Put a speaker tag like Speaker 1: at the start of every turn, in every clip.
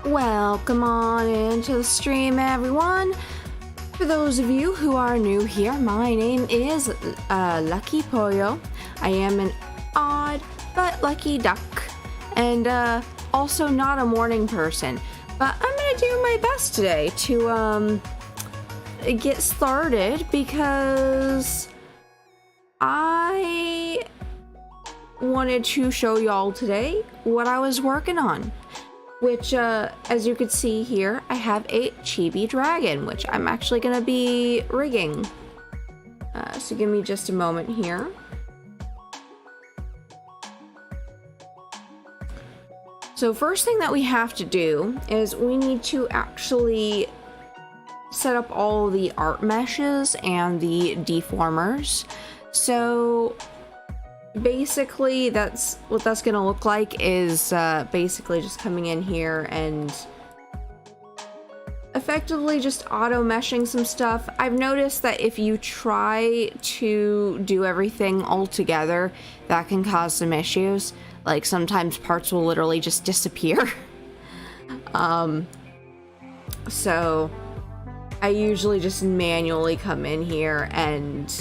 Speaker 1: Welcome on into the stream, everyone. For those of you who are new here, my name is Lucky Pollo. I am an odd but lucky duck, and also not a morning person. But I'm gonna do my best today to get started because I wanted to show y'all today what I was working on. Which, as you can see here, I have a Chibi dragon, which I'm actually gonna be rigging. So give me just a moment here. So first thing that we have to do is we need to actually set up all the art meshes and the deformers. So basically that's what that's gonna look like is basically just coming in here and effectively just auto meshing some stuff. I've noticed that if you try to do everything all together, that can cause some issues. Like sometimes parts will literally just disappear. So I usually just manually come in here and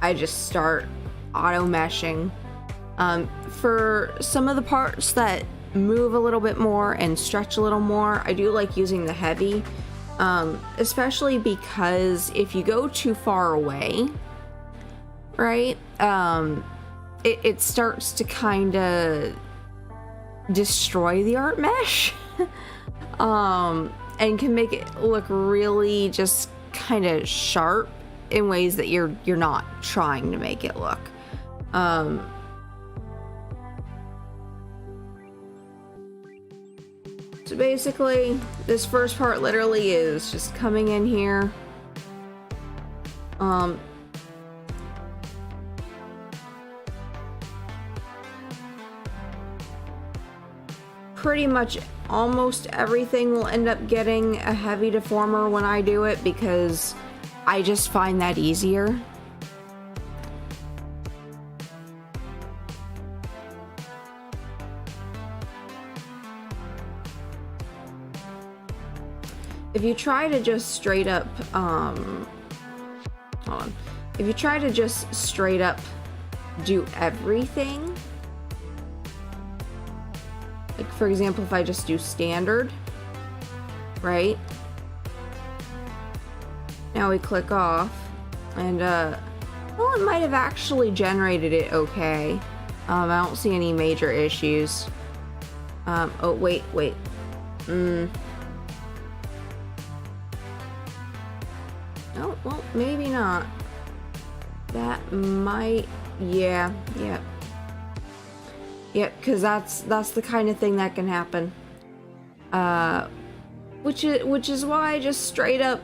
Speaker 1: I just start auto meshing. For some of the parts that move a little bit more and stretch a little more, I do like using the heavy, especially because if you go too far away, right, it starts to kind of destroy the art mesh, and can make it look really just kind of sharp in ways that you're not trying to make it look. So basically, this first part literally is just coming in here. Pretty much almost everything will end up getting a heavy deformer when I do it because I just find that easier. If you try to just straight up, hold on. If you try to just straight up do everything, like for example, if I just do standard, right? Now we click off, and well, it might have actually generated it okay. I don't see any major issues. Oh wait. Oh well, maybe not. That might, yeah, because that's the kind of thing that can happen. Which is why just straight up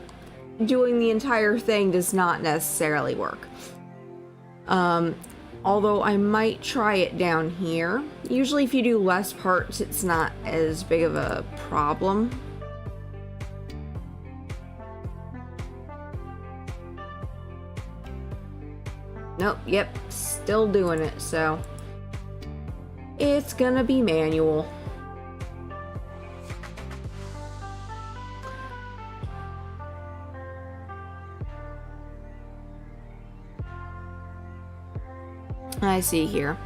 Speaker 1: doing the entire thing does not necessarily work. Although I might try it down here. Usually if you do less parts, it's not as big of a problem. Nope, yep, still doing it, so it's gonna be manual. I see here.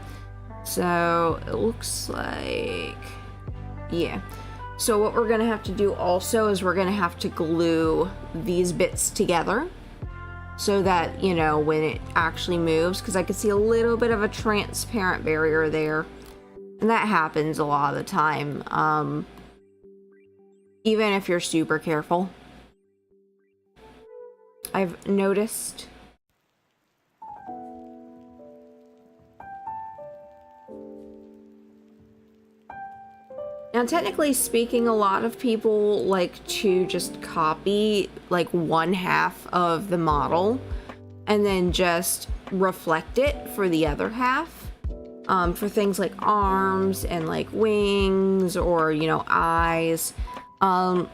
Speaker 1: So it looks like, yeah. So what we're gonna have to do also is we're gonna have to glue these bits together so that, you know, when it actually moves, because I can see a little bit of a transparent barrier there. And that happens a lot of the time, even if you're super careful. I've noticed. Now, technically speaking, a lot of people like to just copy like one half of the model and then just reflect it for the other half. For things like arms and like wings or, you know, eyes. I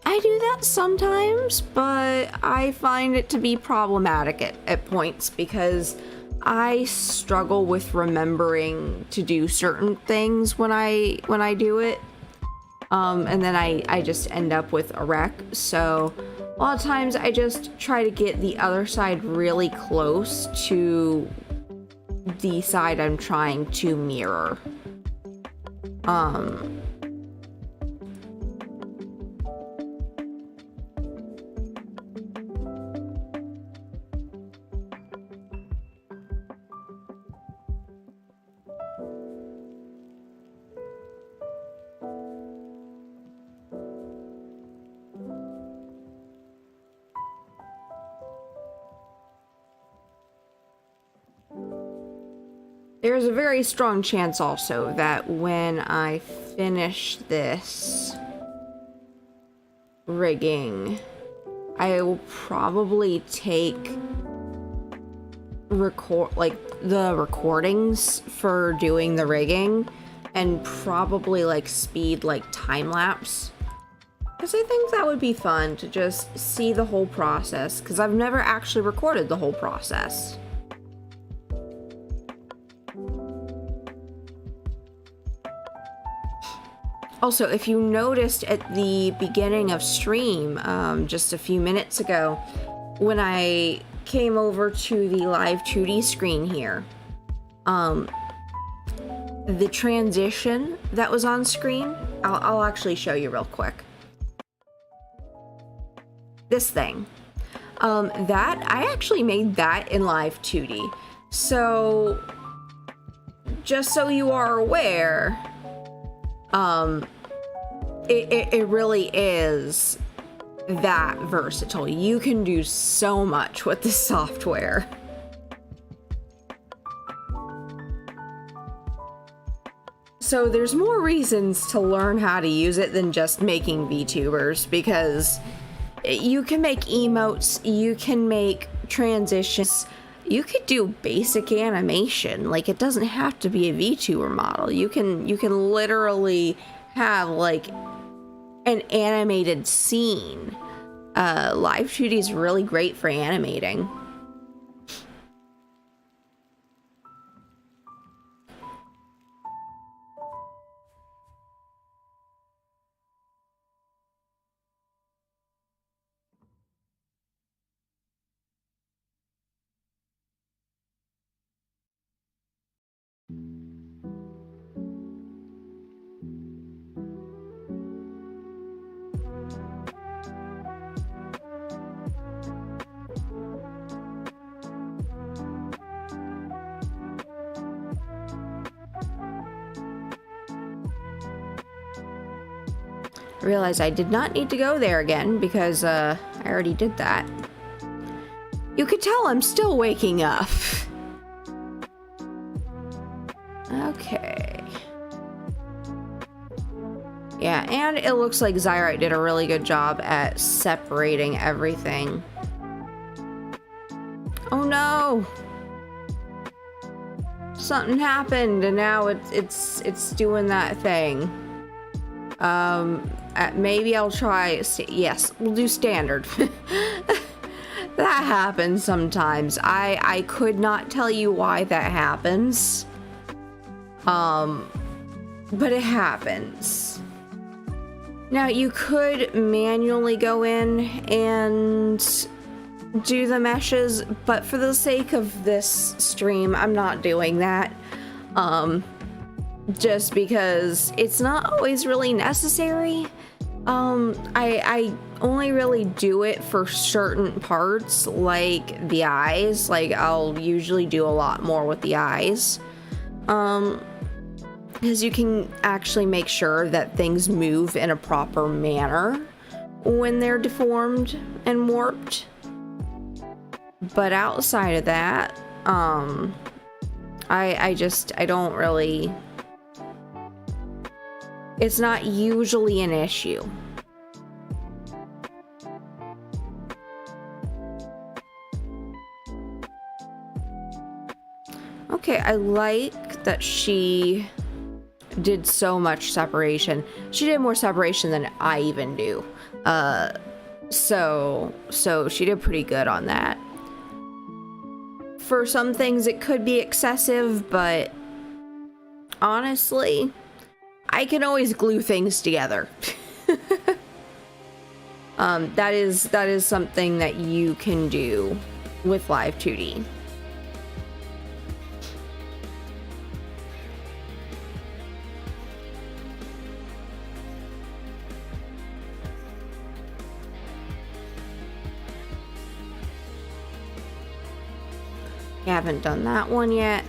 Speaker 1: do that sometimes, but I find it to be problematic at points because I struggle with remembering to do certain things when I do it. And then I just end up with a wreck. So a lot of times I just try to get the other side really close to the side I'm trying to mirror. There's a very strong chance also that when I finish this rigging, I will probably take the recordings for doing the rigging and probably like speed like time lapse, because I think that would be fun to just see the whole process, because I've never actually recorded the whole process. Also, if you noticed at the beginning of stream, just a few minutes ago, when I came over to the Live2D screen here, the transition that was on screen, I'll actually show you real quick. This thing. That, I actually made that in Live2D. So, just so you are aware, it really is that versatile. You can do so much with this software. So there's more reasons to learn how to use it than just making VTubers, because you can make emotes, you can make transitions, you could do basic animation. Like, it doesn't have to be a VTuber model. You can literally have like an animated scene. Live2D is really great for animating. I realized I did not need to go there again because I already did that. You could tell I'm still waking up. Okay. Yeah, and it looks like Zyrite did a really good job at separating everything. Oh no! Something happened and now it's doing that thing. Maybe I'll try, yes, we'll do standard. That happens sometimes. I could not tell you why that happens. But it happens. Now, you could manually go in and do the meshes, but for the sake of this stream, I'm not doing that. Just because it's not always really necessary. I only really do it for certain parts, like the eyes. Like, I'll usually do a lot more with the eyes. Because you can actually make sure that things move in a proper manner when they're deformed and warped. But outside of that, I don't really... It's not usually an issue. Okay, I like that she did so much separation. She did more separation than I even do. So she did pretty good on that. for some things it could be excessive, but honestly, I can always glue things together. That is something that you can do with Live2D. I haven't done that one yet.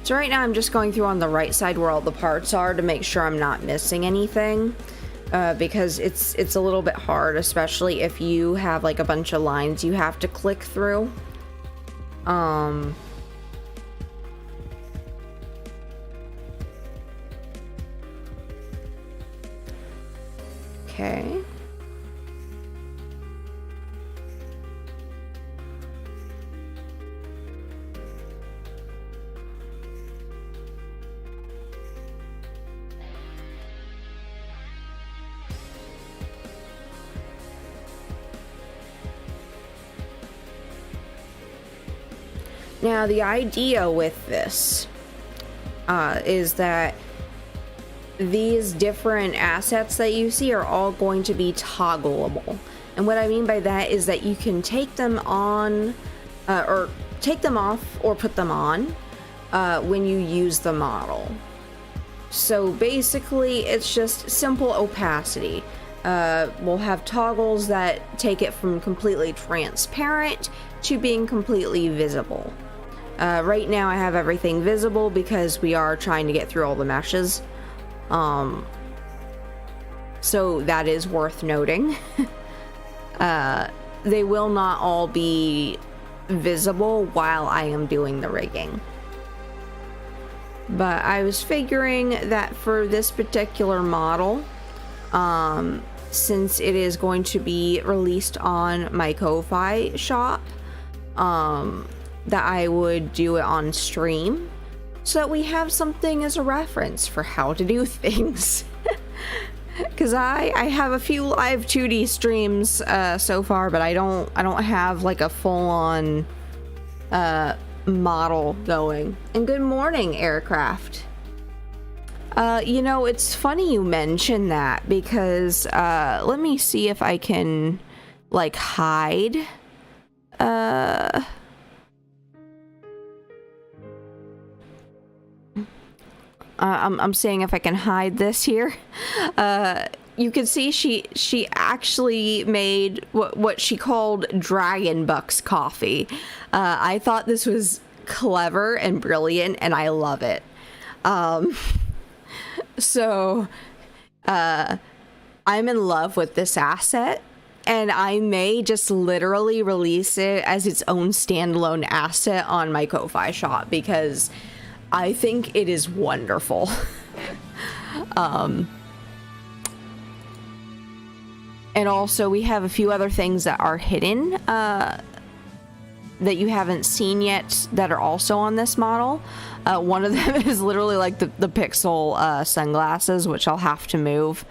Speaker 1: So right now I'm just going through on the right side where all the parts are to make sure I'm not missing anything, because it's a little bit hard, especially if you have like a bunch of lines you have to click through. Okay. Now, the idea with this is that these different assets that you see are all going to be toggleable. And what I mean by that is that you can take them on, or take them off or put them on when you use the model. So basically, it's just simple opacity. We'll have toggles that take it from completely transparent to being completely visible. Right now I have everything visible because we are trying to get through all the meshes. So that is worth noting. They will not all be visible while I am doing the rigging. But I was figuring that for this particular model, since it is going to be released on my Ko-Fi shop, that I would do it on stream so that we have something as a reference for how to do things. Because I have a few Live2D streams so far, but I don't have like a full-on model going. And good morning, Aircraft. You know, it's funny you mention that because let me see if I can like hide I'm seeing if I can hide this here. You can see she actually made what she called Dragon Bucks coffee. I thought this was clever and brilliant, and I love it. So I'm in love with this asset, and I may just literally release it as its own standalone asset on my Ko-Fi shop because I think it is wonderful. And also we have a few other things that are hidden that you haven't seen yet that are also on this model. One of them is literally like the Pixel sunglasses, which I'll have to move.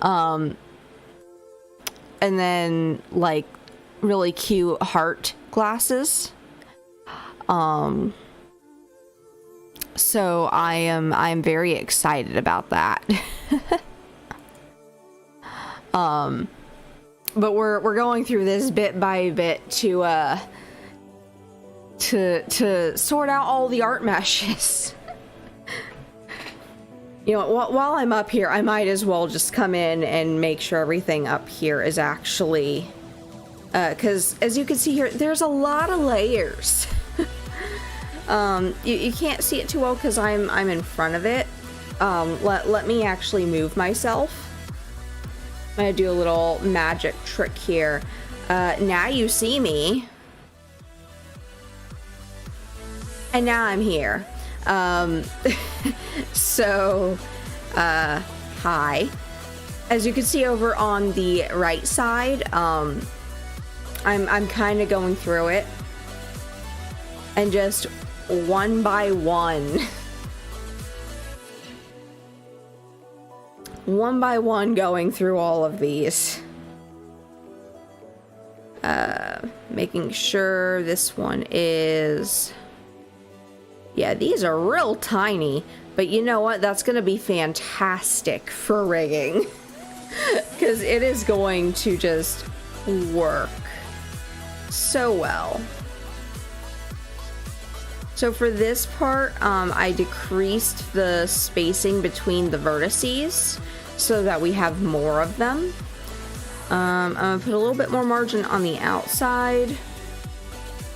Speaker 1: And then like really cute heart glasses. So I'm very excited about that. But we're going through this bit by bit to sort out all the art meshes. You know, while I'm up here, I might as well just come in and make sure everything up here is actually, because as you can see here, there's a lot of layers. You can't see it too well because I'm in front of it. Let me actually move myself. I'm gonna do a little magic trick here. Now you see me. And now I'm here. So, hi. As you can see over on the right side, I'm kind of going through it. And just one by one. One by one going through all of these. Making sure this one is... Yeah, these are real tiny, but you know what? That's going to be fantastic for rigging. Because it is going to just work so well. So for this part, I decreased the spacing between the vertices so that we have more of them. I'm gonna put a little bit more margin on the outside.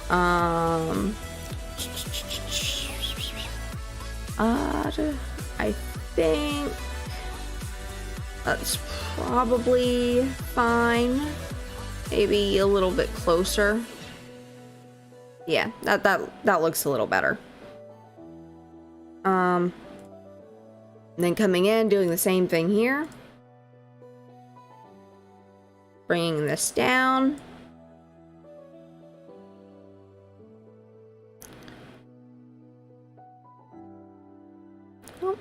Speaker 1: I think that's probably fine. Maybe a little bit closer. Yeah, that looks a little better. Then coming in, doing the same thing here. Bringing this down. Oh.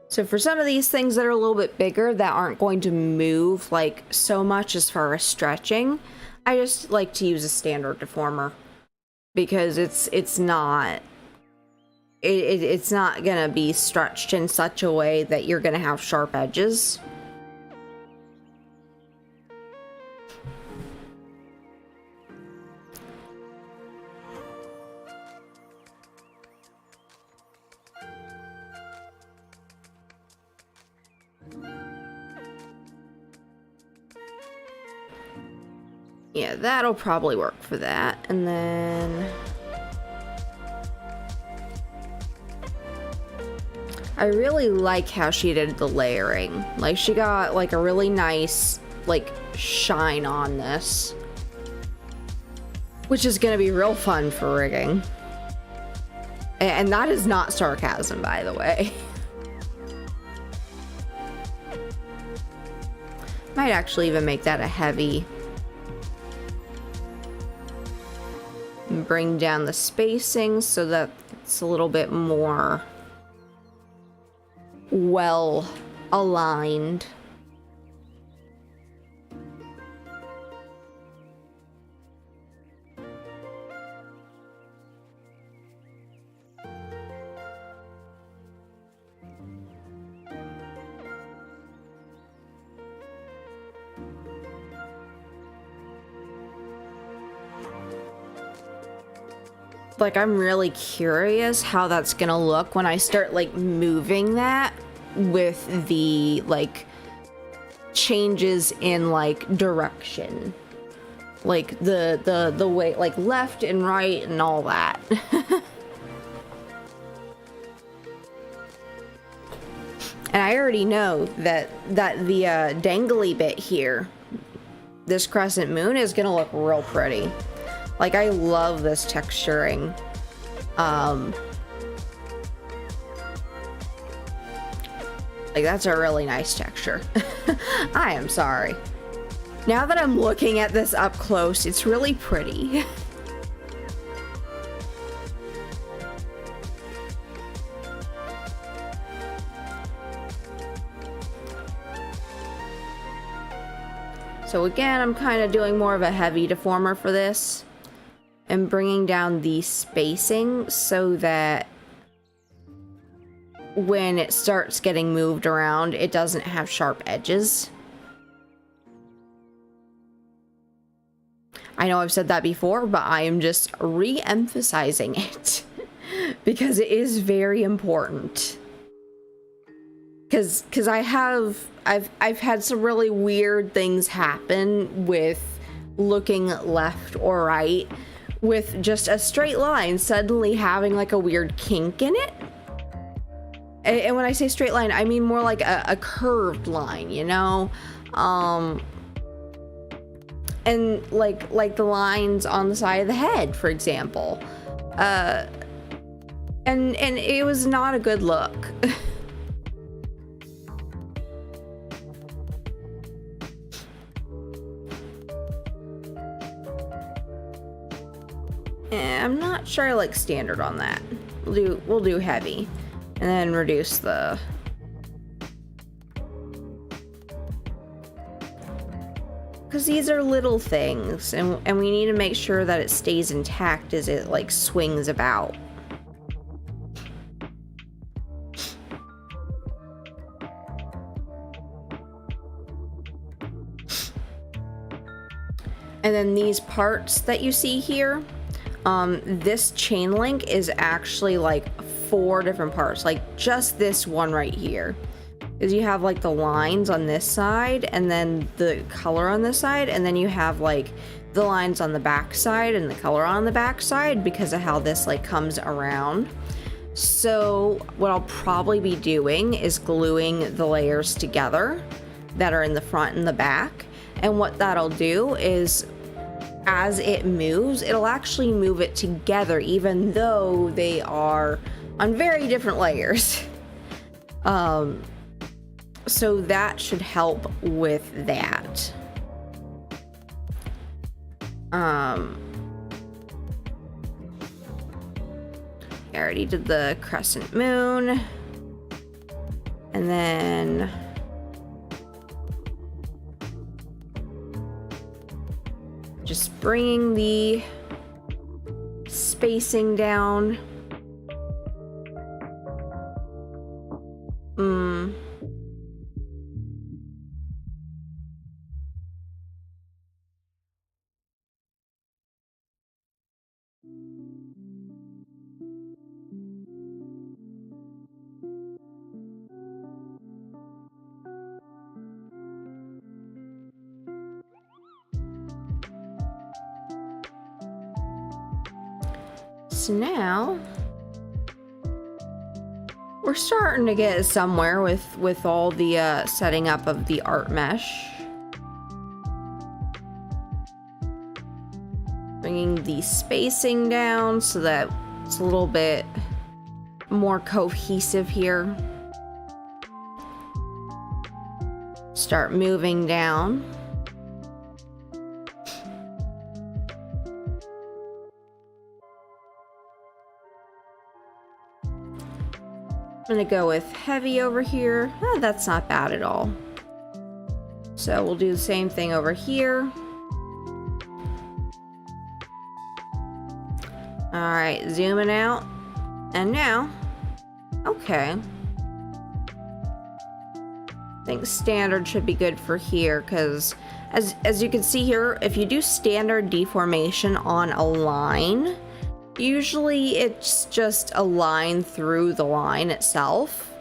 Speaker 1: So for some of these things that are a little bit bigger that aren't going to move like so much as far as stretching, I just like to use a standard deformer because it's not gonna be stretched in such a way that you're gonna have sharp edges. Yeah, that'll probably work for that. And then I really like how she did the layering. Like, she got like a really nice like shine on this, which is gonna be real fun for rigging. And that is not sarcasm, by the way. Might actually even make that a heavy. Bring down the spacing so that it's a little bit more well aligned. Like, I'm really curious how that's gonna look when I start like moving that with the like changes in like direction, like the way, like left and right and all that. And I already know that the dangly bit here, this crescent moon, is gonna look real pretty. Like, I love this texturing. Like, that's a really nice texture. I am sorry. Now that I'm looking at this up close, it's really pretty. So again, I'm kind of doing more of a heavy deformer for this. And bringing down the spacing so that when it starts getting moved around, it doesn't have sharp edges. I know I've said that before, but I am just re-emphasizing it because it is very important. Because I've had some really weird things happen with looking left or right, with just a straight line suddenly having like a weird kink in it. And when I say straight line, I mean more like a curved line, you know? And like the lines on the side of the head, for example. And it was not a good look. I'm not sure I like standard on that. We'll do heavy, and then reduce the. Because these are little things, and we need to make sure that it stays intact as it like swings about. And then these parts that you see here, this chain link is actually like 4 different parts, like just this one right here. Because you have like the lines on this side and then the color on this side, and then you have like the lines on the back side and the color on the back side because of how this like comes around. So what I'll probably be doing is gluing the layers together that are in the front and the back. And what that'll do is, as it moves, it'll actually move it together, even though they are on very different layers. So that should help with that. I already did the crescent moon. And then just bringing the spacing down. So now we're starting to get somewhere with all the setting up of the art mesh. Bringing the spacing down so that it's a little bit more cohesive here. Start moving down. I'm gonna go with heavy over here. Oh, that's not bad at all. So we'll do the same thing over here. All right, zooming out. And now, okay. I think standard should be good for here, because as you can see here, if you do standard deformation on a line, usually it's just a line through the line itself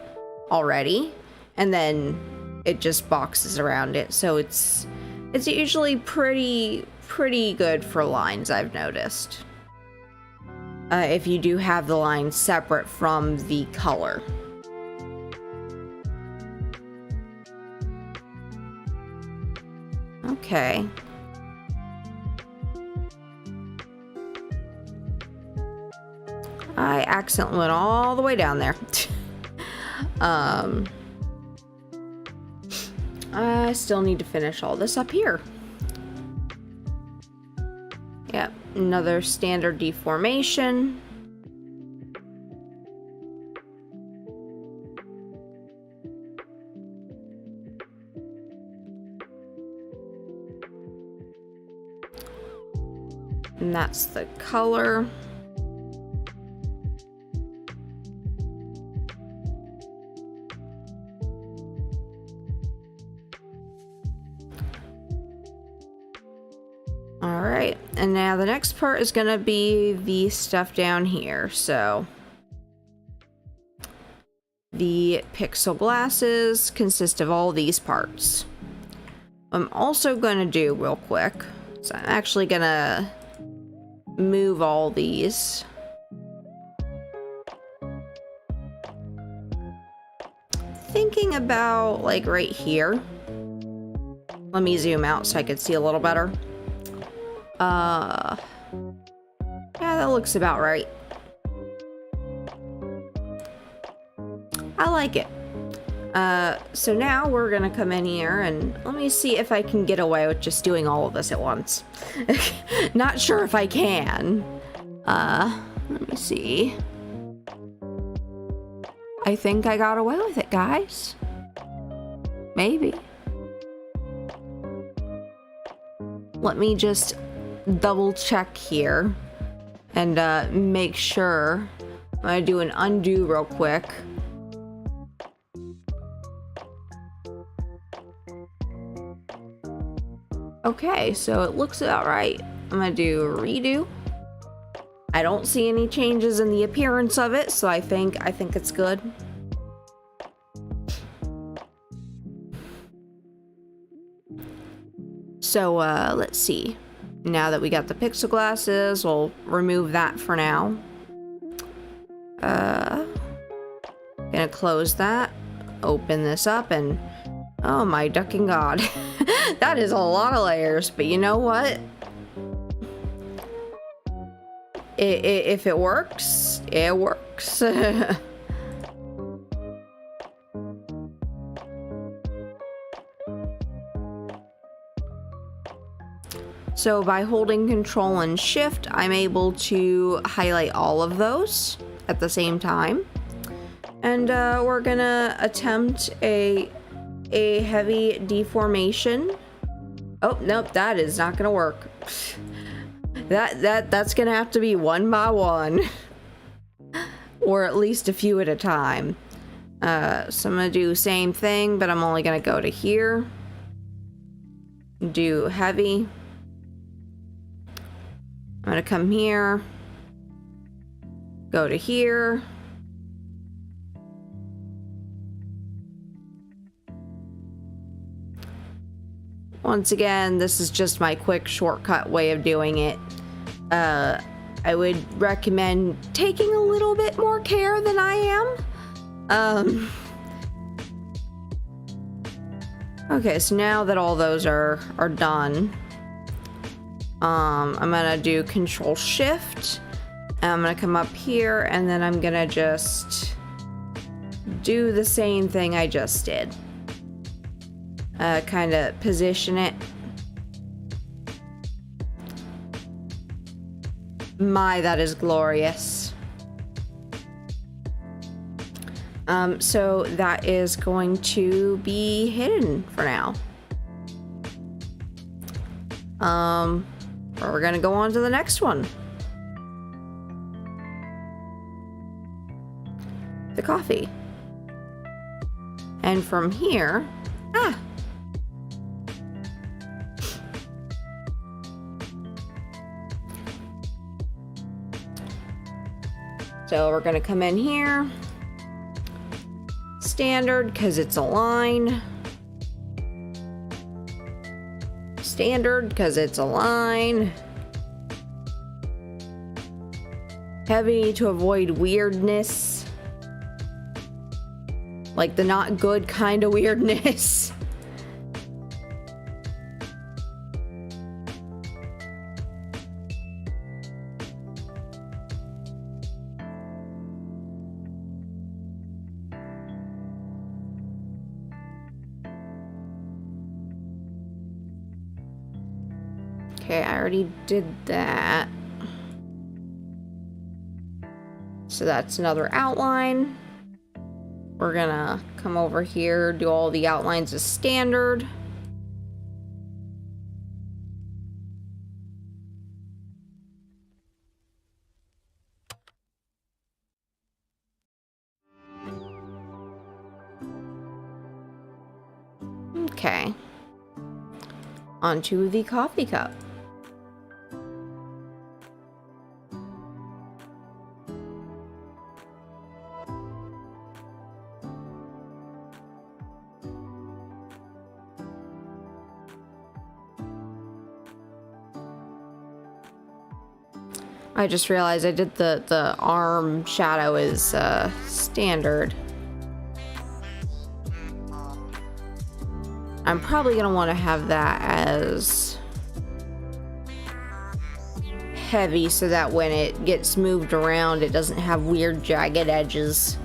Speaker 1: already, and then it just boxes around it. So it's usually pretty good for lines, I've noticed. If you do have the line separate from the color. Okay. I accidentally went all the way down there. I still need to finish all this up here. Yep, another standard deformation. And that's the color. Alright, and now the next part is gonna be the stuff down here. So the pixel glasses consist of all these parts. I'm also gonna do real quick, so I'm actually gonna move all these. Thinking about like right here. Let me zoom out so I can see a little better. Yeah, that looks about right. I like it. So now we're gonna come in here and let me see if I can get away with just doing all of this at once. Not sure if I can. Let me see. I think I got away with it, guys. Maybe. Let me just double check here and make sure. I'm gonna do an undo real quick. Okay, so it looks about right. I'm gonna do redo. I don't see any changes in the appearance of it, so I think it's good. So let's see. Now that we got the pixel glasses, we'll remove that for now. Gonna close that, open this up, and oh my ducking god. That is a lot of layers, but you know what? If it works, it works. So by holding Control and Shift, I'm able to highlight all of those at the same time. And we're gonna attempt a heavy deformation. Oh, nope, that is not gonna work. That's gonna have to be one by one. Or at least a few at a time. So I'm gonna do same thing, but I'm only gonna go to here. Do heavy. I'm gonna come here. Go to here. Once again, this is just my quick shortcut way of doing it. I would recommend taking a little bit more care than I am. Okay, so now that all those are done, I'm gonna do Control Shift, and I'm gonna come up here, and then I'm gonna just do the same thing I just did. Kind of position it. My, that is glorious. So that is going to be hidden for now. We're gonna go on to the next one. The coffee. And from here, so we're gonna come in here. Standard, because it's a line. Standard, because it's a line. Heavy to avoid weirdness. Like the not good kind of weirdness. Okay, I already did that. So that's another outline. We're gonna come over here, do all the outlines as standard. Okay. Onto the coffee cup. I just realized I did the arm shadow is standard. I'm probably gonna want to have that as heavy so that when it gets moved around, it doesn't have weird jagged edges.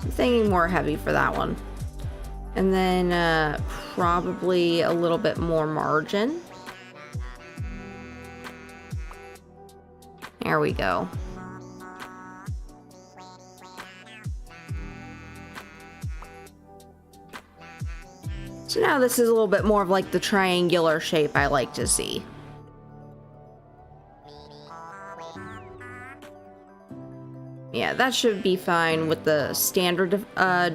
Speaker 1: I'm thinking more heavy for that one. And then probably a little bit more margin. There we go. So now this is a little bit more of like the triangular shape I like to see. Yeah, that should be fine with the standard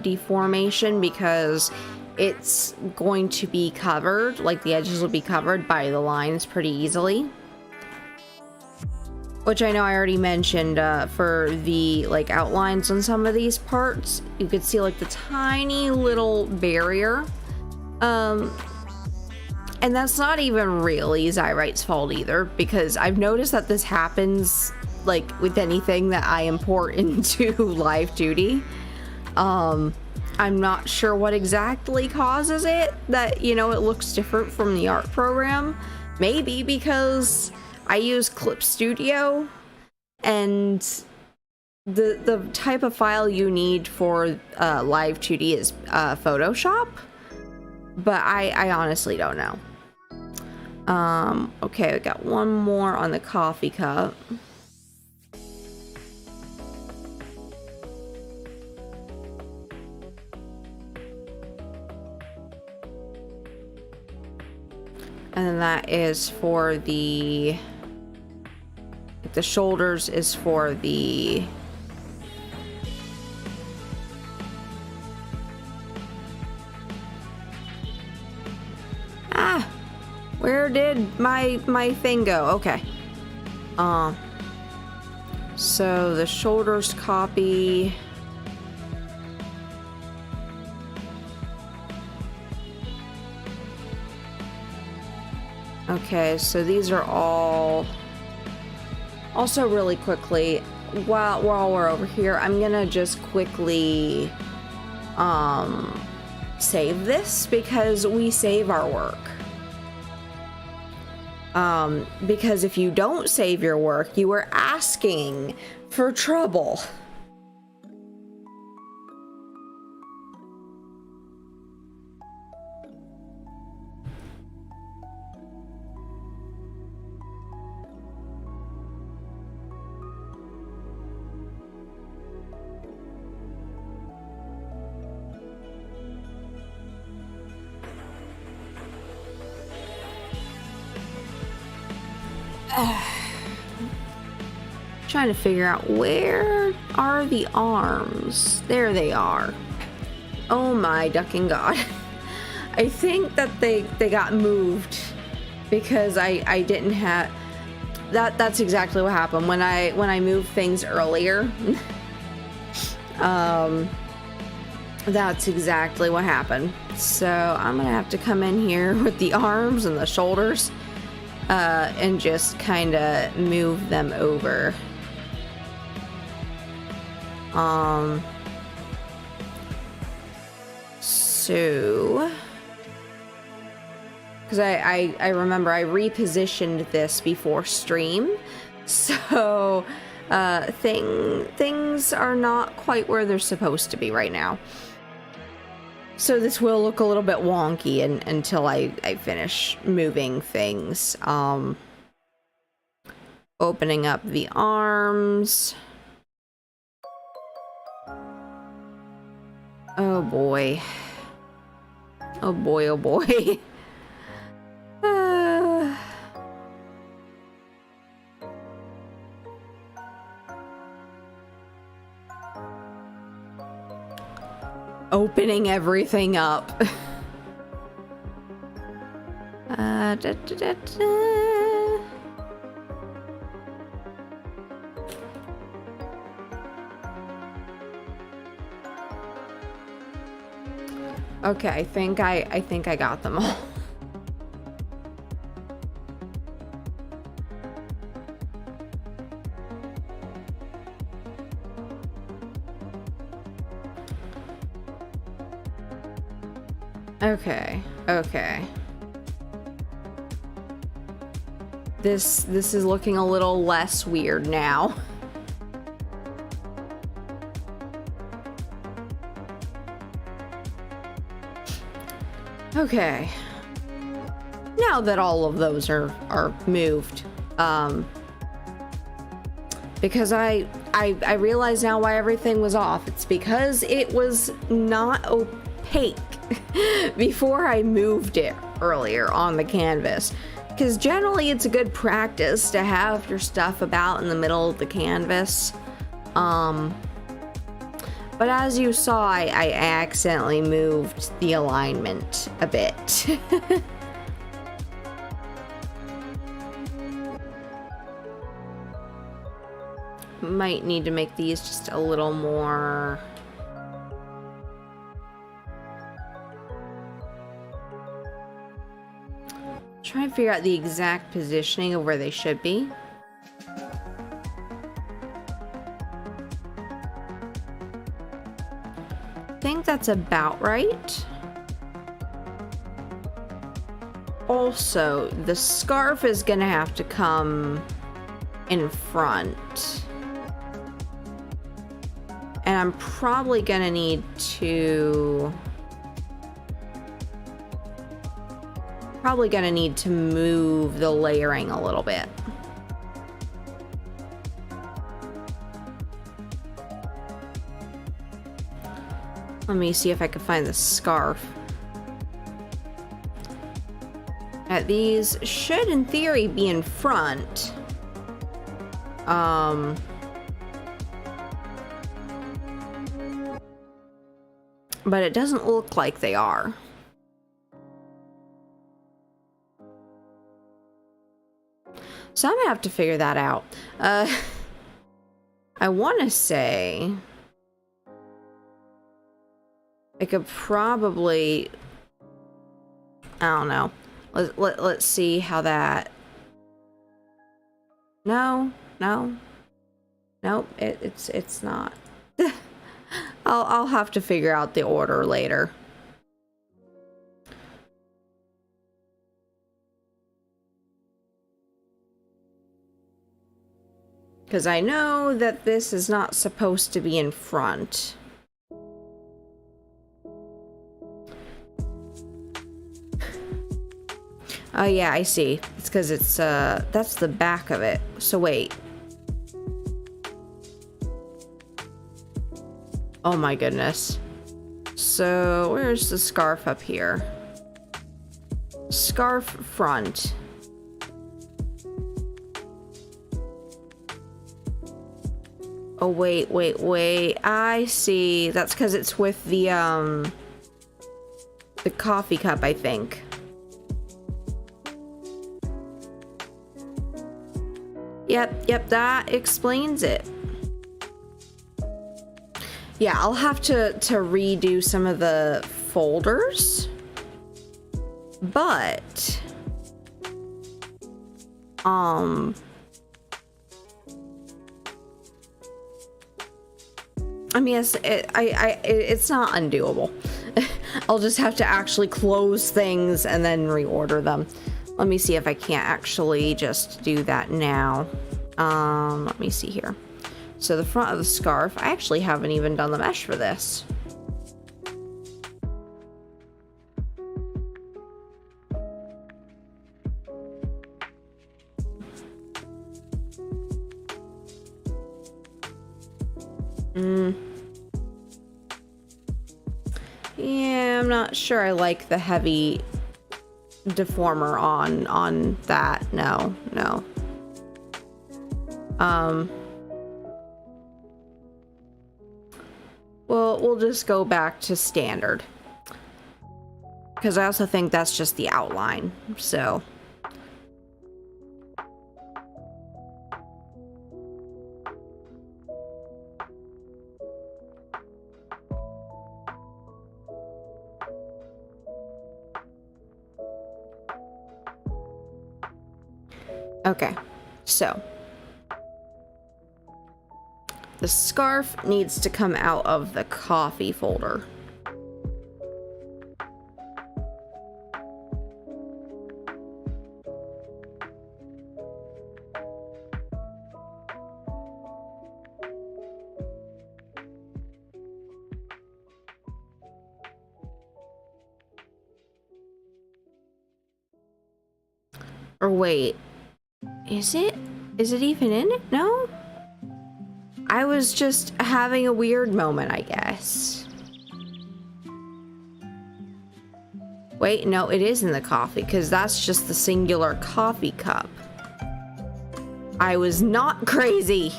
Speaker 1: deformation because it's going to be covered, like the edges will be covered by the lines pretty easily. Which I know I already mentioned for the like outlines on some of these parts. You could see like the tiny little barrier. And that's not even really Zyrite's fault either, because I've noticed that this happens like with anything that I import into Live2D. I'm not sure what exactly causes it, that, you know, it looks different from the art program. Maybe because I use Clip Studio, and the type of file you need for Live2D is Photoshop, but I honestly don't know. Okay, we got one more on the coffee cup. And then that is for the shoulders is for the where did my thing go? Okay. So the shoulders copy. Okay, so these are all. Also, really quickly, while we're over here, I'm gonna just quickly save this because we save our work. Because if you don't save your work, you are asking for trouble. Trying to figure out where are the arms. There they are. Oh my ducking god. I think that they got moved because I didn't have that's exactly what happened when I moved things earlier. That's exactly what happened. So I'm gonna have to come in here with the arms and the shoulders and just kind of move them over. So, because I remember I repositioned this before stream, so things are not quite where they're supposed to be right now. So this will look a little bit wonky until I finish moving things. Opening up the arms. Oh boy. Oh boy, oh boy. Opening everything up. Da, da, da, da. Okay, I think I got them all. Okay. This is looking a little less weird now. Okay. Now that all of those are moved, because I realize now why everything was off. It's because it was not opaque before I moved it earlier on the canvas. Because generally it's a good practice to have your stuff about in the middle of the canvas. But as you saw, I accidentally moved the alignment a bit. Might need to make these just a little more... Try and figure out the exact positioning of where they should be. I think that's about right. Also, the scarf is gonna have to come in front. And I'm probably gonna need to... move the layering a little bit. Let me see if I can find the scarf. These should, in theory, be in front. But it doesn't look like they are. So I'm gonna have to figure that out. I want to say I could probably, I don't know. Let's see how that. No, it's not. I'll have to figure out the order later. Because I know that this is not supposed to be in front. Oh yeah, I see. It's because it's, that's the back of it. So wait. Oh my goodness. So where's the scarf up here? Scarf front. Oh wait. I see. That's because it's with the coffee cup, I think. Yep, that explains it. Yeah, I'll have to redo some of the folders. But I mean, it's not undoable. I'll just have to actually close things and then reorder them. Let me see if I can't actually just do that now. Let me see here. So the front of the scarf, I actually haven't even done the mesh for this. Yeah, I'm not sure I like the heavy deformer on that. No. Well, we'll just go back to standard. Because I also think that's just the outline, so. Okay, so. The scarf needs to come out of the coffee folder. Or wait, is it? Is it even in it? No? I was just having a weird moment, I guess. Wait, no, it is in the coffee, because that's just the singular coffee cup. I was not crazy.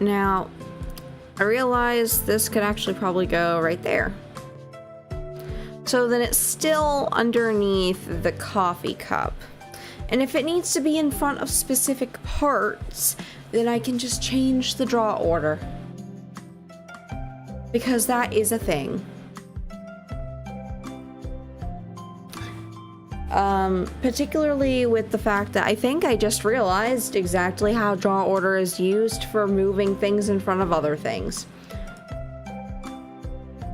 Speaker 1: Now, I realized this could actually probably go right there. So then it's still underneath the coffee cup. And if it needs to be in front of specific parts, then I can just change the draw order. Because that is a thing. Particularly with the fact that I think I just realized exactly how draw order is used for moving things in front of other things.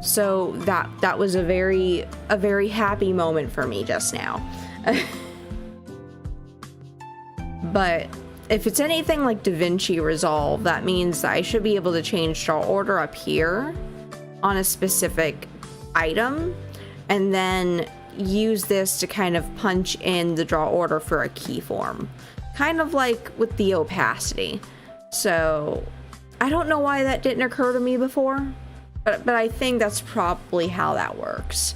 Speaker 1: So that was a very happy moment for me just now. But if it's anything like DaVinci Resolve, that means that I should be able to change draw order up here on a specific item, and then use this to kind of punch in the draw order for a keyform. Kind of like with the opacity. So I don't know why that didn't occur to me before, but I think that's probably how that works.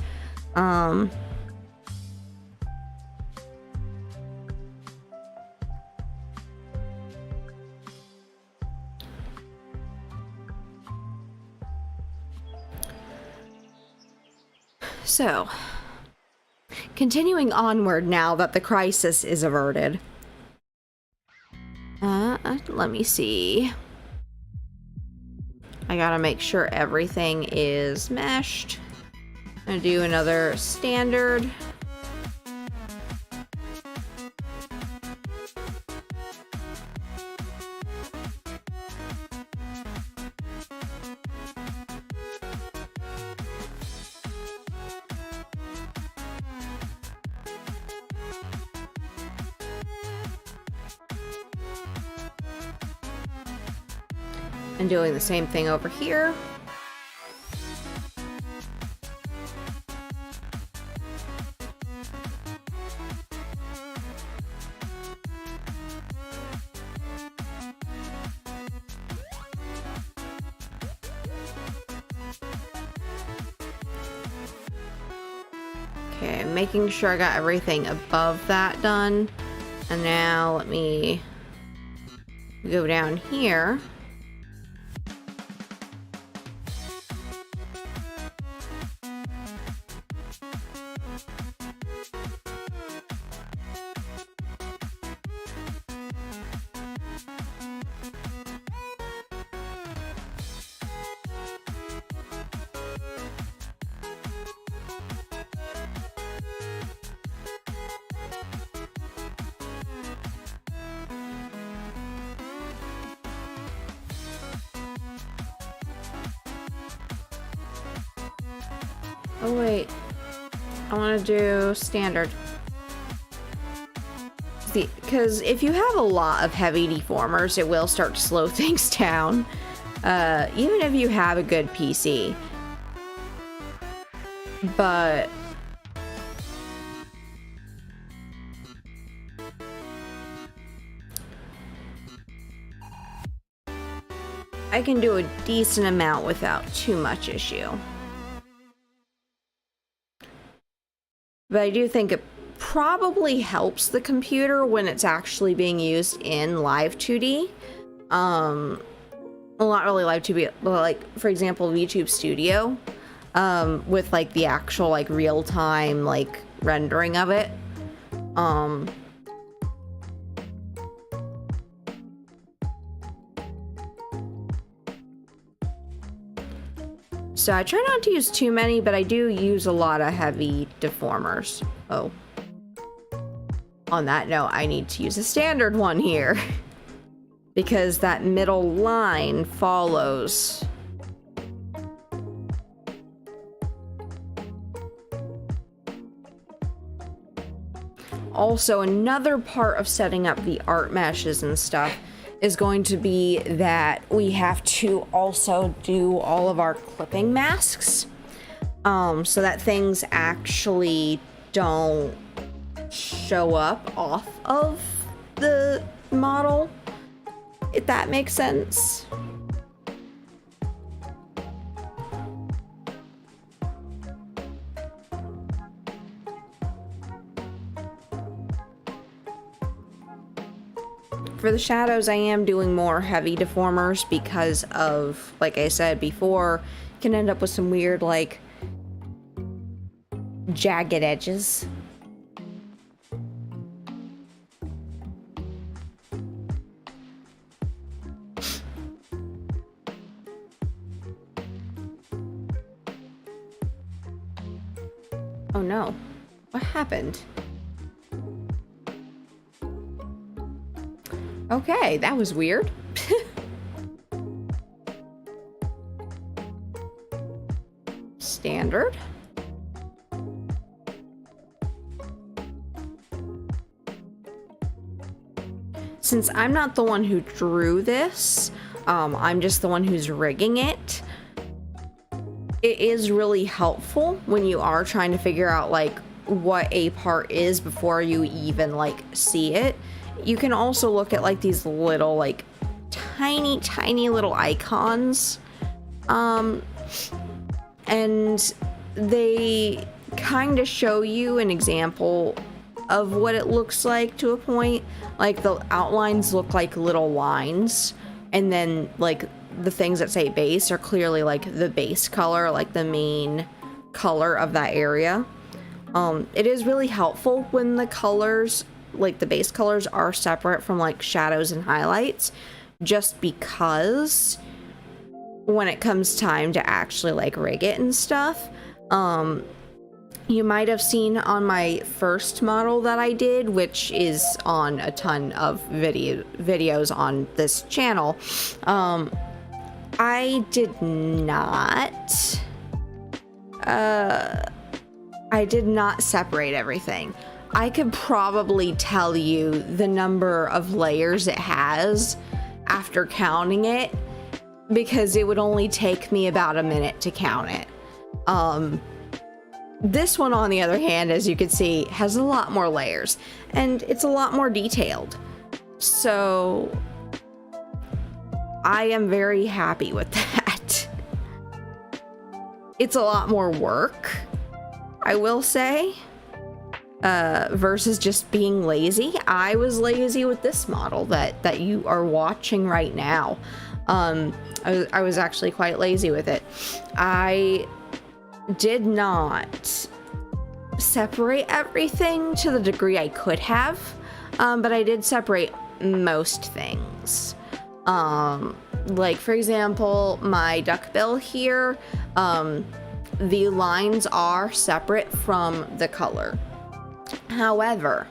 Speaker 1: So, continuing onward now that the crisis is averted. Let me see. I gotta make sure everything is meshed. I'm gonna do another standard. And doing the same thing over here. Okay, making sure I got everything above that done. And now let me go down here. Oh wait, I want to do standard. Because if you have a lot of heavy deformers, it will start to slow things down. Even if you have a good PC. But I can do a decent amount without too much issue. But I do think it probably helps the computer when it's actually being used in Live2D. Well, not really Live2D, but like, for example, YouTube Studio, with like the actual like real-time like rendering of it. So I try not to use too many, but I do use a lot of heavy deformers. Oh. On that note, I need to use a standard one here. Because that middle line follows Also, another part of setting up the art meshes and stuff is going to be that we have to also do all of our clipping masks, so that things actually don't show up off of the model, if that makes sense. For the shadows, I am doing more heavy deformers because of, like I said before, can end up with some weird, like, jagged edges. Oh no, what happened? Okay, that was weird. Standard. Since I'm not the one who drew this, I'm just the one who's rigging it. It is really helpful when you are trying to figure out like what a part is before you even like see it. You can also look at like these little like tiny little icons, and they kind of show you an example of what it looks like to a point. Like the outlines look like little lines, and then like the things that say base are clearly like the base color, like the main color of that area. It is really helpful when the colors, like the base colors, are separate from like shadows and highlights, just because when it comes time to actually like rig it and stuff, you might have seen on my first model that I did, which is on a ton of videos on this channel, I did not separate everything. I could probably tell you the number of layers it has after counting it, because it would only take me about a minute to count it. This one, on the other hand, as you can see, has a lot more layers, and it's a lot more detailed. So I am very happy with that. It's a lot more work, I will say, versus just being lazy. I was lazy with this model that you are watching right now. I was actually quite lazy with it. I did not separate everything to the degree I could have, but I did separate most things. Like for example, my duckbill here, the lines are separate from the color. However,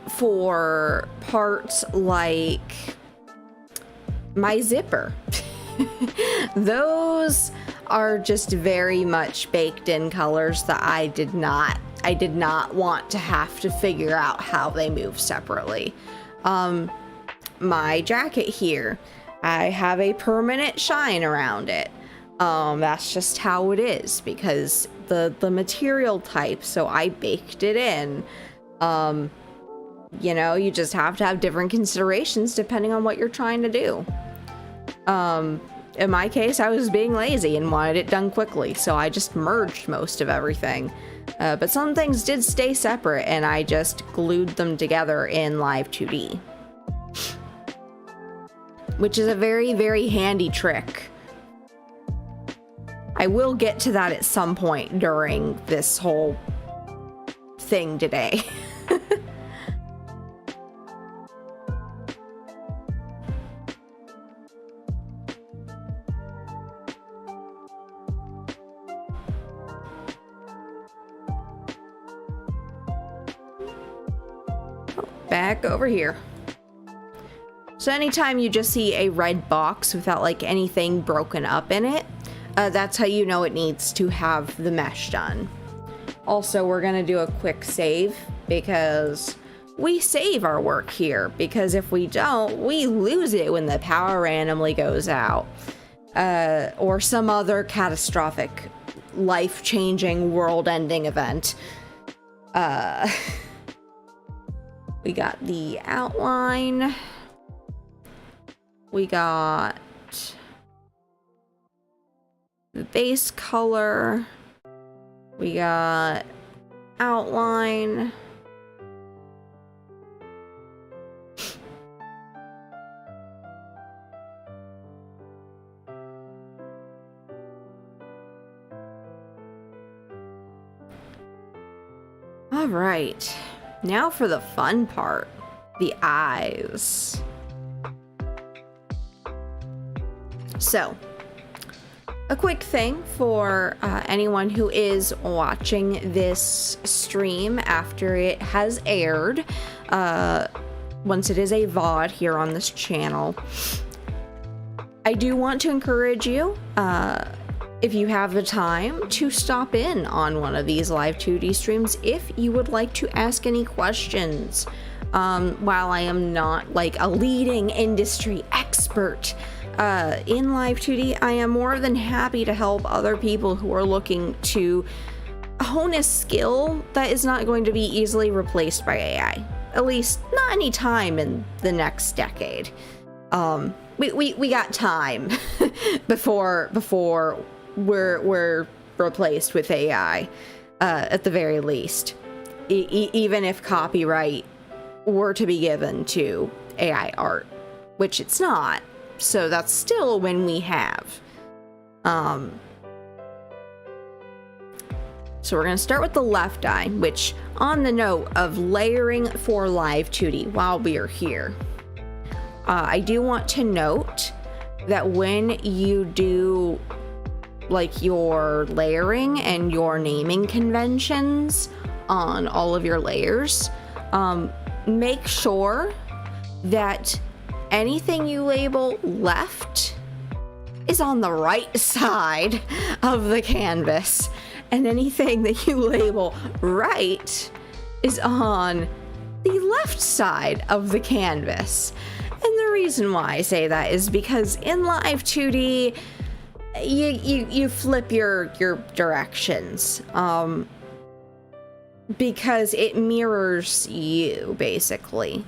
Speaker 1: for parts like my zipper, those are just very much baked in colors that I did not want to have to figure out how they move separately. My jacket here, I have a permanent shine around it. That's just how it is because the material type, so I baked it in. You know, you just have to have different considerations depending on what you're trying to do. In my case, I was being lazy and wanted it done quickly, so I just merged most of everything. But some things did stay separate, and I just glued them together in Live2D. Which is a very, very handy trick. I will get to that at some point during this whole thing today. Back over here. So anytime you just see a red box without like anything broken up in it, that's how you know it needs to have the mesh done. Also, we're gonna do a quick save because we save our work here, because if we don't, we lose it when the power randomly goes out, or some other catastrophic, life-changing, world-ending event. We got the outline. We got the base color. We got outline. All right, now for the fun part, the eyes. So, a quick thing for anyone who is watching this stream after it has aired, once it is a VOD here on this channel, I do want to encourage you, if you have the time, to stop in on one of these Live2D streams if you would like to ask any questions. While I am not like a leading industry expert in Live2D, I am more than happy to help other people who are looking to hone a skill that is not going to be easily replaced by AI. At least not any time in the next decade. We got time before we're replaced with AI, at the very least. Even if copyright were to be given to AI art, which it's not. So that's still a win we have. So we're going to start with the left eye, which, on the note of layering for Live2D while we are here, I do want to note that when you do like your layering and your naming conventions on all of your layers, make sure that anything you label left is on the right side of the canvas, and anything that you label right is on the left side of the canvas. And the reason why I say that is because in Live2D, you flip your directions, because it mirrors you, basically.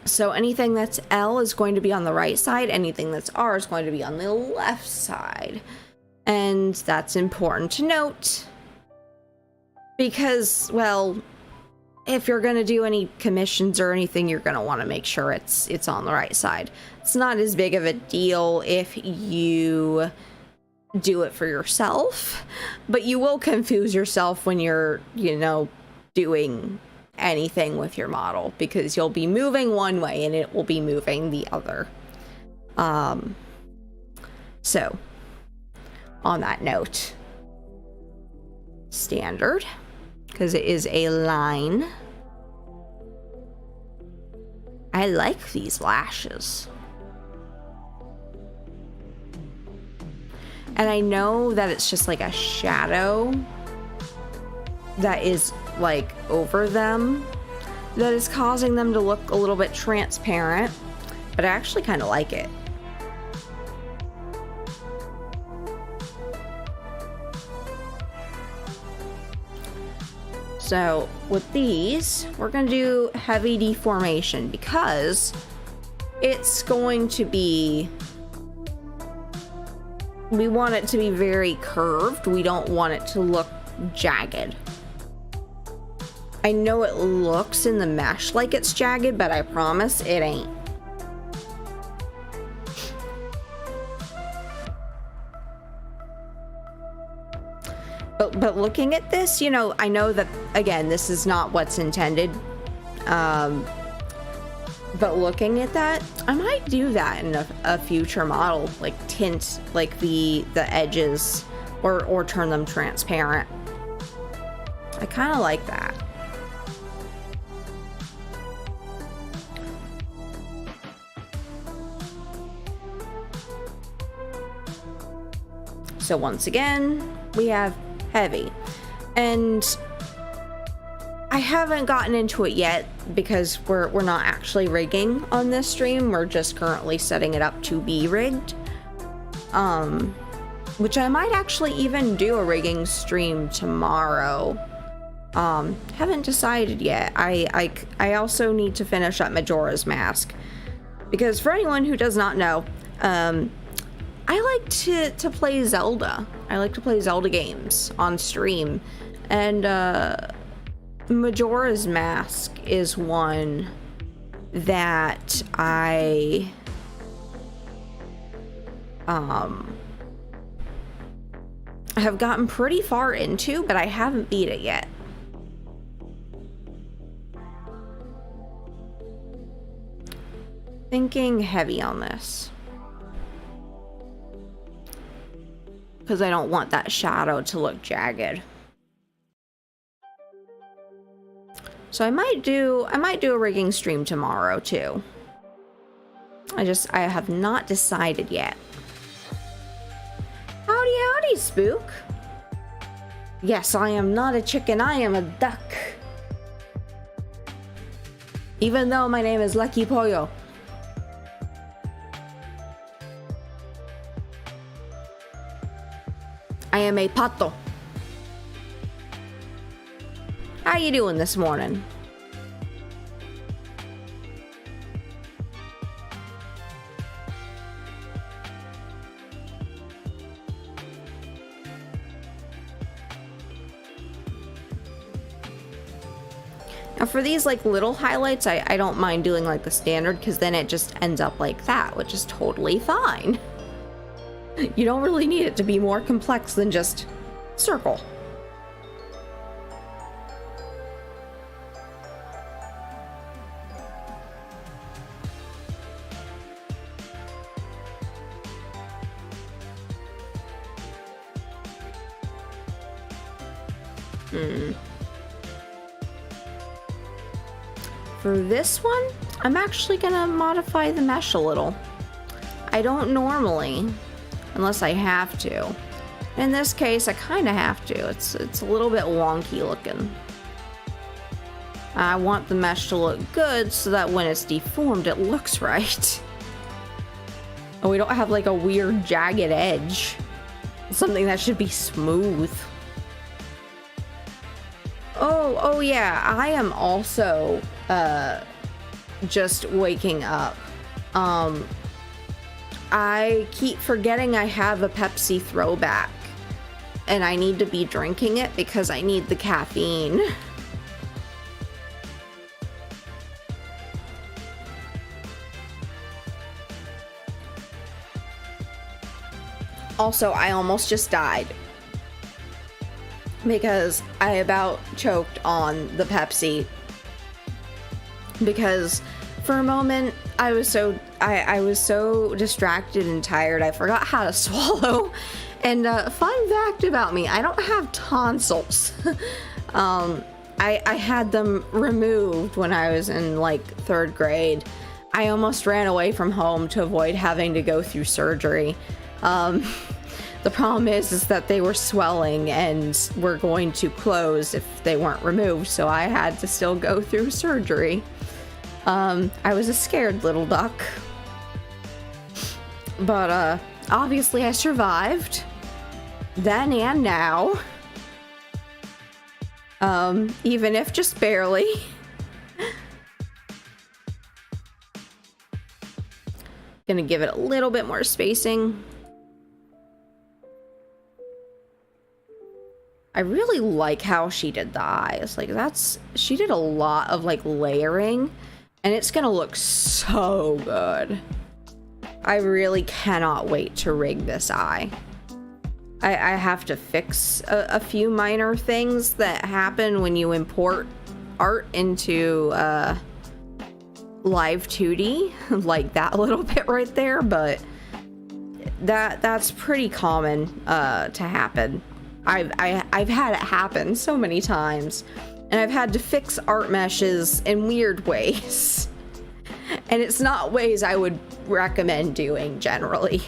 Speaker 1: So anything that's L is going to be on the right side, anything that's R is going to be on the left side. And that's important to note, because, well, if you're going to do any commissions or anything, you're going to want to make sure it's on the right side. It's not as big of a deal if you do it for yourself, but you will confuse yourself when you're, doing anything with your model, because you'll be moving one way and it will be moving the other. So, on that note, standard, because it is a line. I like these lashes. And I know that it's just like a shadow that is like over them that is causing them to look a little bit transparent, but I actually kind of like it. So with these, we're going to do heavy deformation because it's going to be, we want it to be very curved. We don't want it to look jagged. I know it looks in the mesh like it's jagged, but I promise it ain't. But looking at this, I know that, again, this is not what's intended. But looking at that, I might do that in a future model, like tint like the edges or turn them transparent. I kind of like that. So once again, we have heavy. And I haven't gotten into it yet because we're not actually rigging on this stream. We're just currently setting it up to be rigged. Which I might actually even do a rigging stream tomorrow. Haven't decided yet. I also need to finish up Majora's Mask. Because for anyone who does not know, I like to play Zelda. I like to play Zelda games on stream. And Majora's Mask is one that I have gotten pretty far into, but I haven't beat it yet. Thinking heavy on this. Because I don't want that shadow to look jagged. So I might do a rigging stream tomorrow too. I have not decided yet. Howdy, howdy, Spook. Yes, I am not a chicken, I am a duck. Even though my name is Lucky Pollo. I am a pato. How you doing this morning? Now for these like little highlights, I don't mind doing like the standard because then it just ends up like that, which is totally fine. You don't really need it to be more complex than just circle. For this one, I'm actually gonna modify the mesh a little. I don't normally, unless I have to. In this case, I kind of have to. It's a little bit wonky looking. I want the mesh to look good so that when it's deformed, it looks right. And we don't have like a weird jagged edge. Something that should be smooth. Oh yeah, I am also just waking up. I keep forgetting I have a Pepsi throwback and I need to be drinking it because I need the caffeine. Also, I almost just died because I about choked on the Pepsi because for a moment I was so distracted and tired I forgot how to swallow. And fun fact about me, I don't have tonsils. I had them removed when I was in like 3rd grade. I almost ran away from home to avoid having to go through surgery. The problem is that they were swelling and were going to close if they weren't removed, so I had to still go through surgery. I was a scared little duck. But obviously I survived. Then and now. Even if just barely. Gonna give it a little bit more spacing. I really like how she did the eyes. Like she did a lot of like layering and it's gonna look so good. I really cannot wait to rig this eye. I have to fix a few minor things that happen when you import art into Live2D, like that little bit right there, but that's pretty common to happen. I've had it happen so many times, and I've had to fix art meshes in weird ways, and it's not ways I would recommend doing generally.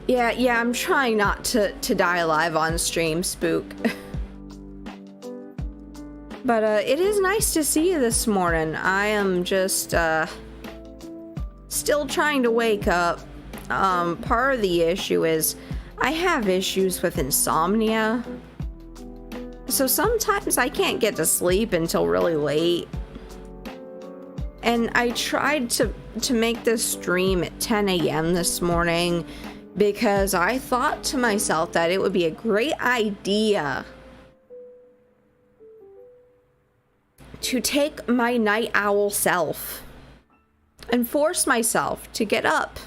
Speaker 1: Yeah, I'm trying not to die alive on stream, Spook. But it is nice to see you this morning. I am just still trying to wake up. Part of the issue is I have issues with insomnia. So sometimes I can't get to sleep until really late. And I tried to make this stream at 10 a.m. this morning because I thought to myself that it would be a great idea to take my night owl self and force myself to get up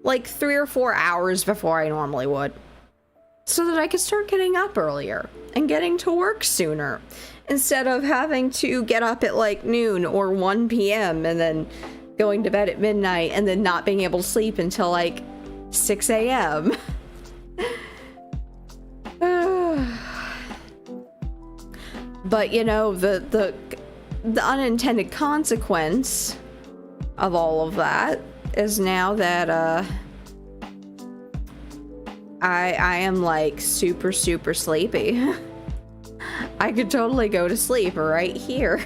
Speaker 1: like 3 or 4 hours before I normally would, so that I could start getting up earlier and getting to work sooner, instead of having to get up at like noon or 1 p.m. and then going to bed at midnight and then not being able to sleep until like 6 a.m. But you know, the unintended consequence of all of that is now that I am like super sleepy. I could totally go to sleep right here.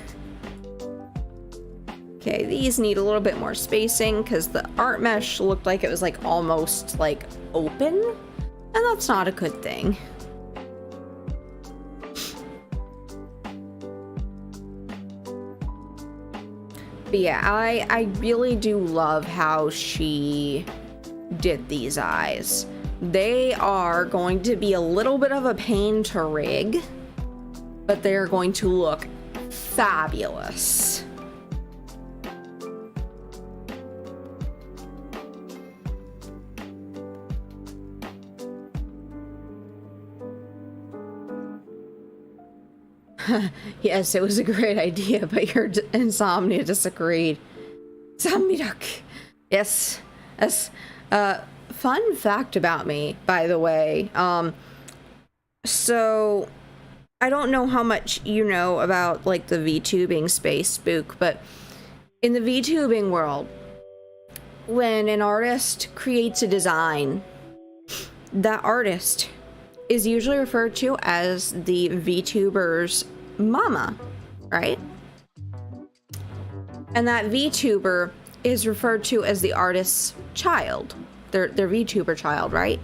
Speaker 1: Okay, these need a little bit more spacing because the art mesh looked like it was like almost like open, and that's not a good thing. But yeah, I really do love how she did these eyes. They are going to be a little bit of a pain to rig, but they're going to look fabulous. Yes, it was a great idea, but your insomnia disagreed. Zammirak. Yes. Fun fact about me, by the way. So I don't know how much you know about like the VTubing space, Spook, but in the VTubing world, when an artist creates a design, that artist is usually referred to as the VTuber's mama, right? And that VTuber is referred to as the artist's child, their VTuber child, right?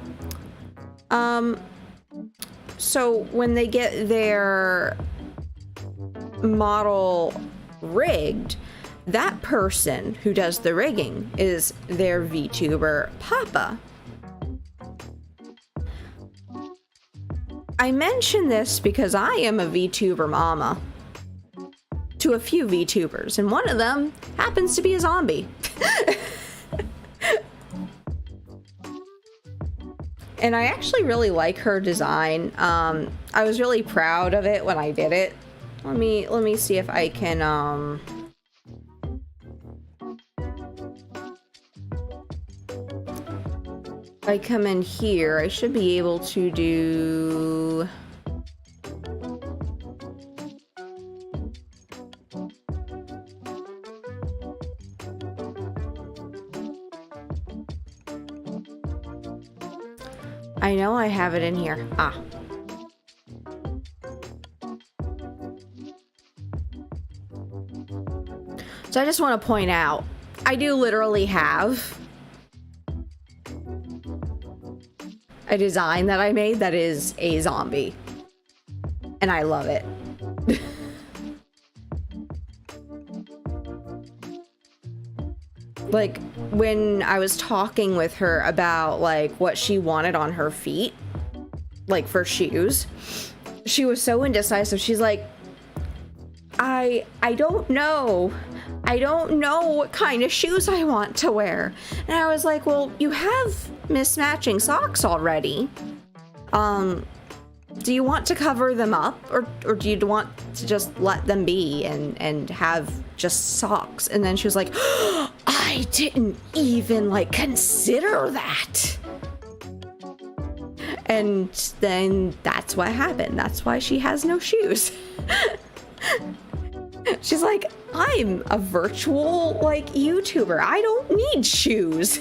Speaker 1: So when they get their model rigged, that person who does the rigging is their VTuber papa. I mention this because I am a VTuber mama to a few VTubers, and one of them happens to be a zombie. And I actually really like her design. I was really proud of it when I did it. Let me see if I can if I come in here, I should be able to do... I know I have it in here. Ah. So I just want to point out, I do literally have a design that I made that is a zombie, and I love it. Like, when I was talking with her about like what she wanted on her feet, like for shoes, she was so indecisive. She's like, I don't know what kind of shoes I want to wear. And I was like, well, you have mismatching socks already. Do you want to cover them up, or do you want to just let them be and have just socks? And then she was like, oh, I didn't even like consider that. And then that's what happened. That's why she has no shoes. She's like, I'm a virtual like YouTuber. I don't need shoes.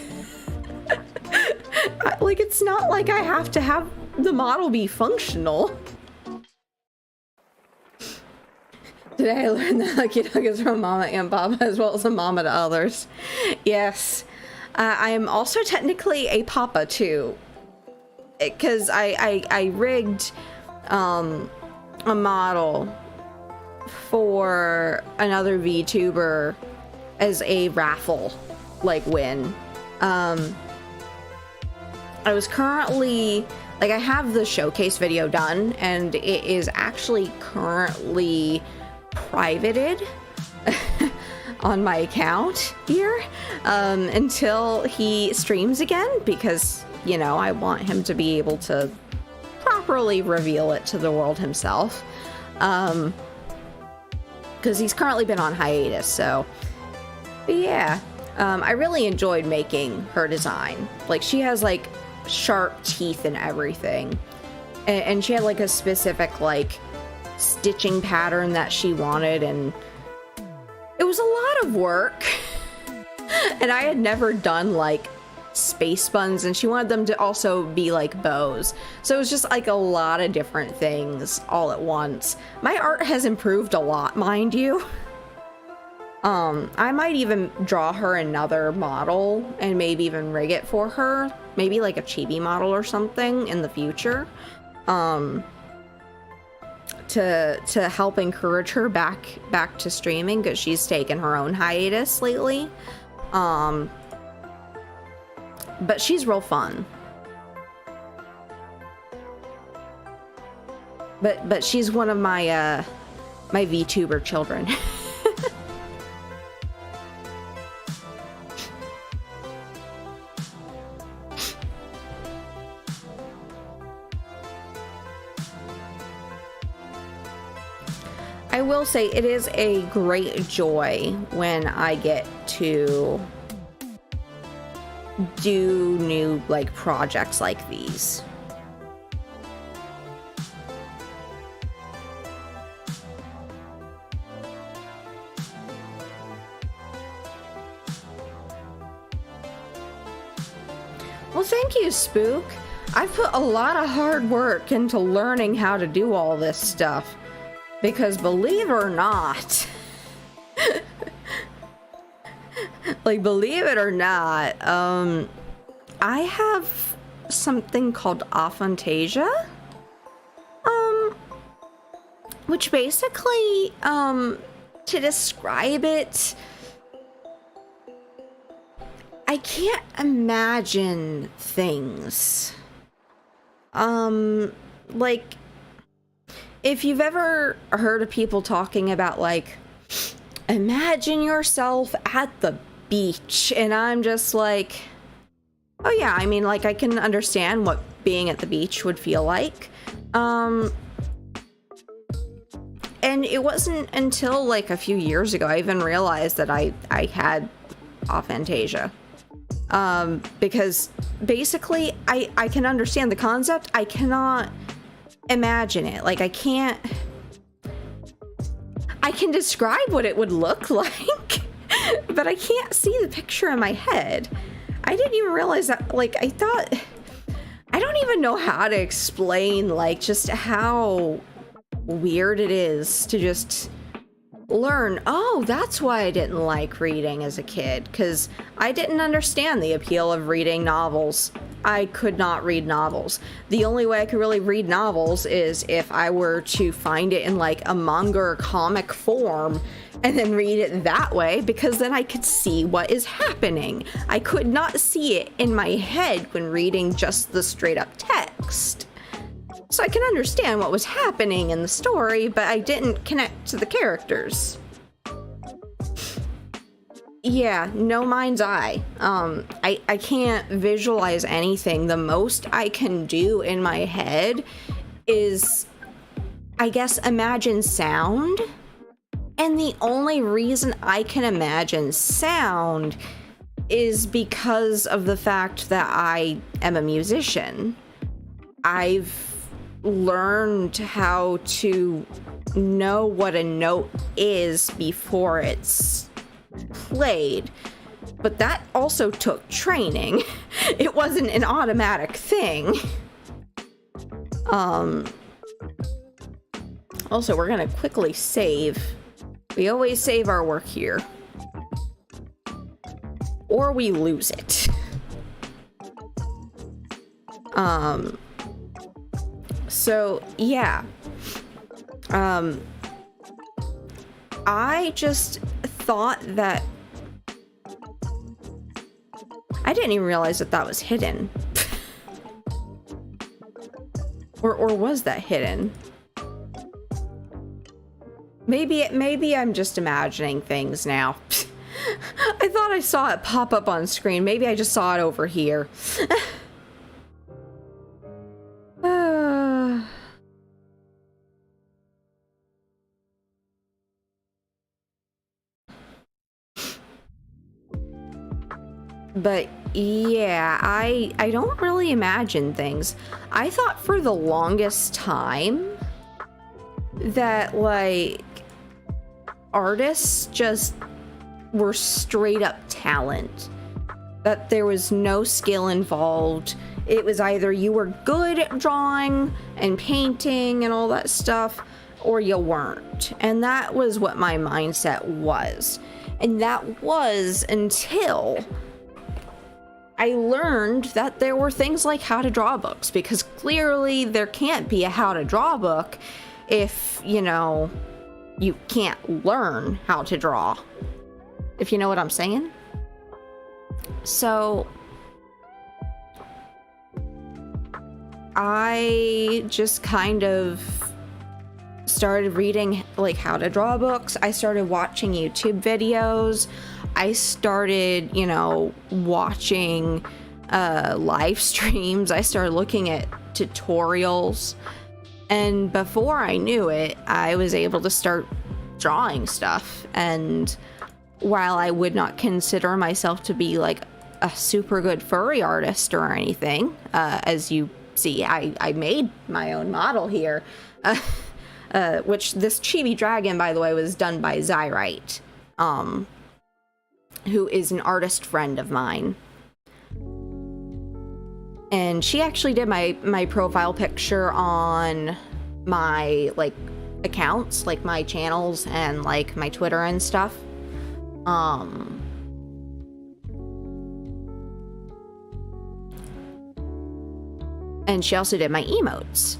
Speaker 1: like, it's not like I have to have the model be functional. Today I learned that Lucky Duck is from Mama and Papa as well as a mama to others. Yes. I am also technically a papa too. Because I rigged a model for another VTuber as a raffle, like, win. I was currently, like, I have the showcase video done, and it is actually currently privated on my account here until he streams again, because, you know, I want him to be able to properly reveal it to the world himself, because he's currently been on hiatus. So but yeah, I really enjoyed making her design. Like, she has like sharp teeth and everything, and she had like a specific like stitching pattern that she wanted, and it was a lot of work. And I had never done like space buns, and she wanted them to also be like bows, so it was just like a lot of different things all at once. My art has improved a lot, mind you. I might even draw her another model and maybe even rig it for her, maybe like a Chibi model or something in the future, to help encourage her back to streaming, because she's taken her own hiatus lately. But she's real fun. But she's one of my my VTuber children. I will say it is a great joy when I get to do new like projects like these. Well, thank you, Spook. I've put a lot of hard work into learning how to do all this stuff. Because believe it or not, like, believe it or not, I have something called aphantasia, which basically, to describe it, I can't imagine things. Like, if you've ever heard of people talking about, like, imagine yourself at the beach, and I'm just like, oh yeah, I mean, like, I can understand what being at the beach would feel like. And it wasn't until, like, a few years ago I even realized that I had aphantasia. Because basically, I can understand the concept, I cannot imagine it. Like, I can describe what it would look like, but I can't see the picture in my head. I didn't even realize that, like, I don't even know how to explain, like, just how weird it is to just learn, oh, that's why I didn't like reading as a kid, because I didn't understand the appeal of reading novels. I could not read novels. The only way I could really read novels is if I were to find it in like a manga or comic form and then read it that way, because then I could see what is happening. I could not see it in my head when reading just the straight up text. So I can understand what was happening in the story, but I didn't connect to the characters. Yeah, no mind's eye. I can't visualize anything. The most I can do in my head is, I guess, imagine sound. And the only reason I can imagine sound is because of the fact that I am a musician. I've learned how to know what a note is before it's played, but that also took training. It wasn't an automatic thing. Also, we're gonna quickly save. We always save our work here. Or we lose it. So, yeah. I just thought that... I didn't even realize that that was hidden. Or was that hidden? Maybe I'm just imagining things now. I thought I saw it pop up on screen. Maybe I just saw it over here. But yeah, I don't really imagine things. I thought for the longest time that, like, artists just were straight up talent. That there was no skill involved. It was either you were good at drawing and painting and all that stuff, or you weren't. And that was what my mindset was. And that was until I learned that there were things like how to draw books, because clearly there can't be a how to draw book if, you know, you can't learn how to draw. If you know what I'm saying? So I just kind of started reading like how to draw books. I started watching YouTube videos. I started, you know, watching live streams. I started looking at tutorials. And before I knew it, I was able to start drawing stuff. And while I would not consider myself to be like a super good furry artist or anything, as you see, I made my own model here, which this Chibi dragon, by the way, was done by Zyrite, who is an artist friend of mine. And she actually did my profile picture on my, like, accounts, like my channels and like my Twitter and stuff. And she also did my emotes.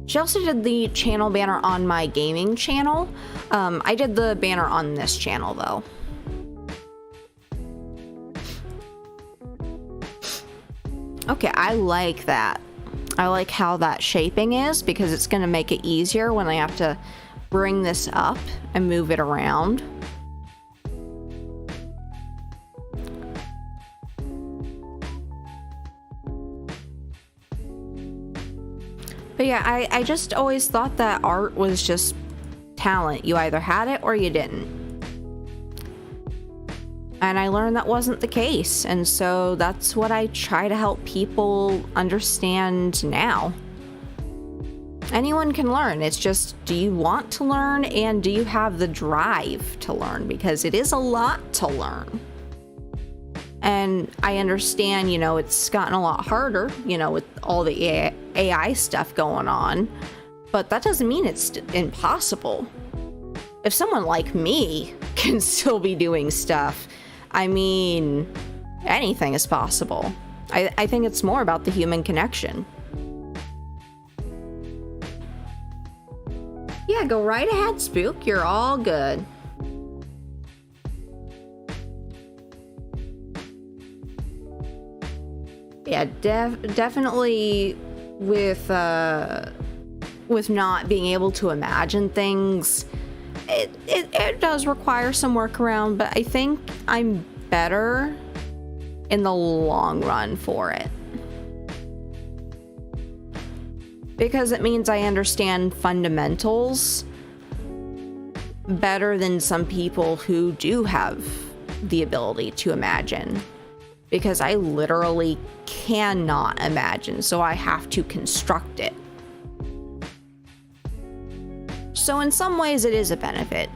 Speaker 1: She also did the channel banner on my gaming channel. I did the banner on this channel though. Okay, I like that. I like how that shaping is, because it's gonna make it easier when I have to bring this up and move it around. But yeah, I just always thought that art was just talent. You either had it or you didn't. And I learned that wasn't the case. And so that's what I try to help people understand now. Anyone can learn. It's just, do you want to learn, and do you have the drive to learn? Because it is a lot to learn. And I understand, you know, it's gotten a lot harder, you know, with all the AI stuff going on, but that doesn't mean it's impossible. If someone like me can still be doing stuff, I mean, anything is possible. I think it's more about the human connection. Yeah, go right ahead, Spook. You're all good. Yeah, definitely with not being able to imagine things, it does require some workaround, but I think I'm better in the long run for it. Because it means I understand fundamentals better than some people who do have the ability to imagine. Because I literally cannot imagine, so I have to construct it. So in some ways it is a benefit.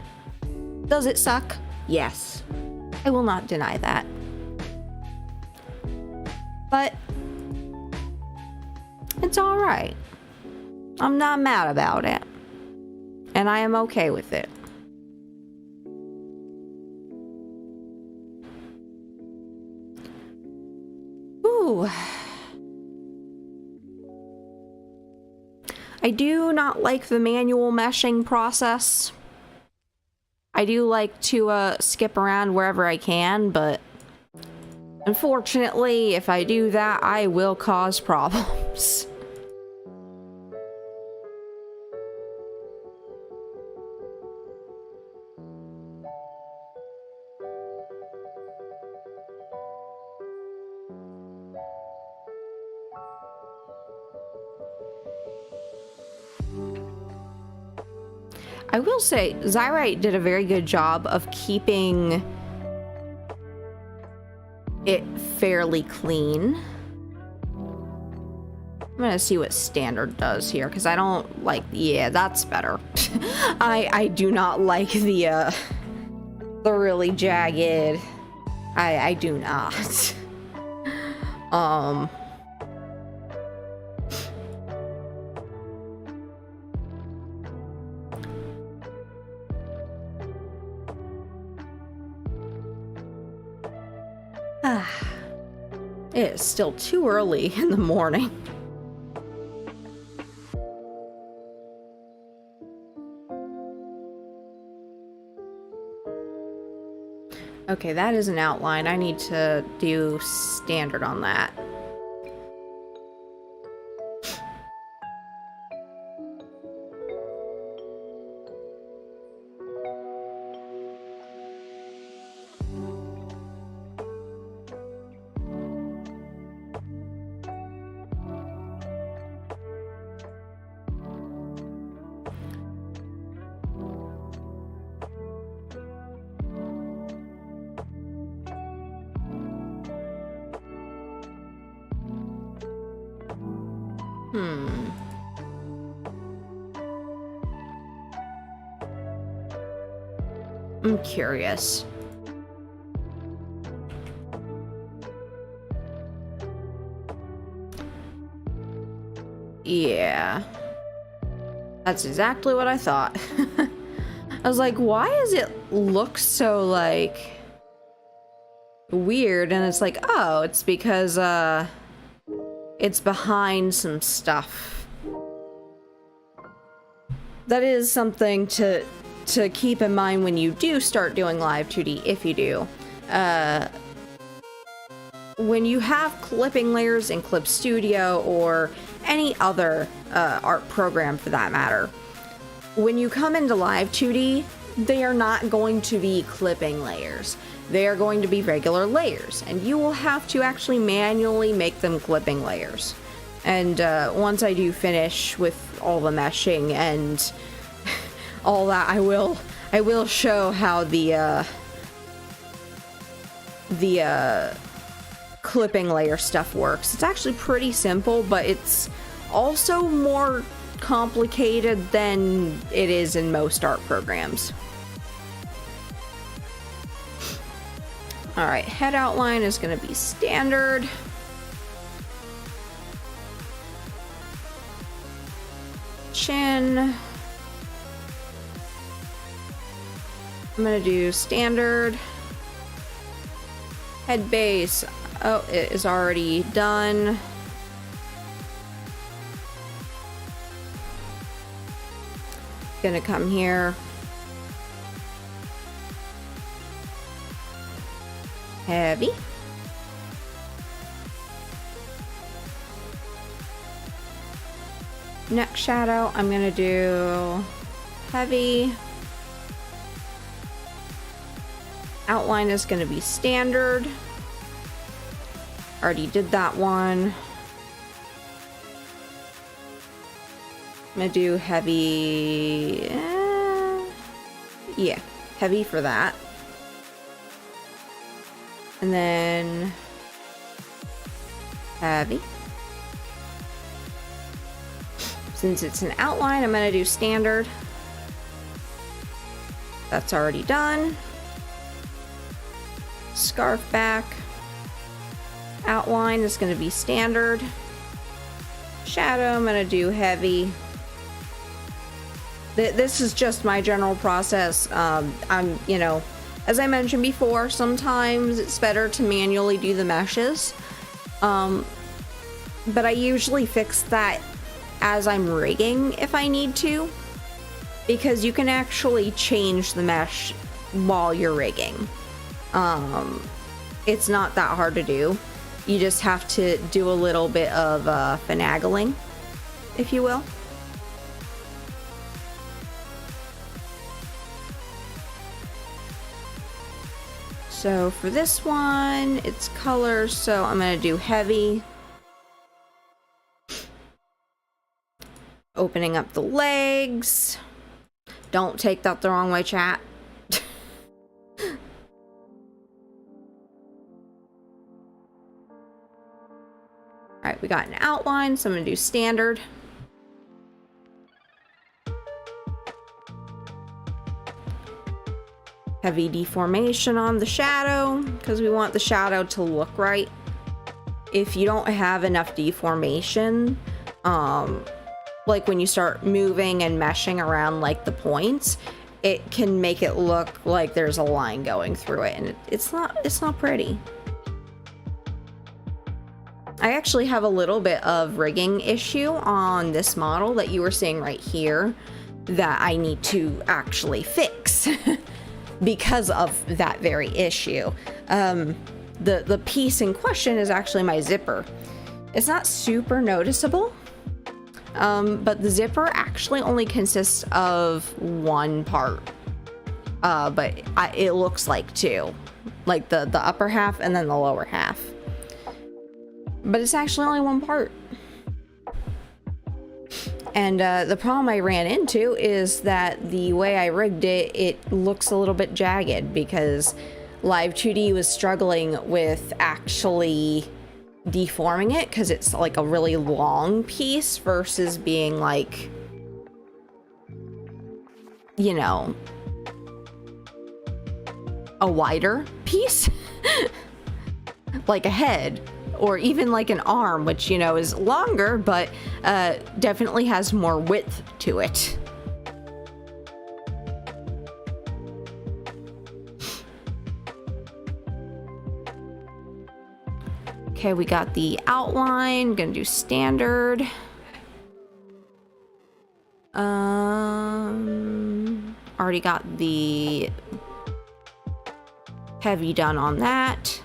Speaker 1: Does it suck? Yes. I will not deny that. But it's all right. I'm not mad about it. And I am okay with it. Ooh. I do not like the manual meshing process. I do like to skip around wherever I can, but unfortunately, if I do that, I will cause problems. I will say, Zyrite did a very good job of keeping it fairly clean. I'm gonna see what standard does here, because I don't like, yeah, that's better. I do not like the really jagged, I do not. It is still too early in the morning. Okay, that is an outline. I need to do standard on that. I'm curious. Yeah. That's exactly what I thought. I was like, why does it look so, like, weird? And it's like, oh, it's because, it's behind some stuff. That is something to keep in mind when you do start doing Live2D, if you do. When you have clipping layers in Clip Studio or any other art program for that matter, when you come into Live2D, they are not going to be clipping layers. They are going to be regular layers, and you will have to actually manually make them clipping layers. And once I do finish with all the meshing and all that, I will show how the clipping layer stuff works. It's actually pretty simple, but it's also more complicated than it is in most art programs. Alright, head outline is going to be standard. Chin. I'm going to do standard. Head base. Oh, it is already done. Gonna come here. Heavy. Neck shadow, I'm gonna do heavy. Outline is gonna be standard. Already did that one. I'm gonna do heavy. Yeah, heavy for that. And then heavy. Since it's an outline, I'm gonna do standard. That's already done. Scarf back. Outline is going to be standard. Shadow, I'm going to do heavy. This is just my general process. I'm, you know, as I mentioned before, sometimes it's better to manually do the meshes. But I usually fix that as I'm rigging if I need to, because you can actually change the mesh while you're rigging. It's not that hard to do. You just have to do a little bit of finagling, if you will. So for this one, it's color, so I'm gonna do heavy. Opening up the legs. Don't take that the wrong way, chat. Alright, we got an outline, so I'm gonna do standard. Heavy deformation on the shadow, because we want the shadow to look right. If you don't have enough deformation, like when you start moving and meshing around like the points, it can make it look like there's a line going through it, and it's not pretty. I actually have a little bit of rigging issue on this model that you were seeing right here that I need to actually fix because of that very issue. The piece in question is actually my zipper. It's not super noticeable, but the zipper actually only consists of one part, but it looks like two, like the upper half and then the lower half. But it's actually only one part. And the problem I ran into is that the way I rigged it, it looks a little bit jagged because Live2D was struggling with actually deforming it because it's like a really long piece versus being like, you know, a wider piece, like a head. Or even like an arm, which, you know, is longer, but definitely has more width to it. Okay, we got the outline. Gonna do standard. Already got the heavy done on that.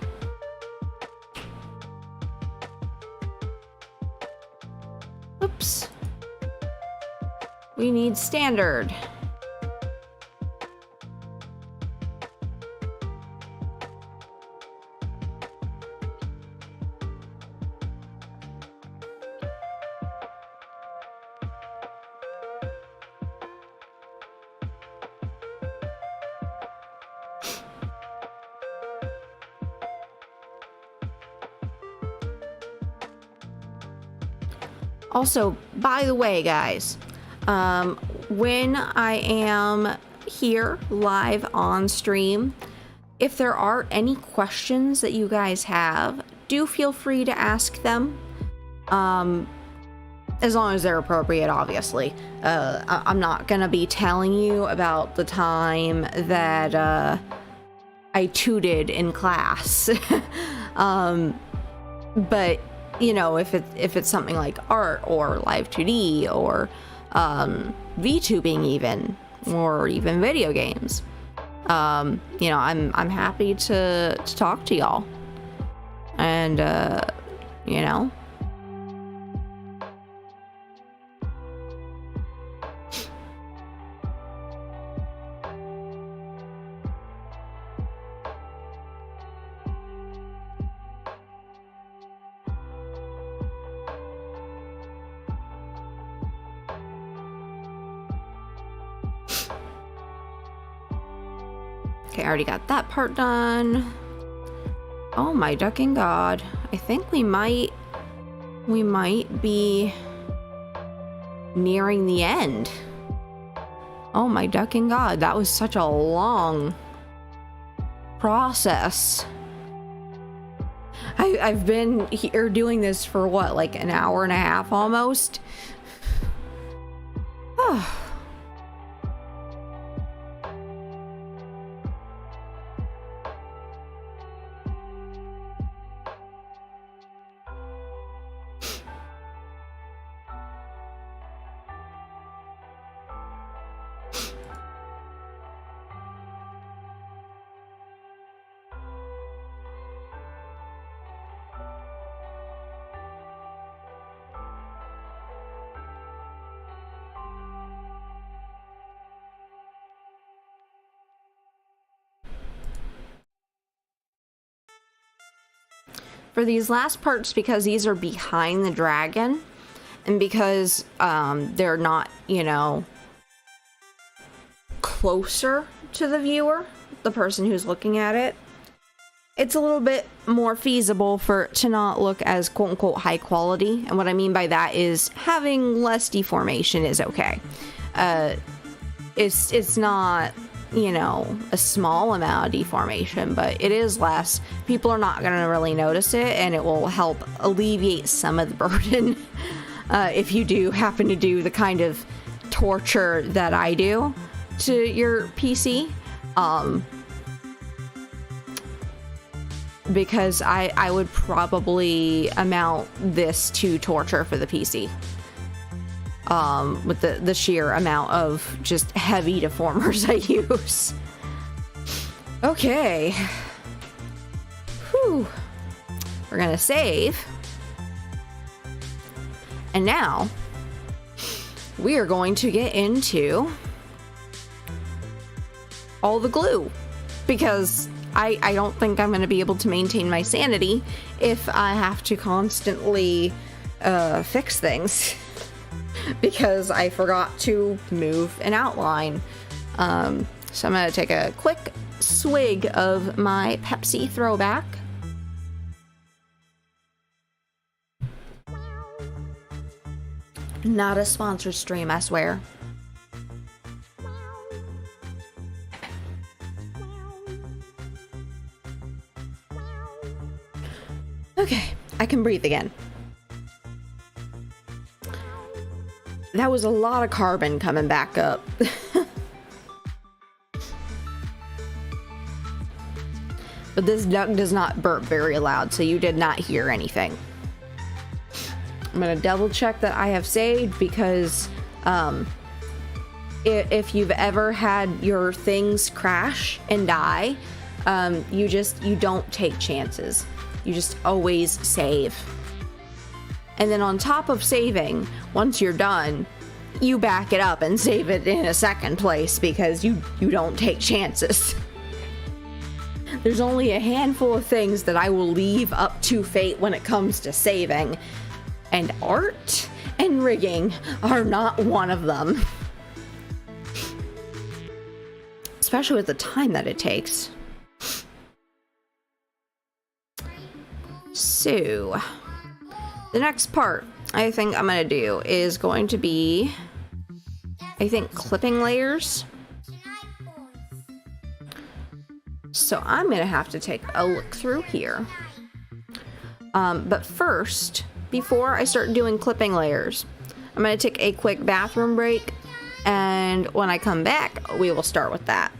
Speaker 1: Oops. We need standard. Also, by the way, guys, when I am here live on stream, if there are any questions that you guys have, do feel free to ask them. As long as they're appropriate, obviously. I'm not gonna be telling you about the time that I tooted in class. But you know, if it's something like art or Live2D or VTubing even, or even video games, you know, I'm happy to talk to y'all, and you know. Okay, I already got that part done. Oh my ducking god. I think we might be nearing the end. Oh my ducking god, that was such a long process. I've been here doing this for what, like an hour and a half almost? Oh. For these last parts, because these are behind the dragon, and because they're not, you know, closer to the viewer, the person who's looking at it, it's a little bit more feasible for it to not look as quote-unquote high quality. And what I mean by that is having less deformation is okay. It's not, you know, a small amount of deformation, but it is less. People are not going to really notice it, and it will help alleviate some of the burden if you do happen to do the kind of torture that I do to your PC. Because I would probably amount this to torture for the PC. With the sheer amount of just heavy deformers I use. Okay. Whew. We're gonna save. And now, we are going to get into all the glue. Because I don't think I'm gonna be able to maintain my sanity if I have to constantly fix things. Because I forgot to move an outline. So I'm going to take a quick swig of my Pepsi throwback. Not a sponsored stream, I swear. Okay, I can breathe again. That was a lot of carbon coming back up. But this duck does not burp very loud, so you did not hear anything. I'm gonna double check that I have saved because if you've ever had your things crash and die, you don't take chances. You just always save. And then on top of saving, once you're done, you back it up and save it in a second place because you don't take chances. There's only a handful of things that I will leave up to fate when it comes to saving. And art and rigging are not one of them. Especially with the time that it takes. So, the next part I think I'm going to do is going to be, I think, clipping layers. So I'm going to have to take a look through here. But first, before I start doing clipping layers, I'm going to take a quick bathroom break. And when I come back, we will start with that.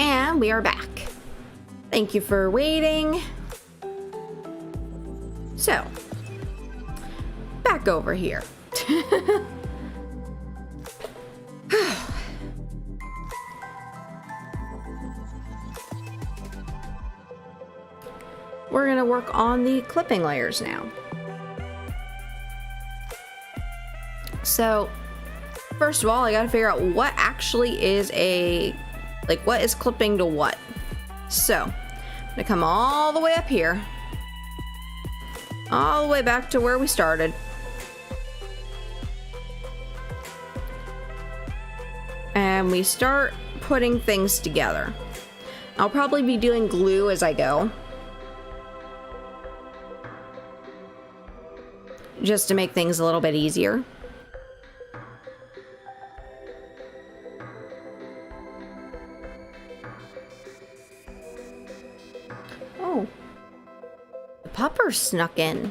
Speaker 1: And we are back. Thank you for waiting. So, back over here. We're gonna work on the clipping layers now. So, first of all, I gotta figure out what actually is what is clipping to what. So, I'm gonna come all the way up here, all the way back to where we started. And we start putting things together. I'll probably be doing glue as I go, just to make things a little bit easier. Oh, the pupper snuck in.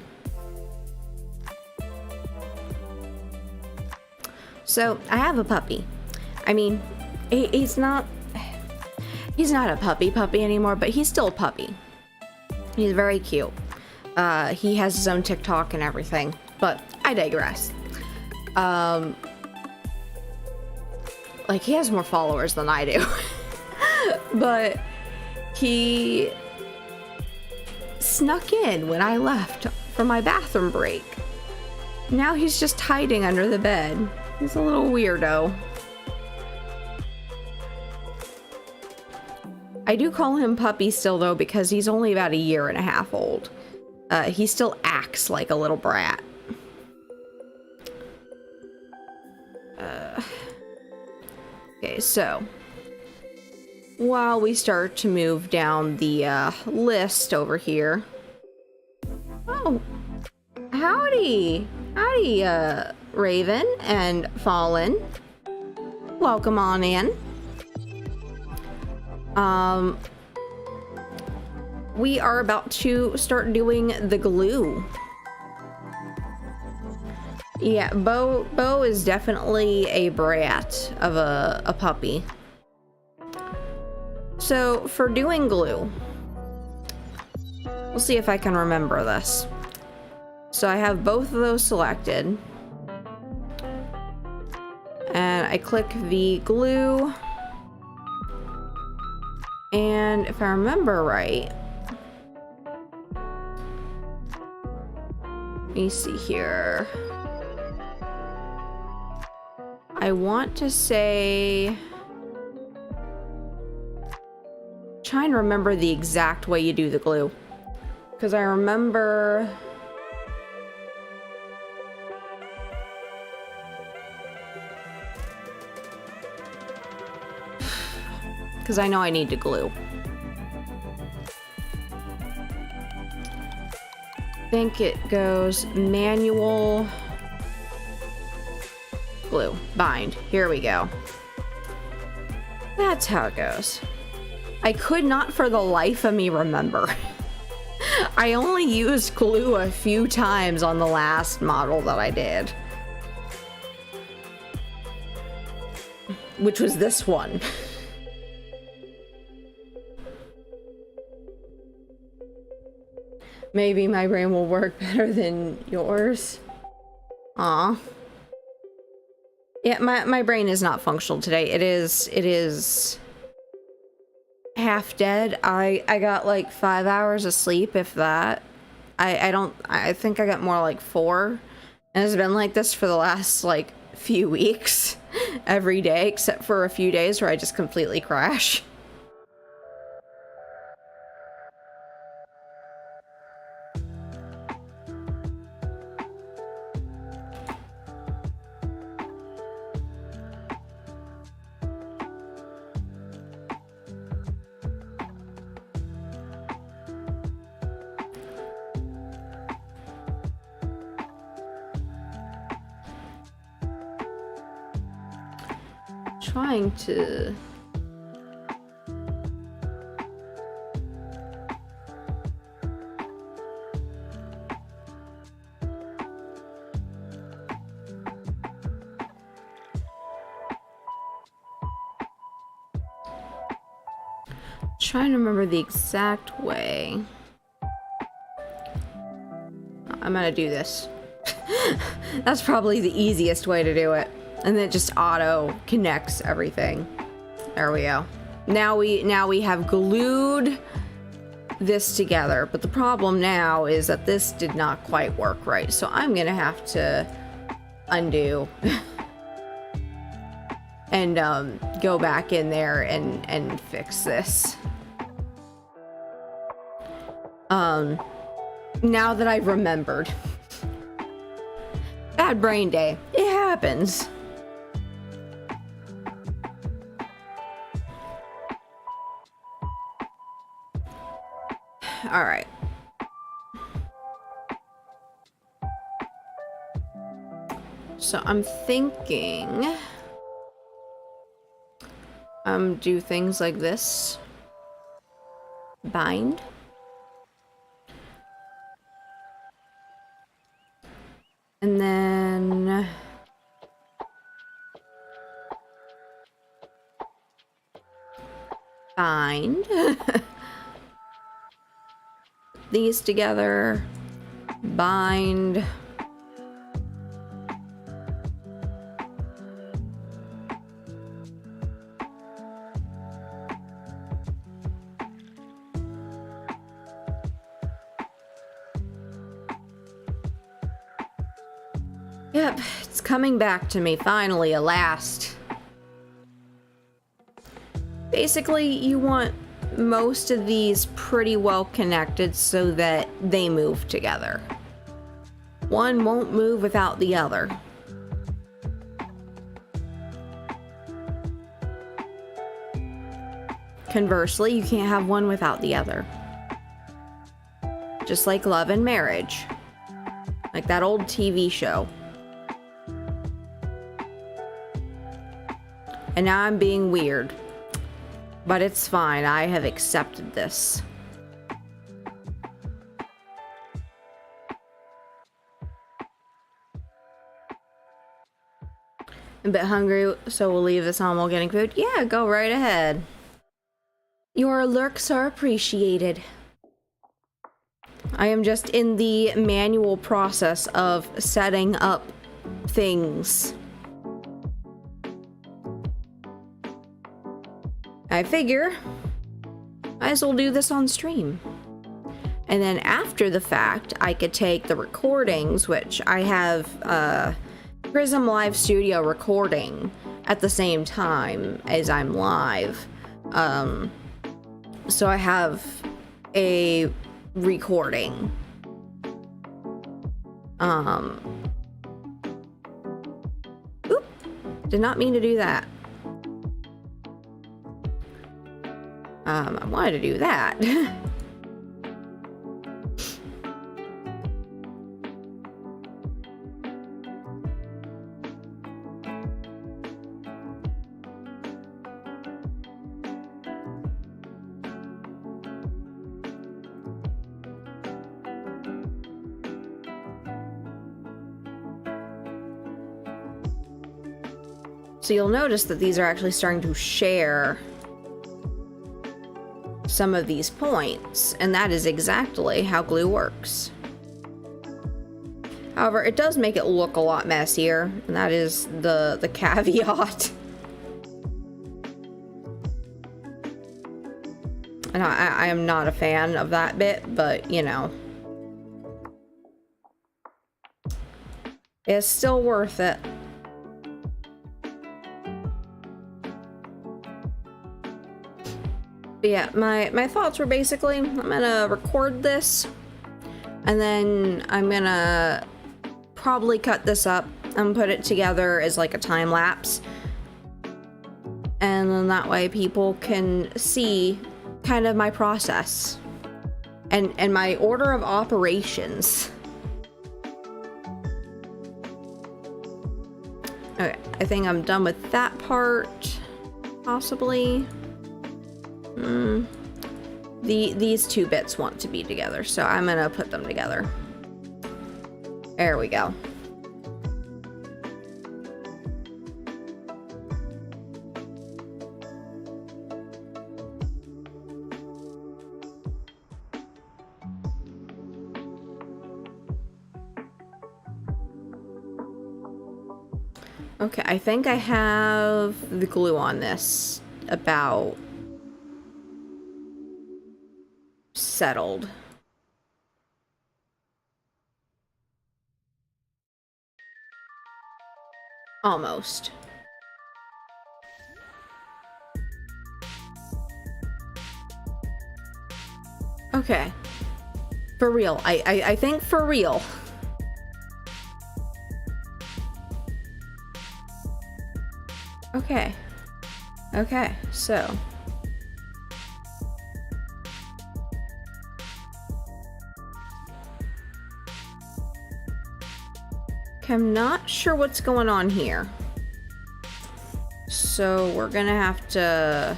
Speaker 1: So I have a puppy. I mean, he's not a puppy anymore, but he's still a puppy. He's very cute. He has his own TikTok and everything, but I digress. Like, he has more followers than I do. But he snuck in when I left for my bathroom break. Now he's just hiding under the bed. He's a little weirdo. I do call him puppy still, though, because he's only about 1.5 years old. He still acts like a little brat. Okay, so while we start to move down the list over here. Oh, howdy. Howdy, Raven and Fallen. Welcome on in. We are about to start doing the glue. Yeah, Bo is definitely a brat of a puppy. So for doing glue, we'll see if I can remember this. So I have both of those selected. And I click the glue. And if I remember right, let me see here. I want to say, trying to remember the exact way you do the glue, because I remember because I know I need to glue. I think it goes manual, glue, bind. Here we go. That's how it goes. I could not for the life of me remember. I only used glue a few times on the last model that I did, which was this one. Maybe my brain will work better than yours. Aw. Yeah, my brain is not functional today. It is half dead. I got like 5 hours of sleep, if that. I think I got more like 4. And it's been like this for the last like few weeks. Every day, except for a few days where I just completely crash. Trying to Trying to remember the exact way. I'm gonna do this. That's probably the easiest way to do it. And then it just auto connects everything. There we go. Now we have glued this together, but the problem now is that this did not quite work right. So I'm gonna have to undo and go back in there and fix this. Now that I've remembered. Bad brain day. It happens. All right. So I'm thinking do things like this. Bind. And then bind. These together. Bind. Yep, it's coming back to me finally, at last. Basically, you want most of these pretty well connected so that they move together. One won't move without the other. Conversely, you can't have one without the other. Just like love and marriage. Like that old TV show. And now I'm being weird. But it's fine. I have accepted this. I'm a bit hungry, so we'll leave this on while getting food. Yeah, go right ahead. Your lurks are appreciated. I am just in the manual process of setting up things. I figure might as well do this on stream. And then after the fact, I could take the recordings, which I have Prism Live Studio recording at the same time as I'm live. So I have a recording. Oop, did not mean to do that. I wanted to do that. So you'll notice that these are actually starting to share some of these points, and that is exactly how glue works. However, it does make it look a lot messier, and that is the caveat. And I am not a fan of that bit, but you know, it's still worth it. But yeah, my thoughts were basically, I'm gonna record this, and then I'm gonna probably cut this up and put it together as like a time lapse. And then that way people can see kind of my process and my order of operations. Okay, I think I'm done with that part, possibly. These two bits want to be together, so I'm gonna put them together. There we go. Okay, I think I have the glue on this about settled. Almost. Okay. For real. I think for real. Okay. Okay, so. Okay, I'm not sure what's going on here. So we're gonna have to...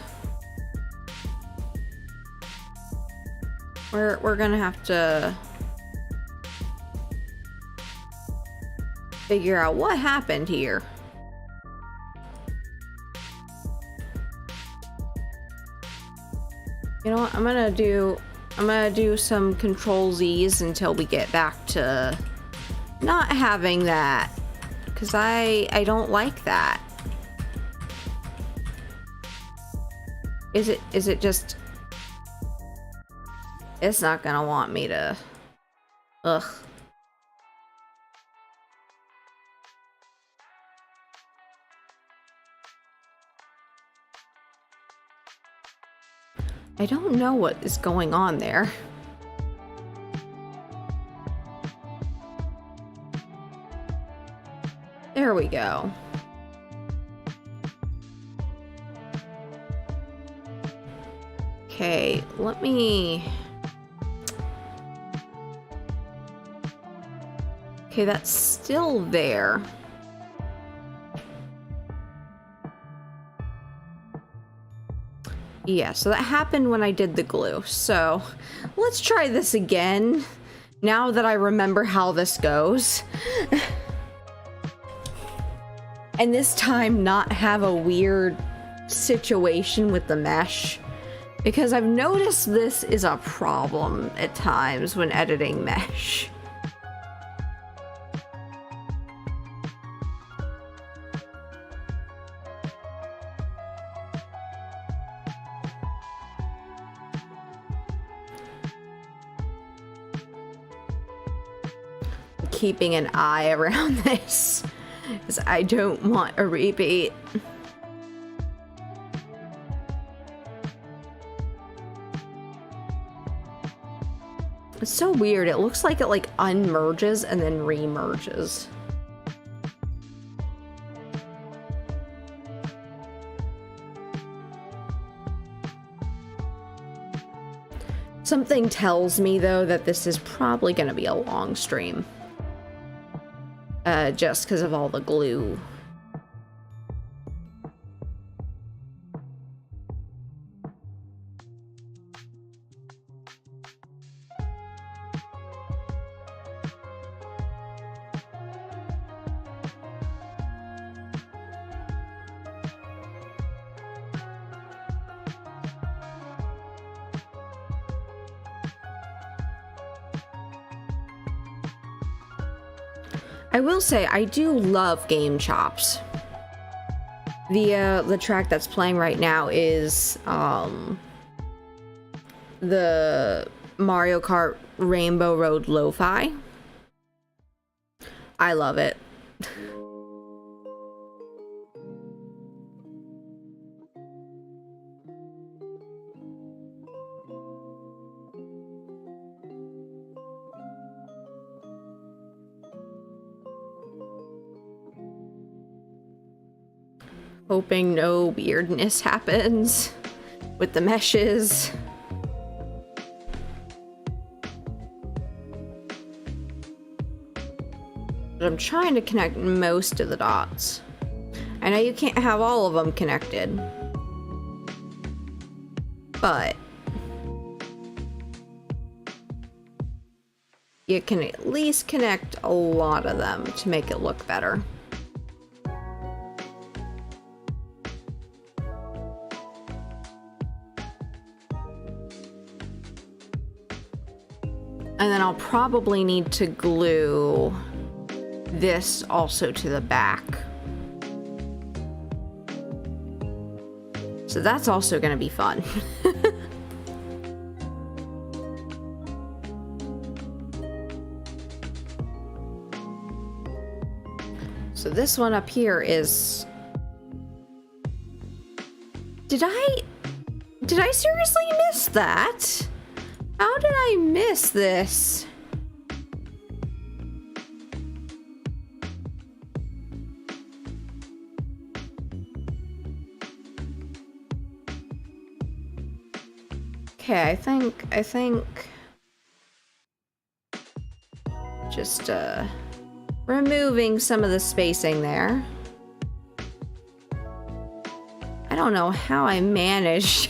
Speaker 1: We're gonna have to figure out what happened here. You know what? I'm gonna do some Control Z's until we get back to not having that, because I don't like that. Is it just... It's not gonna want me to... Ugh. I don't know what is going on there. There we go. Okay, let me... Okay, that's still there. Yeah, so that happened when I did the glue. So let's try this again, now that I remember how this goes. And this time not have a weird situation with the mesh, because I've noticed this is a problem at times when editing mesh. Keeping an eye around this, because I don't want a repeat. It's so weird. It looks like it unmerges and then remerges. Something tells me though that this is probably going to be a long stream. Just because of all the glue. I will say, I do love Game Chops. The track that's playing right now is, the Mario Kart Rainbow Road Lo-Fi. I love it. Hoping no weirdness happens with the meshes. But I'm trying to connect most of the dots. I know you can't have all of them connected, but you can at least connect a lot of them to make it look better. And then I'll probably need to glue this also to the back. So that's also going to be fun. So this one up here is... Did I seriously miss that? How did I miss this? Okay, I think just removing some of the spacing there. I don't know how I managed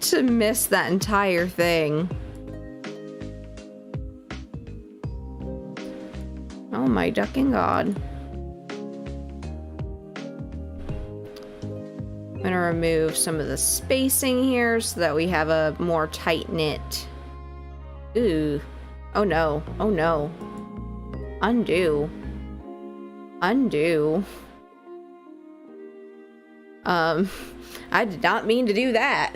Speaker 1: to miss that entire thing. Oh my ducking god. I'm gonna remove some of the spacing here so that we have a more tight-knit... Ooh. Oh no. Oh no. Undo. Undo. I did not mean to do that.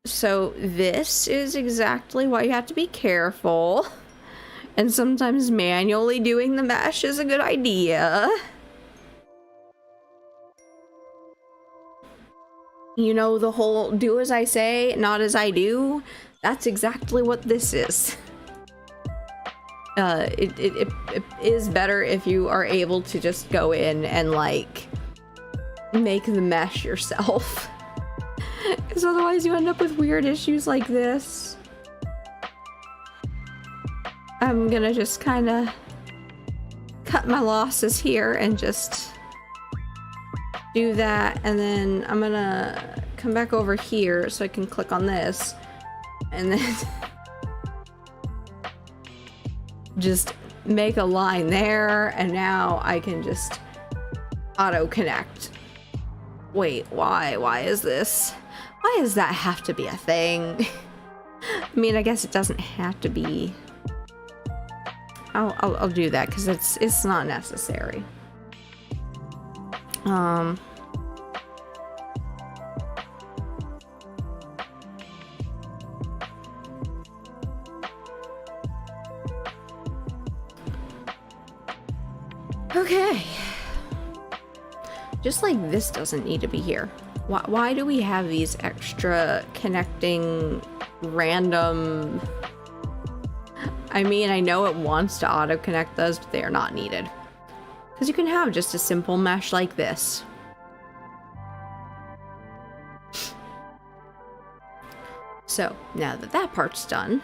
Speaker 1: So this is exactly why you have to be careful. And sometimes manually doing the mesh is a good idea. You know, the whole do as I say, not as I do. That's exactly what this is. It is better if you are able to just go in and like make the mesh yourself. Because otherwise you end up with weird issues like this. I'm gonna just kind of cut my losses here and just do that, and then I'm gonna come back over here so I can click on this and then just make a line there, and now I can just auto connect. Wait, why is this? Why does that have to be a thing? I mean, I guess it doesn't have to be. I'll do that because it's not necessary. Okay. Just like this doesn't need to be here. Why do we have these extra connecting random... I mean, I know it wants to auto-connect those, but they are not needed. Because you can have just a simple mesh like this. So, now that that part's done,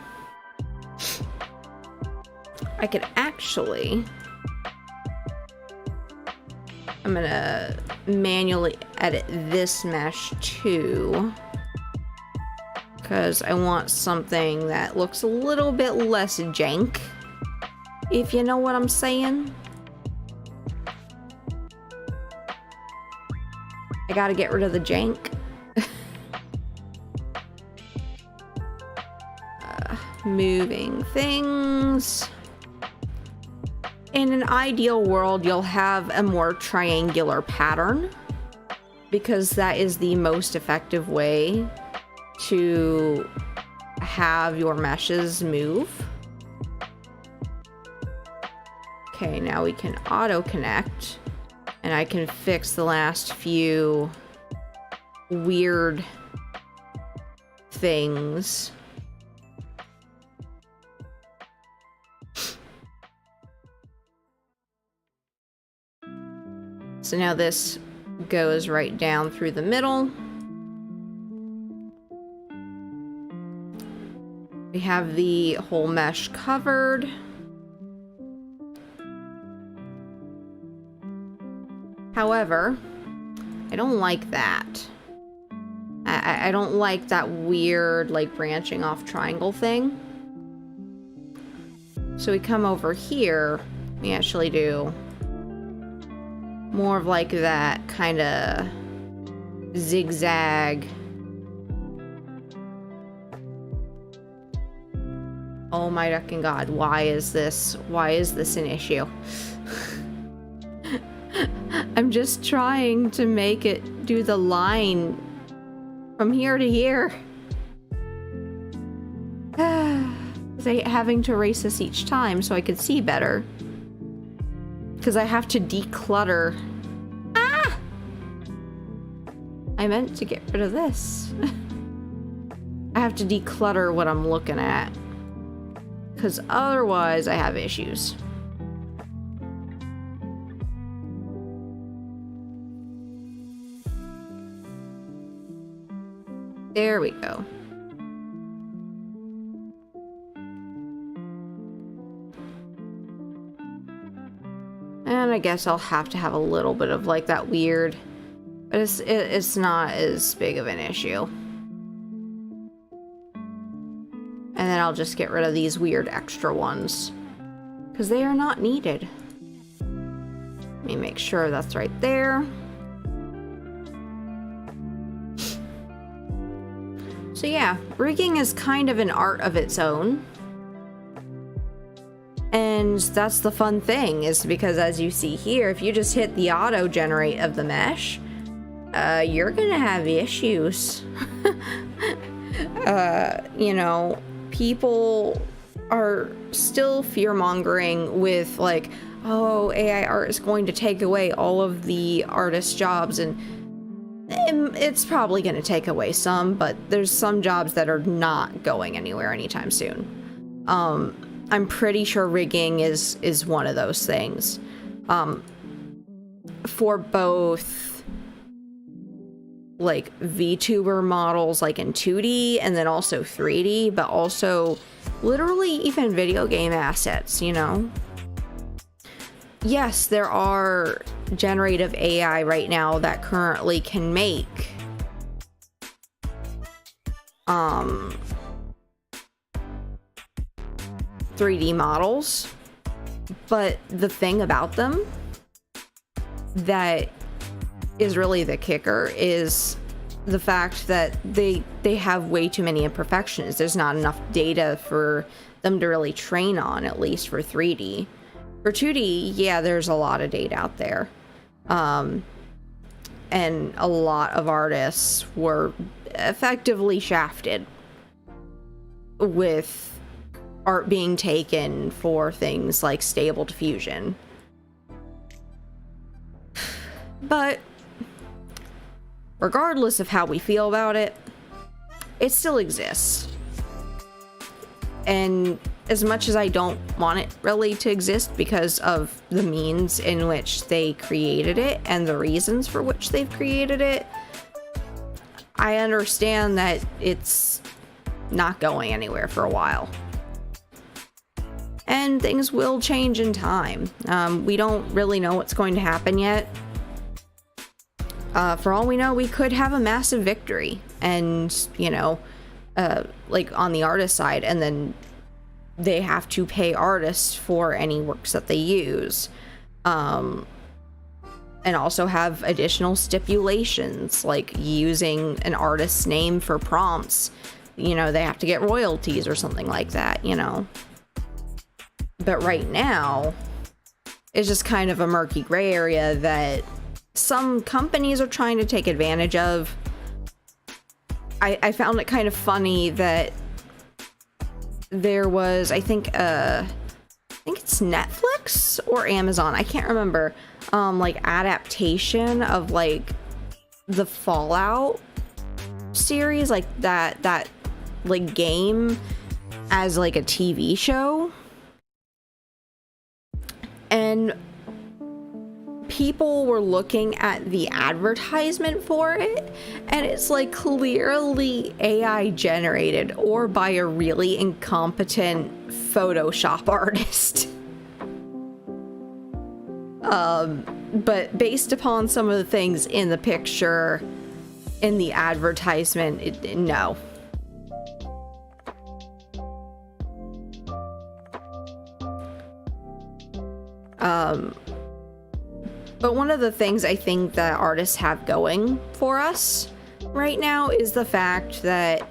Speaker 1: I could actually... I'm gonna manually edit this mesh too, because I want something that looks a little bit less jank, if you know what I'm saying. I gotta get rid of the jank. Moving things. In an ideal world, you'll have a more triangular pattern because that is the most effective way to have your meshes move. Okay, now we can auto connect and I can fix the last few weird things. So now this goes right down through the middle. We have the whole mesh covered. However, I don't like that. I don't like that weird, like, branching off triangle thing. So we come over here, we actually do more of like that kind of zigzag. Oh my ducking god, why is this an issue? I'm just trying to make it do the line from here to here. Having to erase this each time so I could see better. Because I have to declutter. Ah! I meant to get rid of this. I have to declutter what I'm looking at. Because otherwise I have issues. There we go. And I guess I'll have to have a little bit of like that weird, but it's not as big of an issue. And then I'll just get rid of these weird extra ones because they are not needed. Let me make sure that's right there. So yeah, rigging is kind of an art of its own. And that's the fun thing, is because as you see here, if you just hit the auto generate of the mesh, you're gonna have issues. You know, people are still fear-mongering with like, oh, AI art is going to take away all of the artists' jobs, and it's probably going to take away some, but there's some jobs that are not going anywhere anytime soon. I'm pretty sure rigging is one of those things. For both like VTuber models like in 2D and then also 3D, but also literally even video game assets, you know? Yes, there are generative AI right now that currently can make 3D models, but the thing about them that is really the kicker is the fact that they have way too many imperfections. There's not enough data for them to really train on, at least for 3D. For 2D, yeah, there's a lot of data out there. And a lot of artists were effectively shafted with art being taken for things like Stable Diffusion. But regardless of how we feel about it, it still exists. And as much as I don't want it really to exist because of the means in which they created it and the reasons for which they've created it, I understand that it's not going anywhere for a while. And things will change in time. We don't really know what's going to happen yet. For all we know, we could have a massive victory and, you know, like on the artist side, and then they have to pay artists for any works that they use. And also have additional stipulations, like using an artist's name for prompts. You know, they have to get royalties or something like that, you know. But right now, it's just kind of a murky gray area that some companies are trying to take advantage of. I found it kind of funny that there was, I think it's Netflix or Amazon, I can't remember, like adaptation of like the Fallout series, like that like game as like a TV show. And people were looking at the advertisement for it, and it's like clearly AI generated or by a really incompetent Photoshop artist. But based upon some of the things in the picture, in the advertisement, no. But one of the things I think that artists have going for us right now is the fact that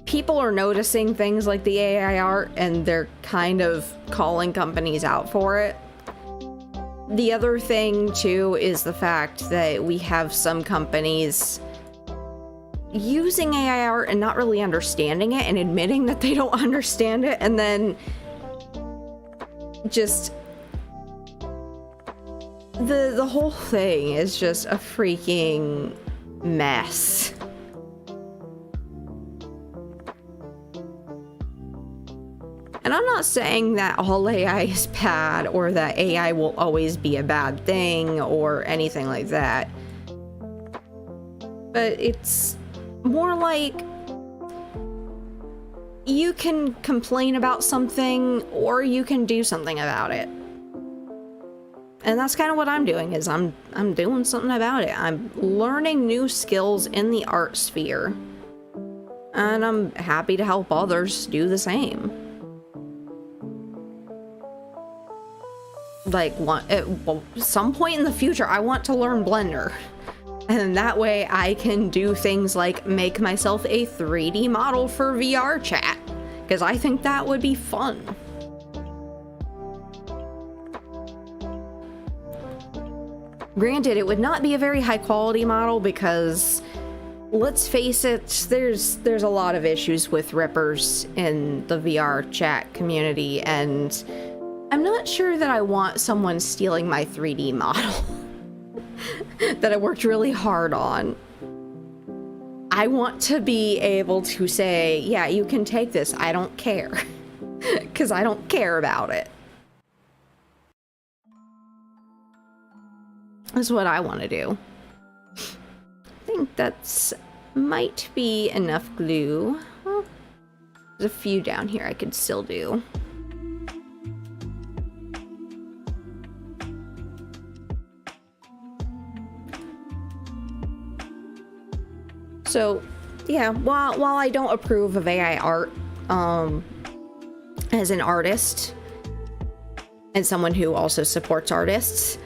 Speaker 1: people are noticing things like the AI art and they're kind of calling companies out for it. The other thing too is the fact that we have some companies using AI art and not really understanding it and admitting that they don't understand it, and then just the whole thing is just a freaking mess. And I'm not saying that all AI is bad or that AI will always be a bad thing or anything like that. But it's more like you can complain about something or you can do something about it. And that's kind of what I'm doing, is I'm doing something about it. I'm learning new skills in the art sphere. And I'm happy to help others do the same. Like, at some point in the future, I want to learn Blender. And that way I can do things like make myself a 3D model for VR chat. Because I think that would be fun. Granted, it would not be a very high quality model because, let's face it, there's a lot of issues with rippers in the VR chat community, and I'm not sure that I want someone stealing my 3D model that I worked really hard on. I want to be able to say, yeah, you can take this, I don't care. Because I don't care about it. That's what I want to do. I think that's might be enough glue. Well, there's a few down here I could still do. So, yeah, while I don't approve of AI art, as an artist and someone who also supports artists,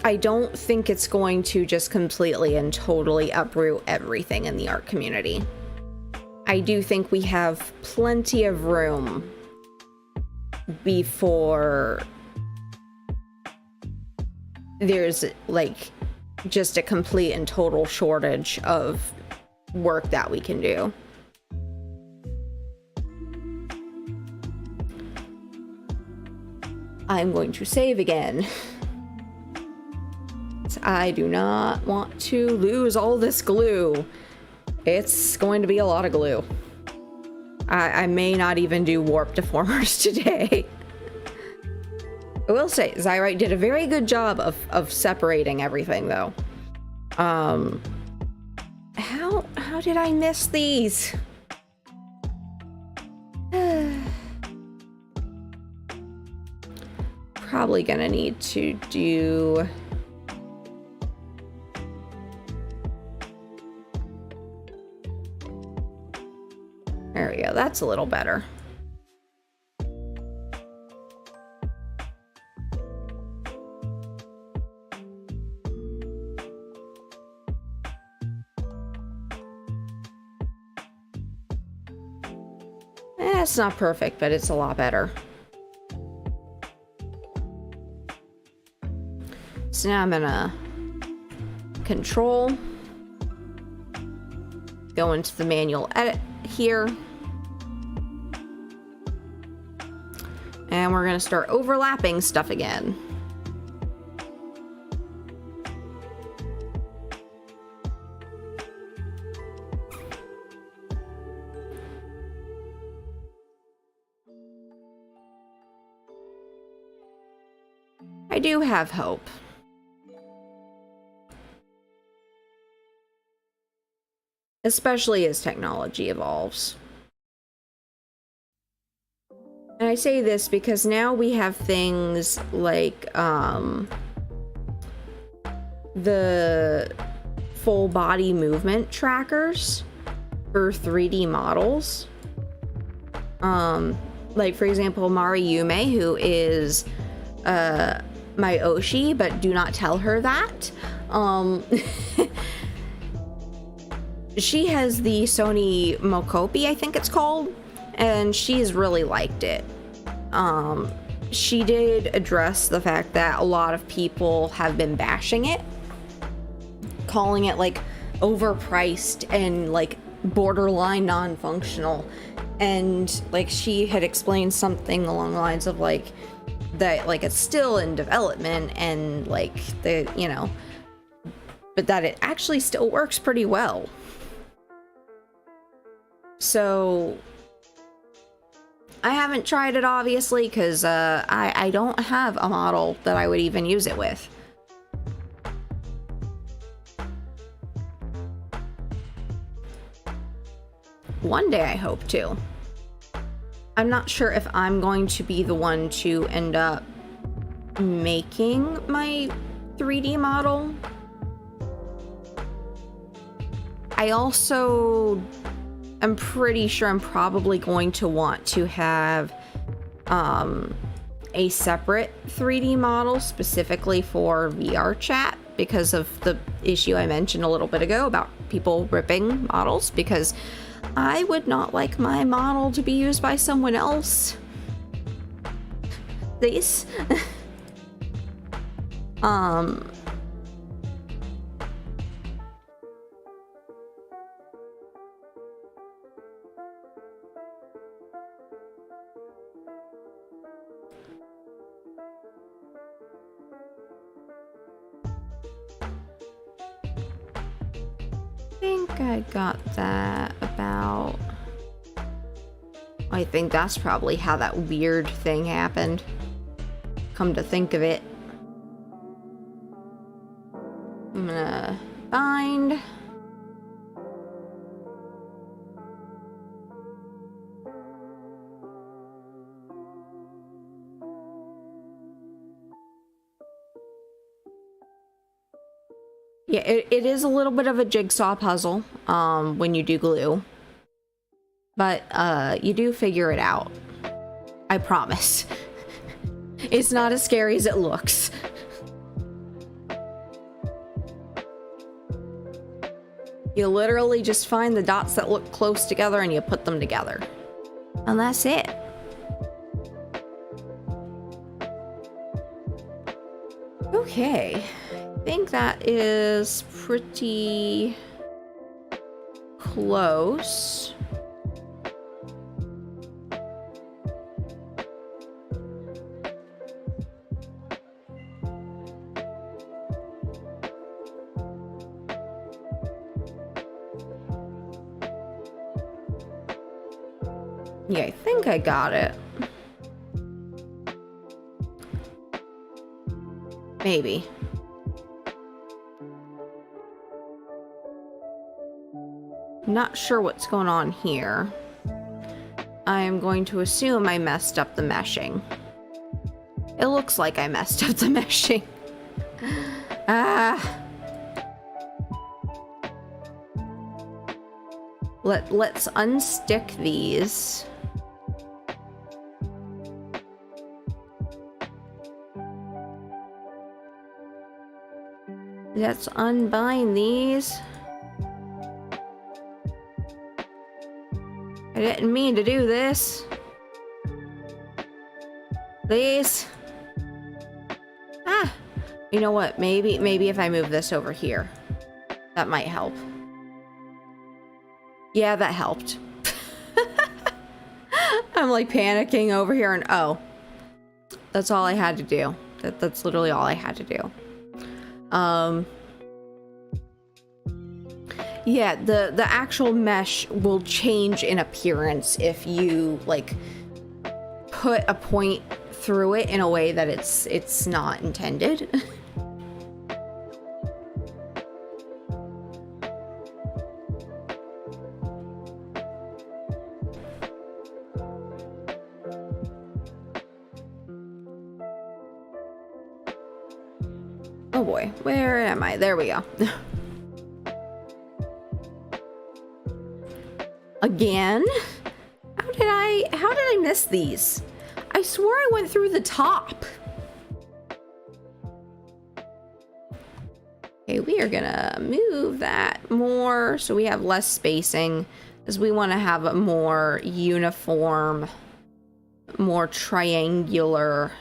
Speaker 1: I don't think it's going to just completely and totally uproot everything in the art community. I do think we have plenty of room before there's like just a complete and total shortage of work that we can do. I'm going to save again. I do not want to lose all this glue. It's going to be a lot of glue. I may not even do warp deformers today. I will say, Zyrite did a very good job of separating everything, though. How did I miss these? Probably gonna need to do... There we go, that's a little better. It's not perfect, but it's a lot better. So now I'm gonna control, go into the manual edit here, and we're gonna start overlapping stuff again. I do have hope. Especially as technology evolves. And I say this because now we have things like the full body movement trackers for 3D models. Like for example, Mariume, who is my Oshi, but do not tell her that. She has the Sony Mokopi, I think it's called, and she's really liked it. she did address the fact that a lot of people have been bashing it, calling it like overpriced and like borderline non-functional, and like she had explained something along the lines of like that like it's still in development and like the, you know, but that it actually still works pretty well. So I haven't tried it obviously because I don't have a model that I would even use it with. One day I hope to. I'm not sure if I'm going to be the one to end up making my 3D model. I also am pretty sure I'm probably going to want to have a separate 3D model specifically for VR chat because of the issue I mentioned a little bit ago about people ripping models, because I would not like my model to be used by someone else. Please. I got that about... I think that's probably how that weird thing happened. Come to think of it. I'm gonna find... Yeah, it is a little bit of a jigsaw puzzle when you do glue, but you do figure it out. I promise. It's not as scary as it looks. You literally just find the dots that look close together and you put them together. And that's it. Okay. I think that is pretty close. Yeah, I think I got it. Maybe. Not sure what's going on here. I'm going to assume I messed up the meshing. It looks like I messed up the meshing. Let's unstick these. Let's unbind these. I didn't mean to do this. Please. You know what? Maybe if I move this over here, that might help. Yeah, that helped. I'm like panicking over here and oh. That's all I had to do. That's literally all I had to do. Yeah, the actual mesh will change in appearance if you like put a point through it in a way that it's not intended. Oh boy, where am I? There we go. Again? How did I miss these? I swore I went through the top. Okay, we are gonna move that more so we have less spacing, because we want to have a more uniform more triangular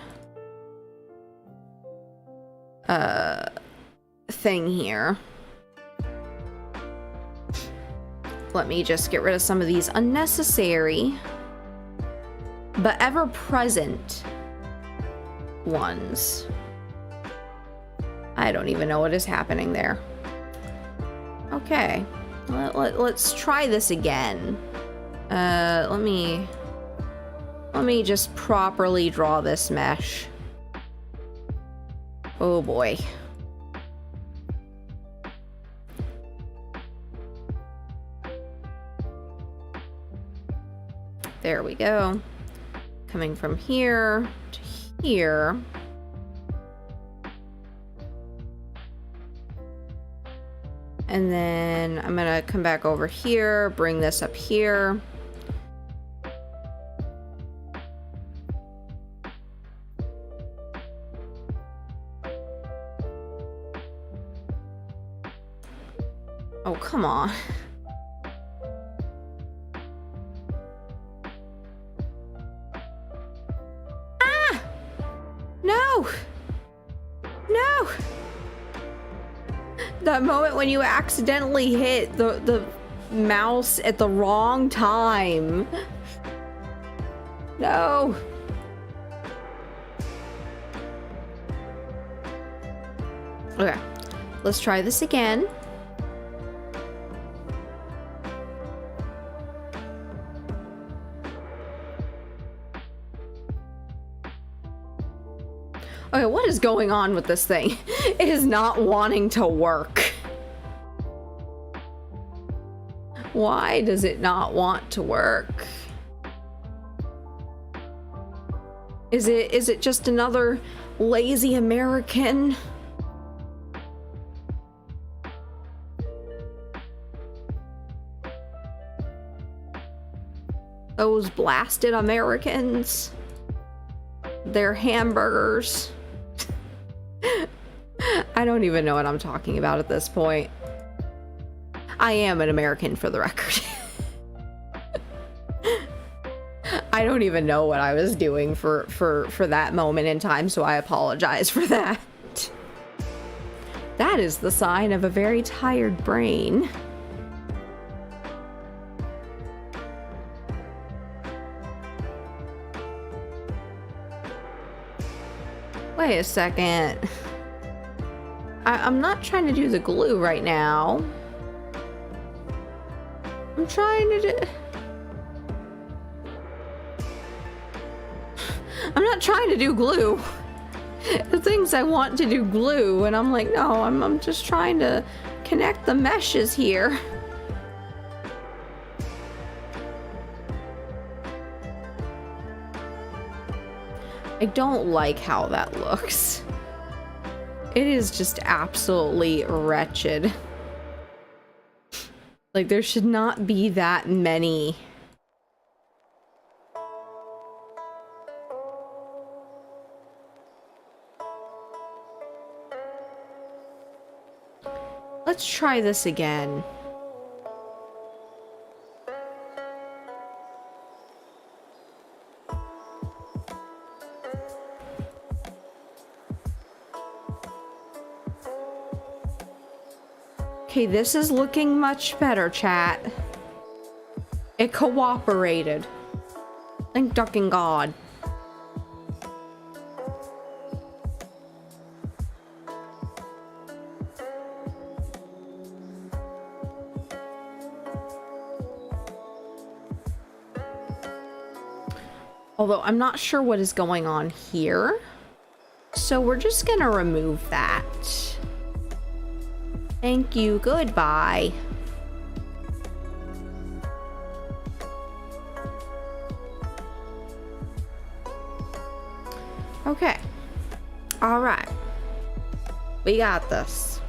Speaker 1: thing here. Let me just get rid of some of these unnecessary but ever-present ones. I don't even know what is happening there. Okay, let's try this again. Let me just properly draw this mesh. Oh boy. There we go. Coming from here to here. And then I'm gonna come back over here, bring this up here. Oh, come on. Ah! No! No! That moment when you accidentally hit the mouse at the wrong time. No! Okay, let's try this again. Okay, what is going on with this thing? It is not wanting to work. Why does it not want to work? Is it just another lazy American? Those blasted Americans. Their hamburgers. I don't even know what I'm talking about at this point. I am an American, for the record. I don't even know what I was doing for that moment in time, so I apologize for that. That is the sign of a very tired brain. Wait a second. I'm not trying to do the glue right now. I'm trying to do... I'm not trying to do glue. The things I want to do glue, and I'm like, no, I'm just trying to connect the meshes here. I don't like how that looks. It is just absolutely wretched. Like, there should not be that many. Let's try this again. Okay, this is looking much better, chat. It cooperated. Thank ducking God. Although I'm not sure what is going on here. So we're just gonna remove that. Thank you, goodbye. Okay. All right. We got this.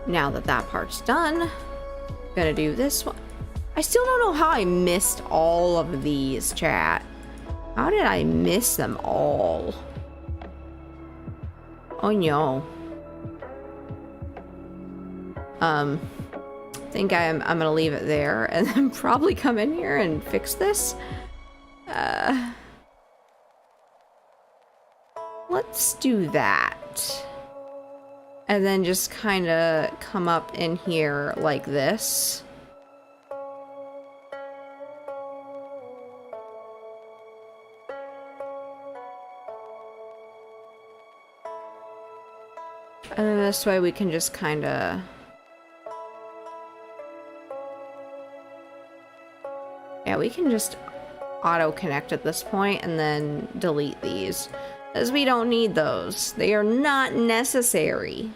Speaker 1: Now that that part's done, gonna do this one. I still don't know how I missed all of these, chat. How did I miss them all? Oh no. think I'm gonna leave it there and then probably come in here and fix this. Let's do that. And then just kind of come up in here like this. And then this way we can just kind of... Yeah, we can just auto-connect at this point and then delete these. As we don't need those. They are not necessary.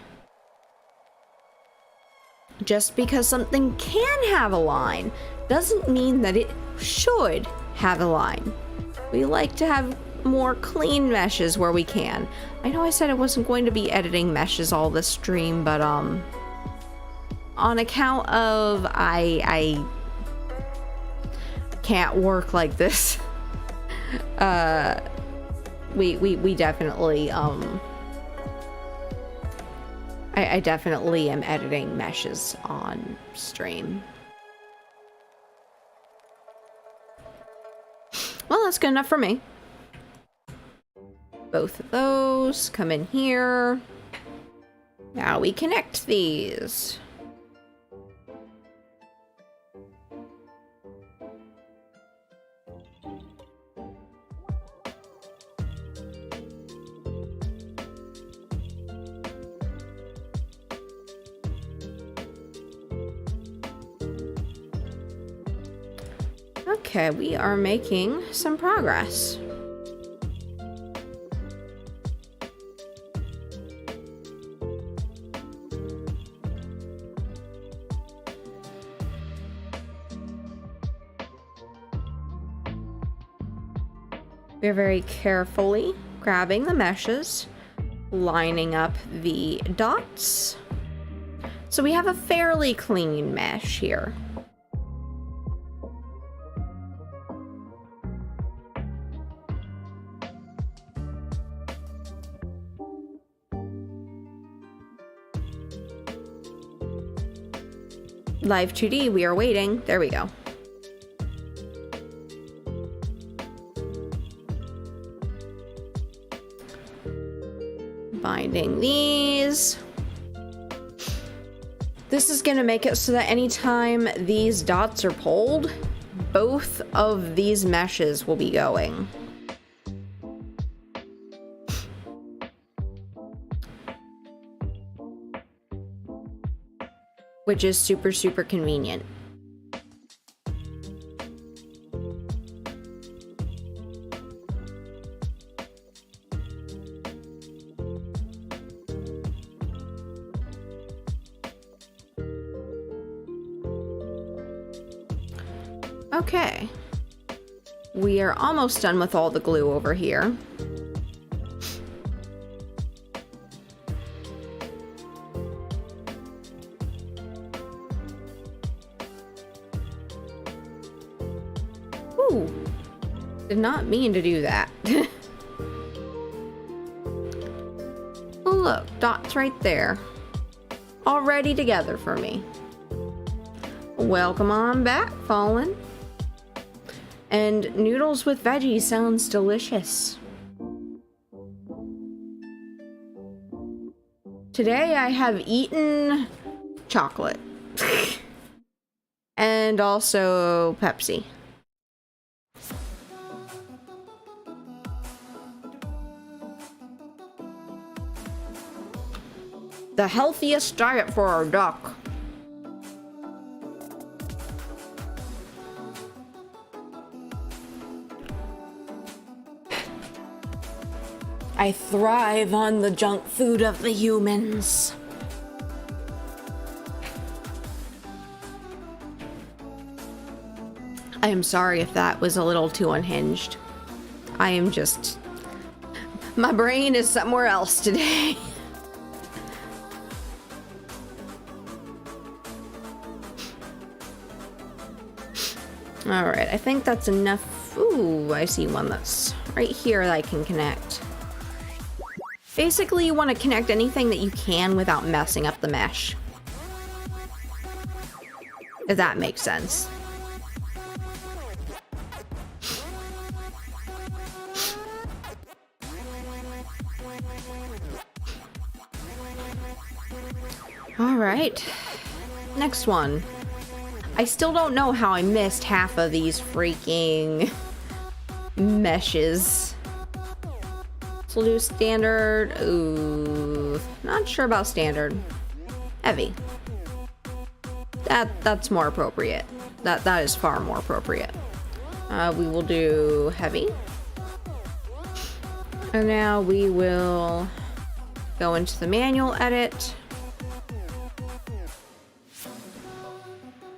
Speaker 1: Just because something can have a line doesn't mean that it should have a line. We like to have more clean meshes where we can. I know I said I wasn't going to be editing meshes all this stream, but on account of I can't work like this. We definitely I definitely am editing meshes on stream. Well, that's good enough for me. Both of those come in here. Now we connect these. Okay, we are making some progress. We're very carefully grabbing the meshes, lining up the dots. So we have a fairly clean mesh here. Live2D, we are waiting. There we go. Binding these. This is going to make it so that anytime these dots are pulled, both of these meshes will be going. Which is super, super convenient. Okay. We are almost done with all the glue over here. Did not mean to do that. Oh, look, dots right there. Already together for me. Welcome on back, Fallen. And noodles with veggies sounds delicious. Today I have eaten chocolate. And also Pepsi. The healthiest diet for our duck. I thrive on the junk food of the humans. I am sorry if that was a little too unhinged. I am just... My brain is somewhere else today. Alright, I think that's enough. Ooh, I see one that's right here that I can connect. Basically, you want to connect anything that you can without messing up the mesh. if that makes sense. All right, next one. I still don't know how I missed half of these freaking meshes. So we'll do standard. Ooh, not sure about standard. Heavy. That's more appropriate. That is far more appropriate. We will do heavy. And now we will go into the manual edit.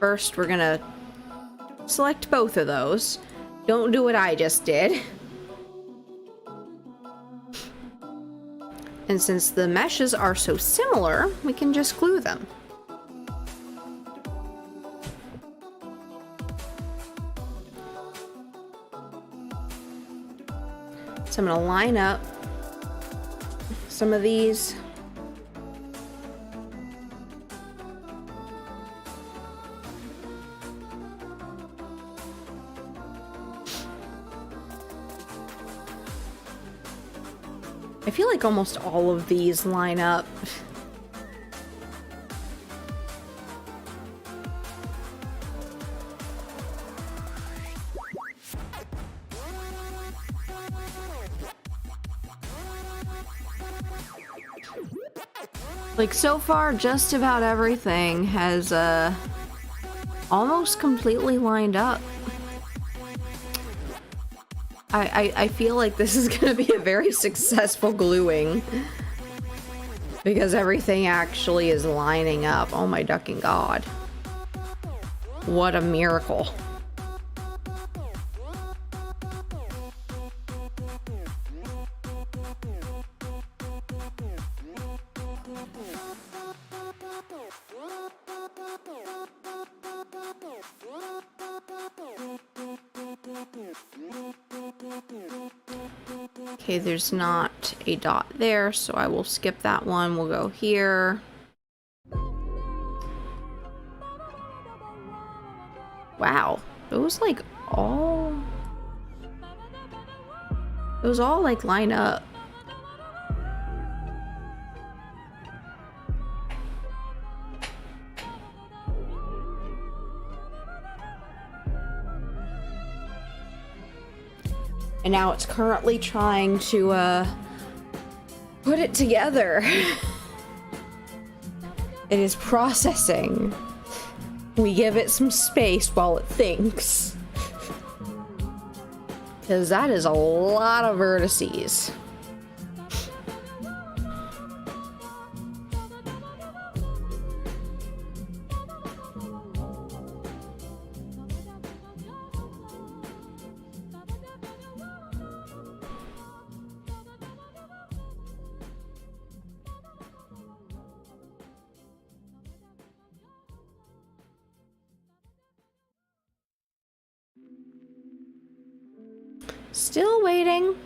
Speaker 1: First, we're gonna select both of those. Don't do what I just did. And since the meshes are so similar, we can just glue them. So I'm gonna line up some of these. I feel like almost all of these line up. Like so far, just about everything has almost completely lined up. I feel like this is gonna be a very successful gluing because everything actually is lining up. Oh my ducking god. What a miracle. Okay, there's not a dot there, so I will skip that one. We'll go here. Wow, those like all... Those all like line up. And now it's currently trying to put it together. It is processing. We give it some space while it thinks. Because that is a lot of vertices. Still waiting.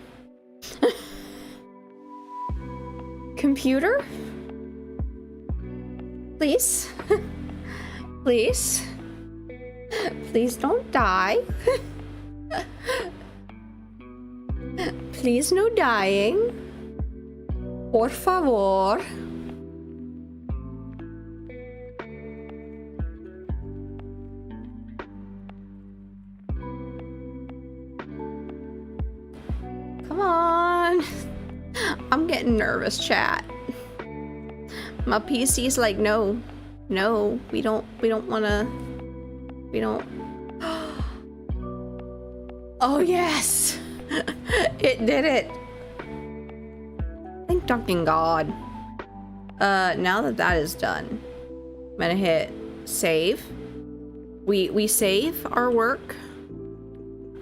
Speaker 1: Computer? Please? Please? Please don't die. Please no dying. Por favor. Come on. I'm getting nervous, chat. My PC's like, no, we don't wanna, we don't. Oh yes, it did it. Thank fucking God. Now that that is done, I'm gonna hit save. We save our work.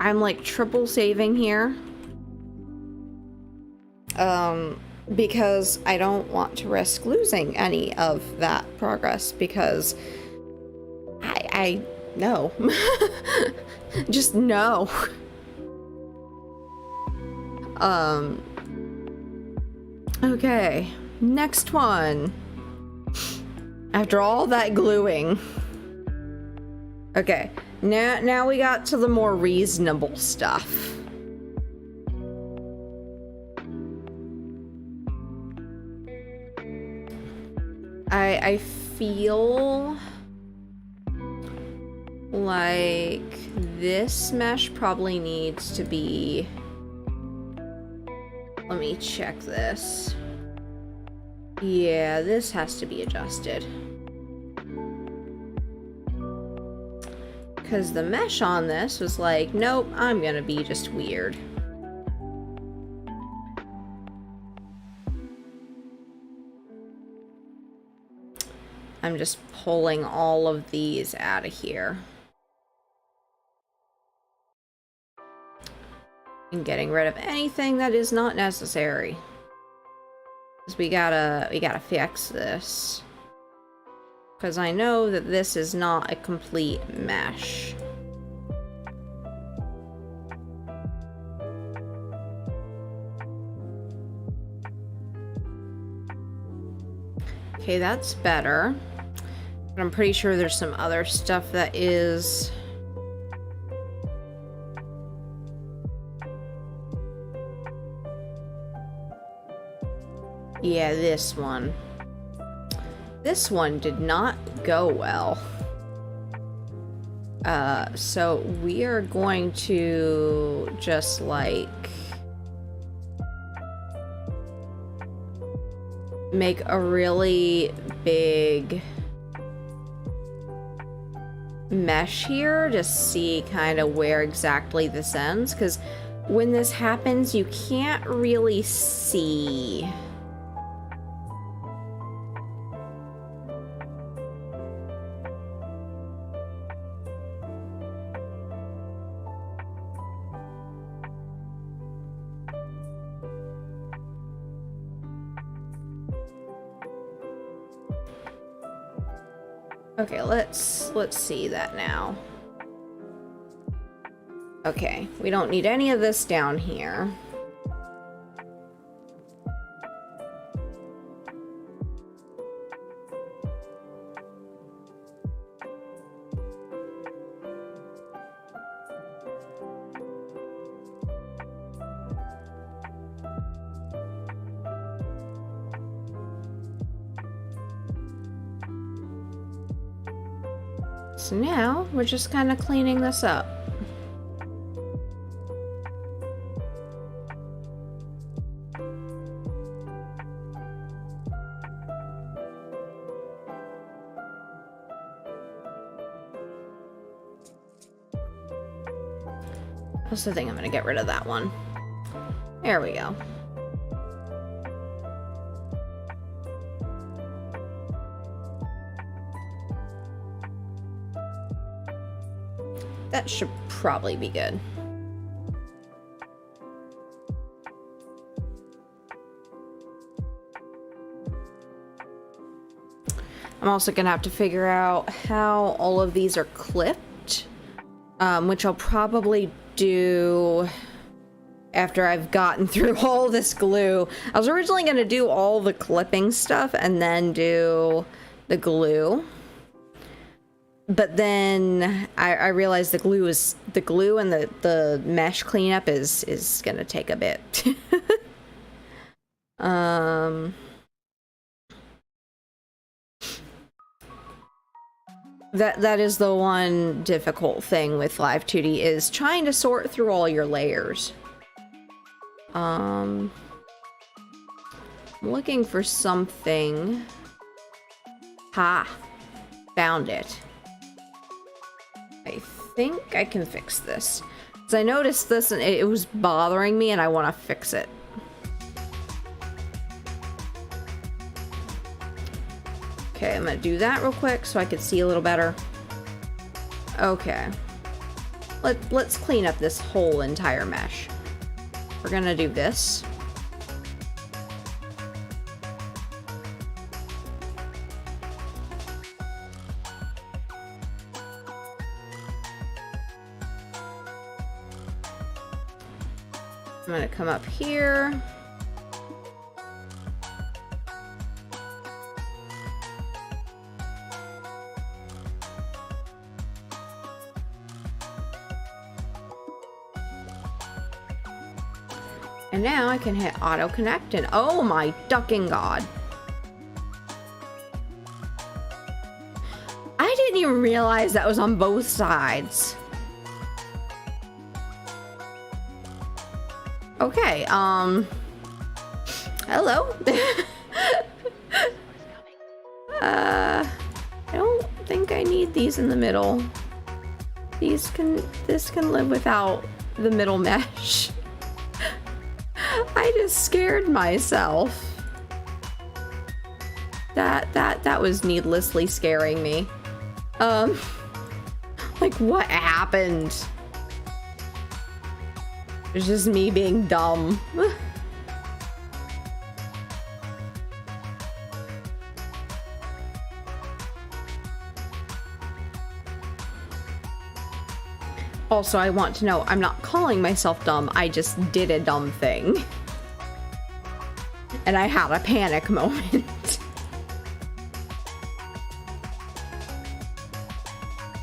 Speaker 1: I'm like triple saving here. Because I don't want to risk losing any of that progress because I no. Just no. Okay, next one. After all that gluing, Okay, now we got to the more reasonable stuff. I feel like this mesh probably needs to be... Let me check this. Yeah, this has to be adjusted. Because the mesh on this was like, nope, I'm gonna be just weird. I'm just pulling all of these out of here. And getting rid of anything that is not necessary. Because we gotta fix this. Because I know that this is not a complete mesh. Okay, that's better. But I'm pretty sure there's some other stuff that is... Yeah, this one. This one did not go well. So we are going to just like make a really big mesh here to see kind of where exactly this ends, because when this happens you can't really see. Okay, let's see that now. Okay, we don't need any of this down here. So now we're just kind of cleaning this up. I also think I'm gonna get rid of that one. There we go. That should probably be good. I'm also gonna have to figure out how all of these are clipped, which I'll probably do after I've gotten through all this glue. I was originally gonna do all the clipping stuff and then do the glue. But then I realized the glue and the mesh cleanup is gonna take a bit. That is the one difficult thing with Live2D, is trying to sort through all your layers. I'm looking for something. Ha! Found it. I think I can fix this. Because I noticed this and it was bothering me and I want to fix it. Okay, I'm going to do that real quick so I can see a little better. Okay. Let's clean up this whole entire mesh. We're going to do this. I'm gonna come up here. And now I can hit auto connect and oh my ducking god. I didn't even realize that was on both sides. Okay, hello. I don't think I need these in the middle. This can live without the middle mesh. I just scared myself. That was needlessly scaring me. Like what happened? It's just me being dumb. Also, I want to know, I'm not calling myself dumb, I just did a dumb thing. And I had a panic moment.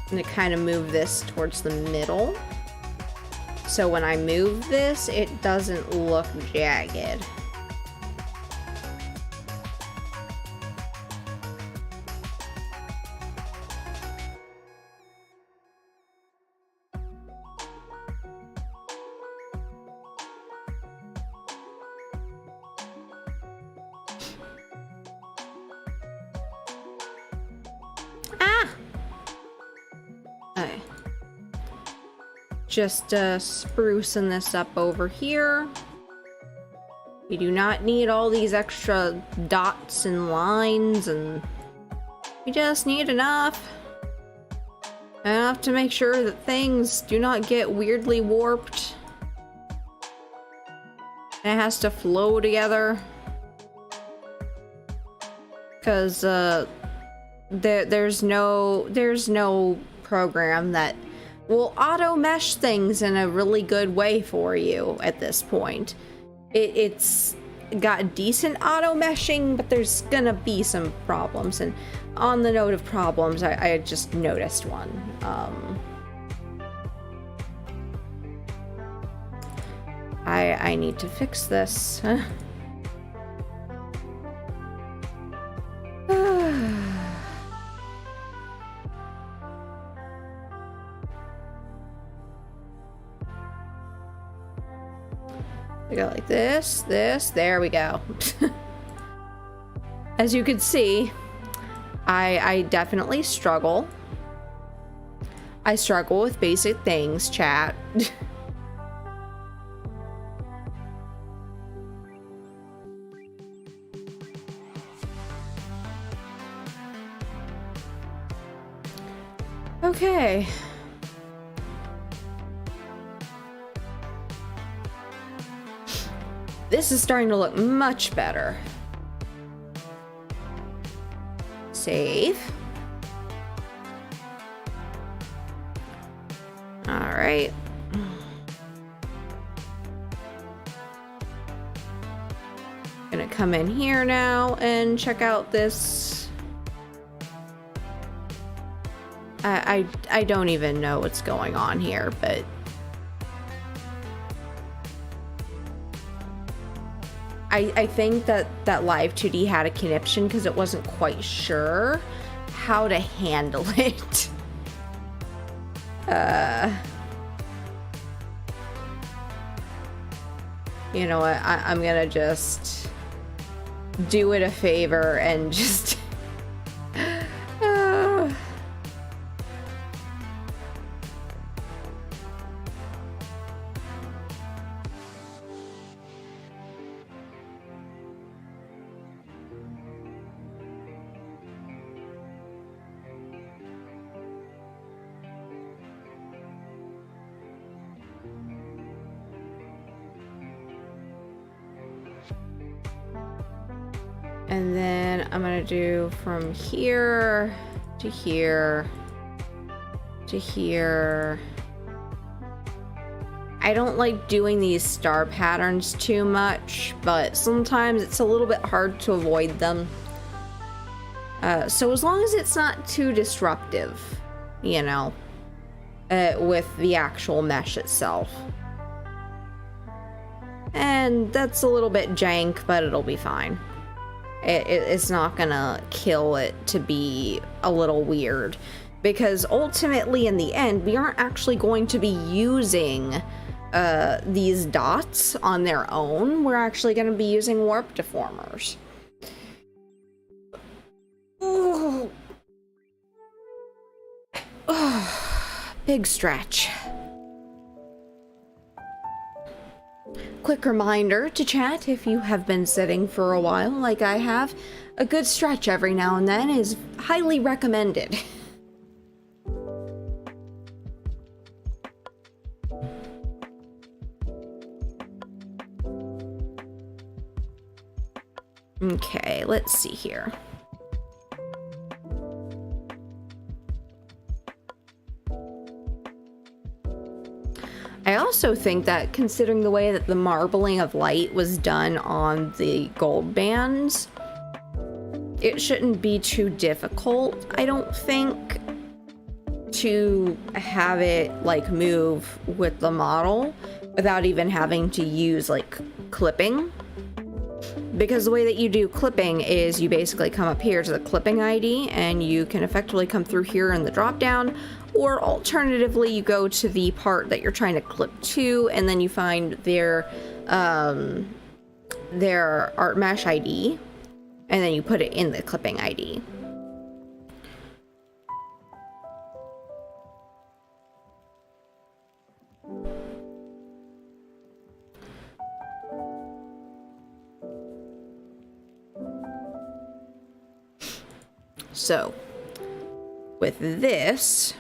Speaker 1: I'm gonna kind of move this towards the middle. So when I move this, it doesn't look jagged. Just sprucing this up over here. You do not need all these extra dots and lines, and you just need enough to make sure that things do not get weirdly warped. And it has to flow together, because there's no program that will auto mesh things in a really good way for you at this point. It's got decent auto meshing, but there's gonna be some problems. And on the note of problems, I just noticed one. I need to fix this. We go like this, there we go. As you can see, I definitely struggle. I struggle with basic things, chat. Okay. This is starting to look much better. Save. All right. Gonna come in here now and check out this. I don't even know what's going on here, but I think that Live2D had a conniption because it wasn't quite sure how to handle it. You know what? I'm gonna just do it a favor and just and then I'm gonna do from here to here to here. I don't like doing these star patterns too much, but sometimes it's a little bit hard to avoid them. So as long as it's not too disruptive, you know, with the actual mesh itself. And that's a little bit jank, but it'll be fine. It's not gonna kill it to be a little weird, because ultimately in the end we aren't actually going to be using these dots on their own. We're actually going to be using warp deformers. Ooh. Big stretch. Quick reminder to chat, if you have been sitting for a while like I have, a good stretch every now and then is highly recommended. Okay, let's see here. I also think that, considering the way that the marbling of light was done on the gold bands, it shouldn't be too difficult, I don't think, to have it like move with the model without even having to use like clipping. Because the way that you do clipping is you basically come up here to the clipping ID and you can effectively come through here in the drop down, or alternatively you go to the part that you're trying to clip to and then you find their art mesh ID and then you put it in the clipping ID. So, with this,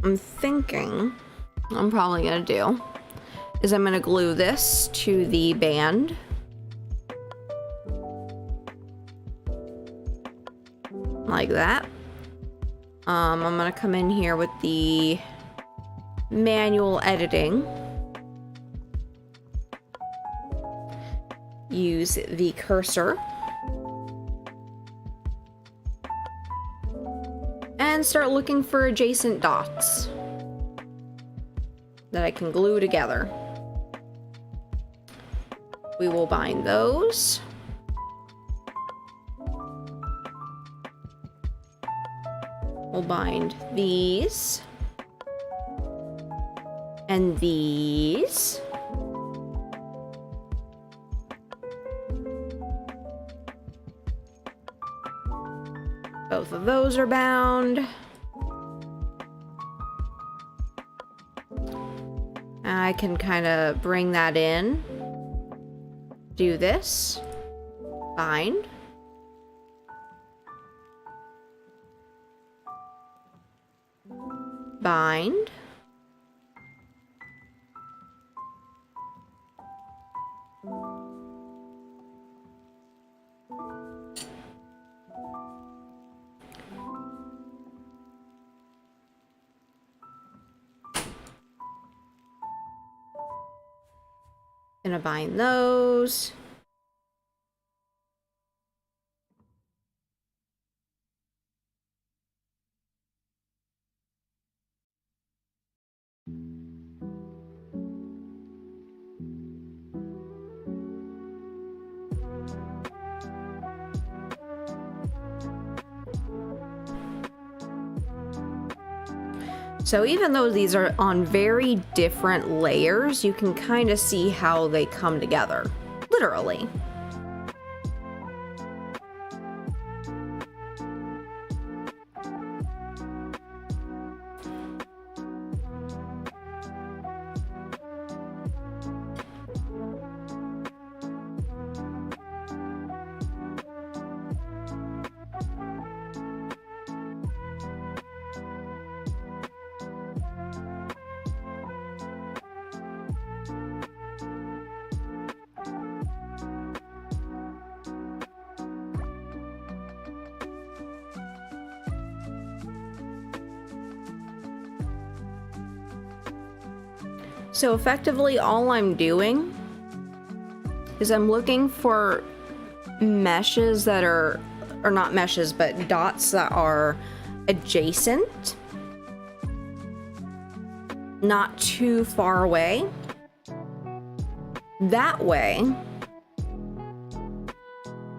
Speaker 1: I'm thinking I'm probably gonna do is I'm gonna glue this to the band. Like that. I'm gonna come in here with the manual editing. Use the cursor and start looking for adjacent dots that I can glue together. We will bind those. We'll bind these and these. Both of those are bound. I can kind of bring that in. Do this. Bind. Bind. Gonna bind those. So even though these are on very different layers, you can kind of see how they come together, literally. So effectively all I'm doing is I'm looking for meshes that are, or not meshes, but dots that are adjacent, not too far away. That way,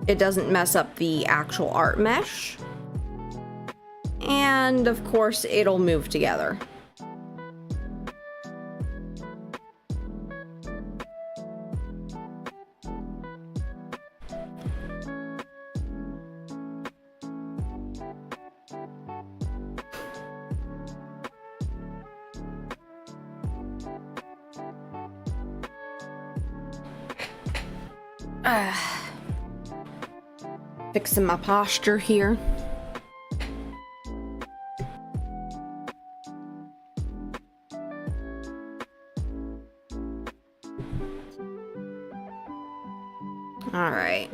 Speaker 1: it doesn't mess up the actual art mesh. And of course, it'll move together. Fixing my posture here. All right.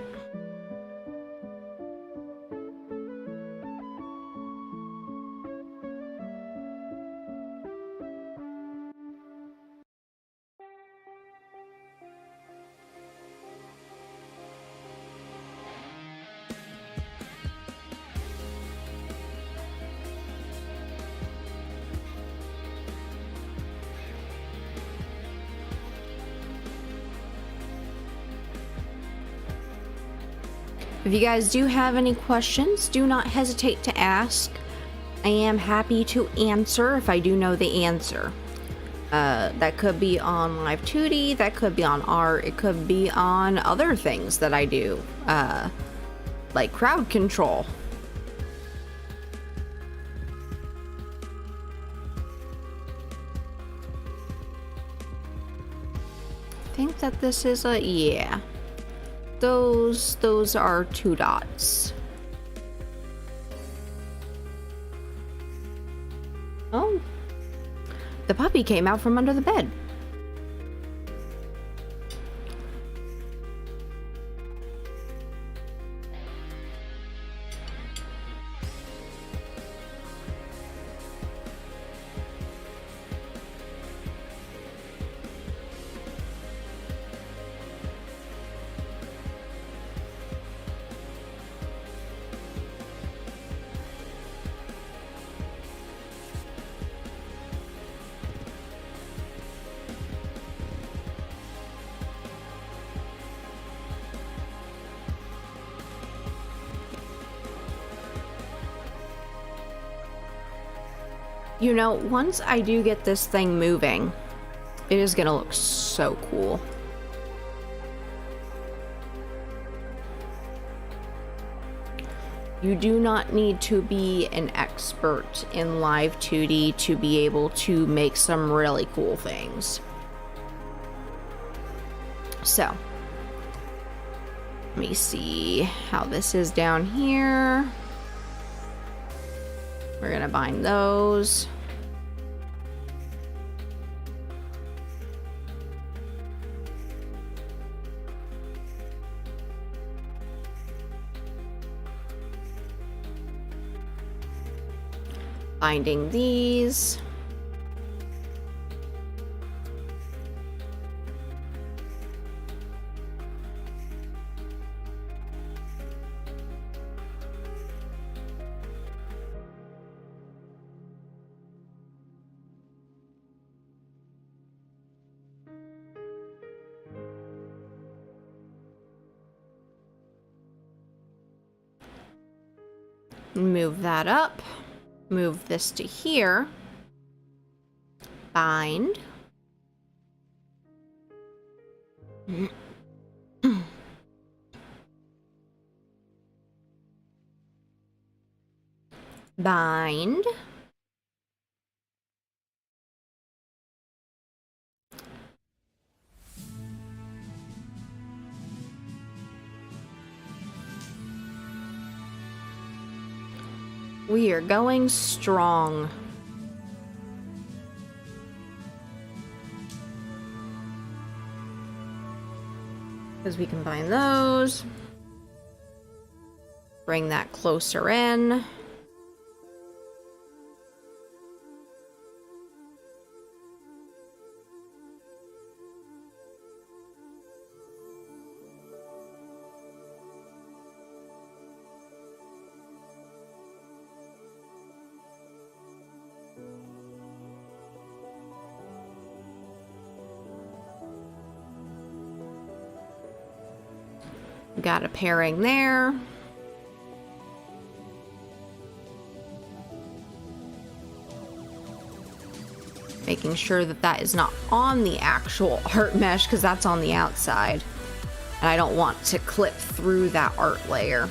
Speaker 1: If you guys do have any questions, do not hesitate to ask. I am happy to answer if I do know the answer. That could be on Live2D, that could be on art, it could be on other things that I do, like crowd control. I think that this is a, yeah. Those are 2 dots. Oh, the puppy came out from under the bed. You know, once I do get this thing moving, it is gonna look so cool. You do not need to be an expert in Live2D to be able to make some really cool things. So, let me see how this is down here. We're gonna bind those. Binding these. Move that up. Move this to here. Bind. Bind. We are going strong. Because we combine those. Bring that closer in. Got a pairing there. Making sure that that is not on the actual art mesh, because that's on the outside. And I don't want to clip through that art layer.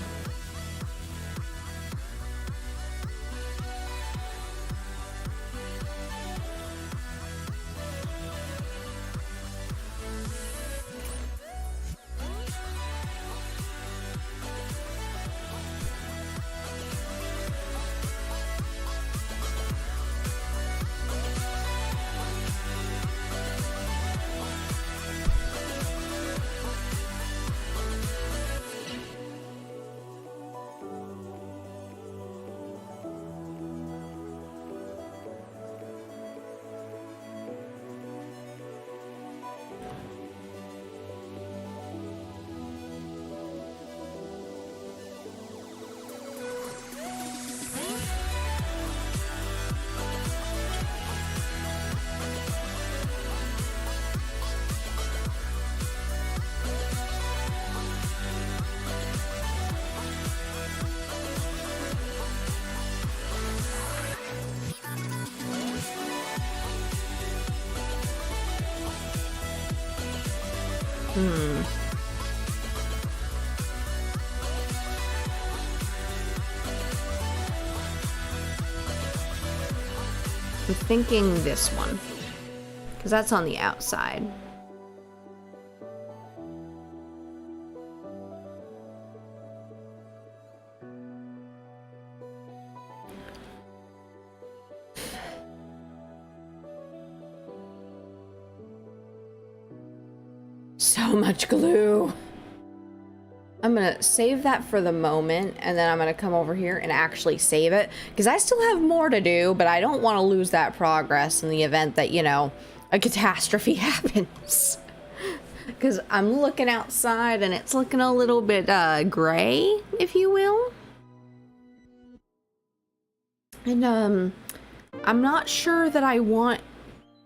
Speaker 1: I'm thinking this one, because that's on the outside. So much glue. I'm gonna save that for the moment, and then I'm gonna come over here and actually save it, because I still have more to do, but I don't want to lose that progress in the event that, you know, a catastrophe happens. Because I'm looking outside and it's looking a little bit gray, if you will. And I'm not sure that I want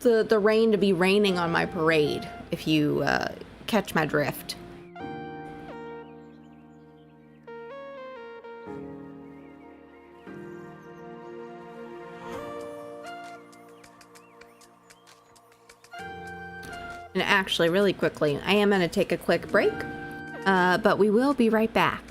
Speaker 1: the rain to be raining on my parade, if you catch my drift. And actually, really quickly, I am going to take a quick break, but we will be right back.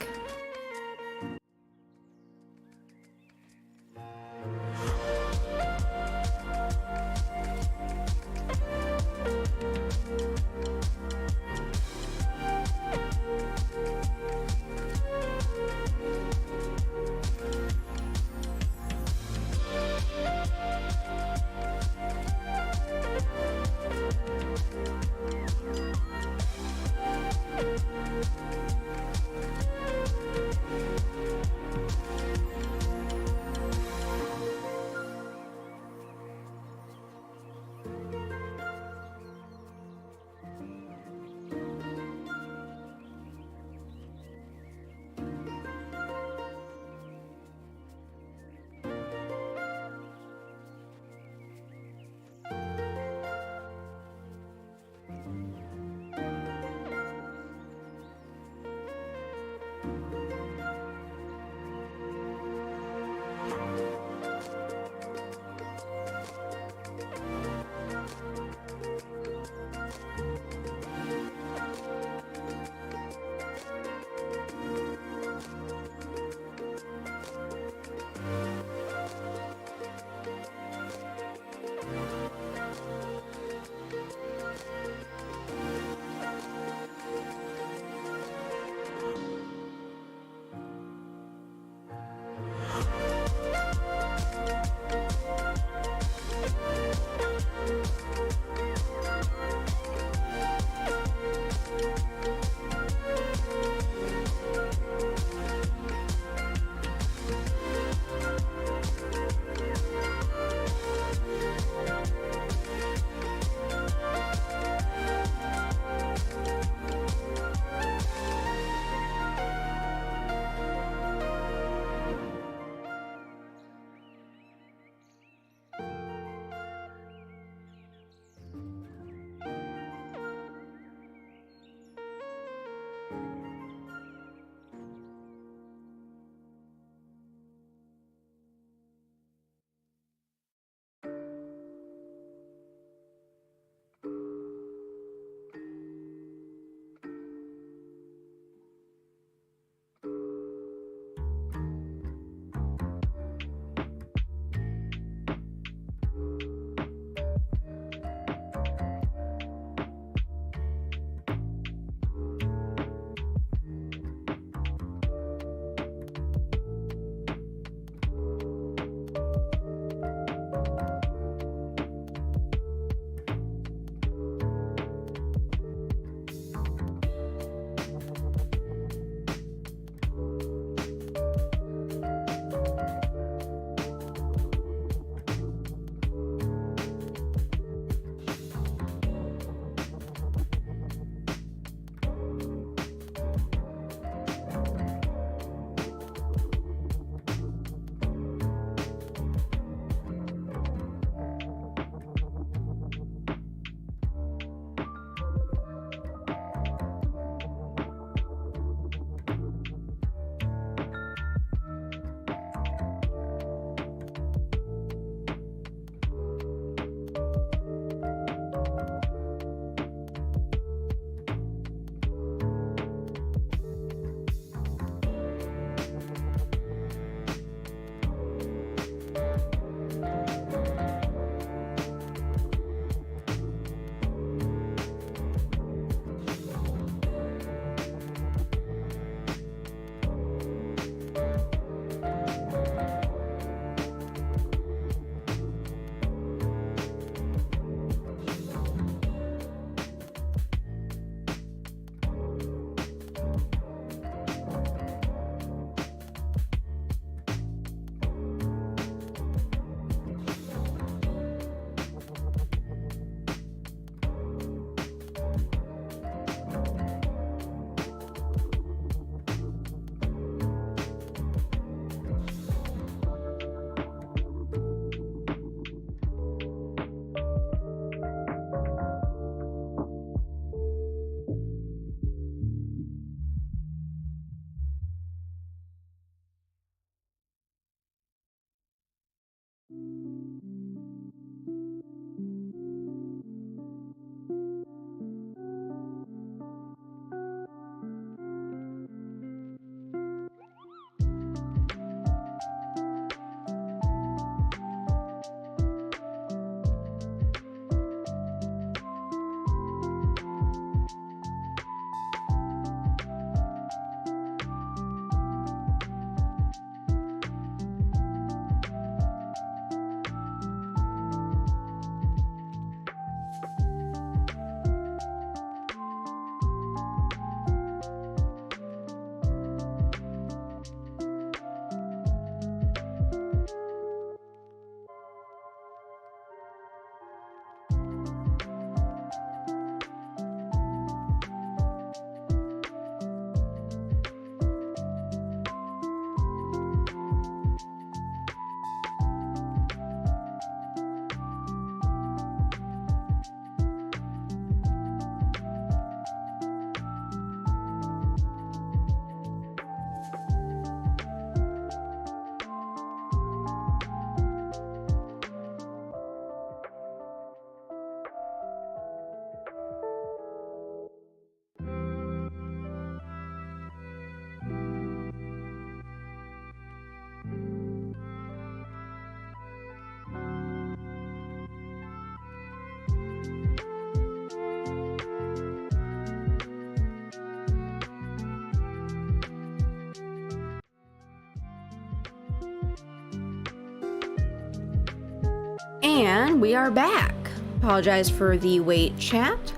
Speaker 1: And we are back. Apologize for the wait, chat.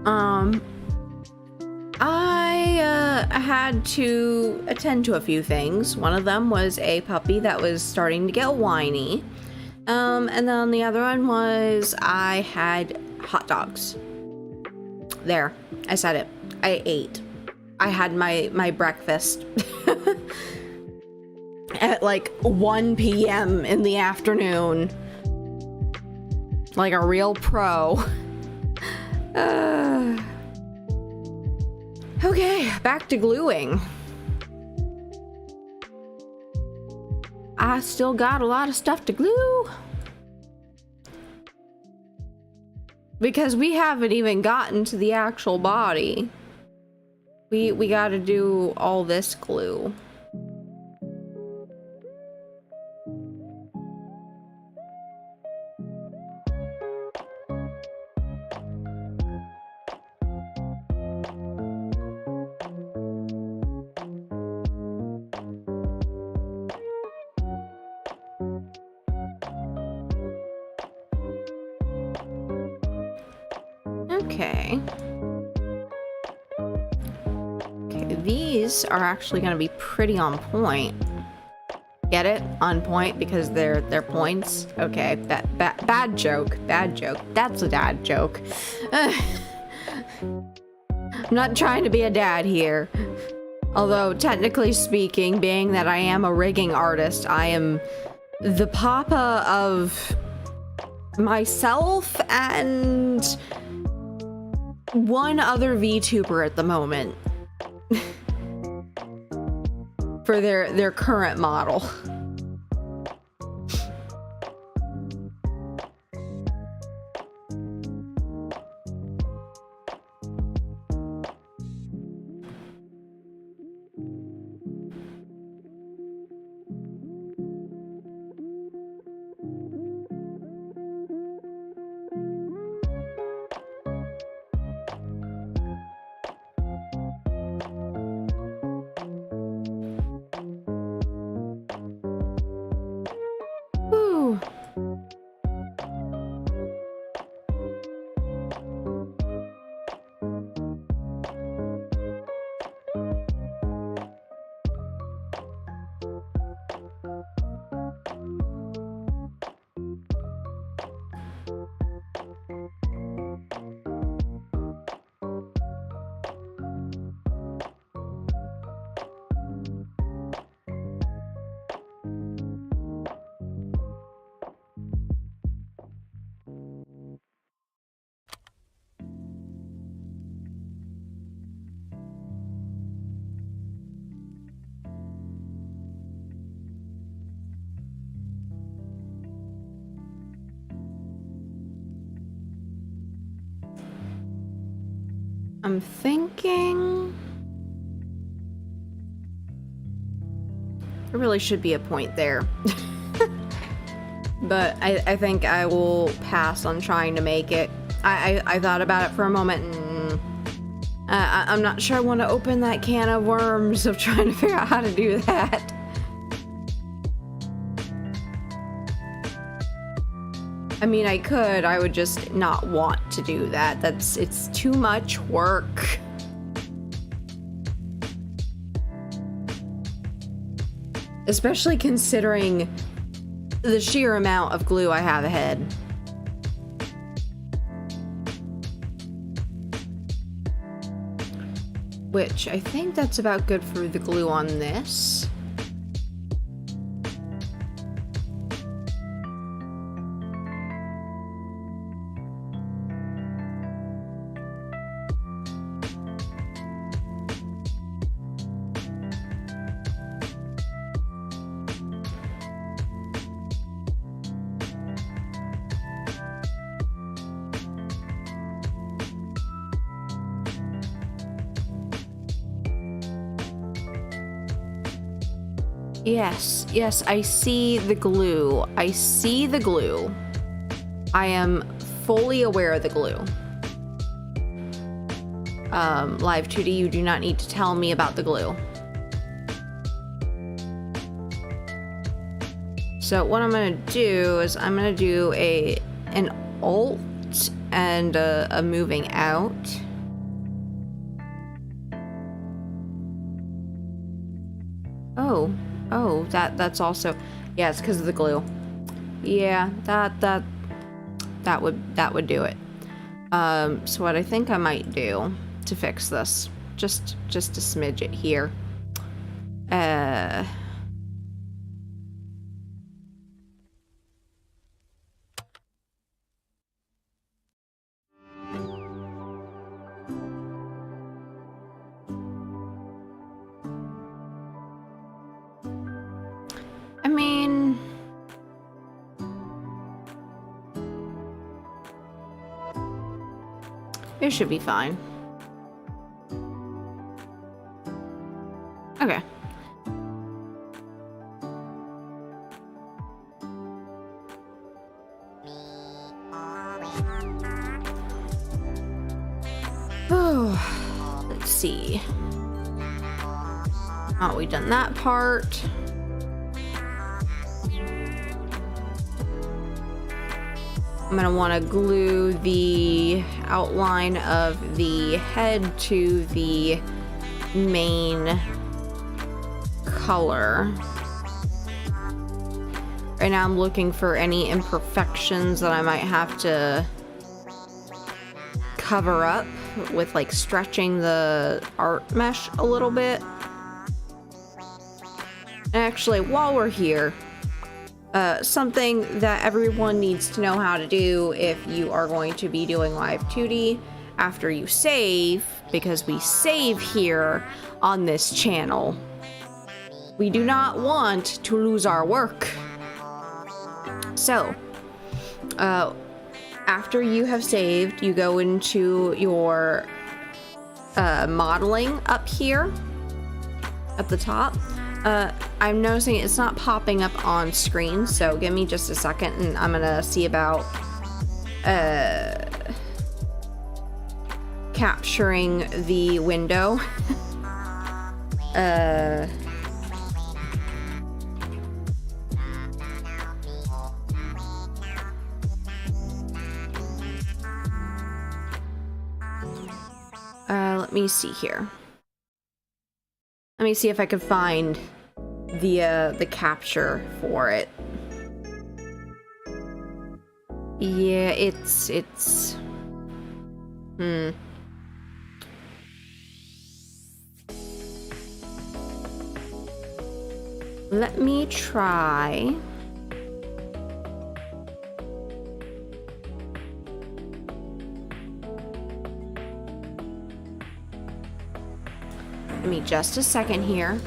Speaker 1: I had to attend to a few things. One of them was a puppy that was starting to get whiny. And then the other one was I had hot dogs. There, I said it. I ate. I had my breakfast at like 1 p.m. in the afternoon. Like a real pro. Okay, back to gluing. I still got a lot of stuff to glue. Because we haven't even gotten to the actual body. We gotta do all this glue. Okay. Okay, these are actually gonna be pretty on point. Get it? On point because they're points? Okay, bad joke. Bad joke. That's a dad joke. I'm not trying to be a dad here. Although, technically speaking, being that I am a rigging artist, I am the papa of myself and one other VTuber at the moment for their current model. I'm thinking there really should be a point there. But I think I will pass on trying to make it. I thought about it for a moment and I'm not sure I want to open that can of worms of trying to figure out how to do that. I mean, I could, I would just not want to do that. It's too much work. Especially considering the sheer amount of glue I have ahead. Which, I think that's about good for the glue on this. Yes, I see the glue. I see the glue. I am fully aware of the glue. Live2D, you do not need to tell me about the glue. So what I'm gonna do is I'm gonna do an alt and a moving out. Oh, that's also, yeah, it's because of the glue. Yeah, that would do it. So what I think I might do to fix this, just to smidge it here. I mean, it should be fine. Okay. Oh, let's see. Oh, we've done that part. I'm gonna want to glue the outline of the head to the main color. Right now I'm looking for any imperfections that I might have to cover up with, like stretching the art mesh a little bit. And actually, while we're here, something that everyone needs to know how to do if you are going to be doing Live2D after you save, because we save here on this channel. We do not want to lose our work. So, after you have saved, you go into your modeling up here at the top. I'm noticing it's not popping up on screen, so give me just a second and I'm gonna see about capturing the window. Let me see here. Let me see if I could find the capture for it. Yeah, it's Let me try. Give me just a second here.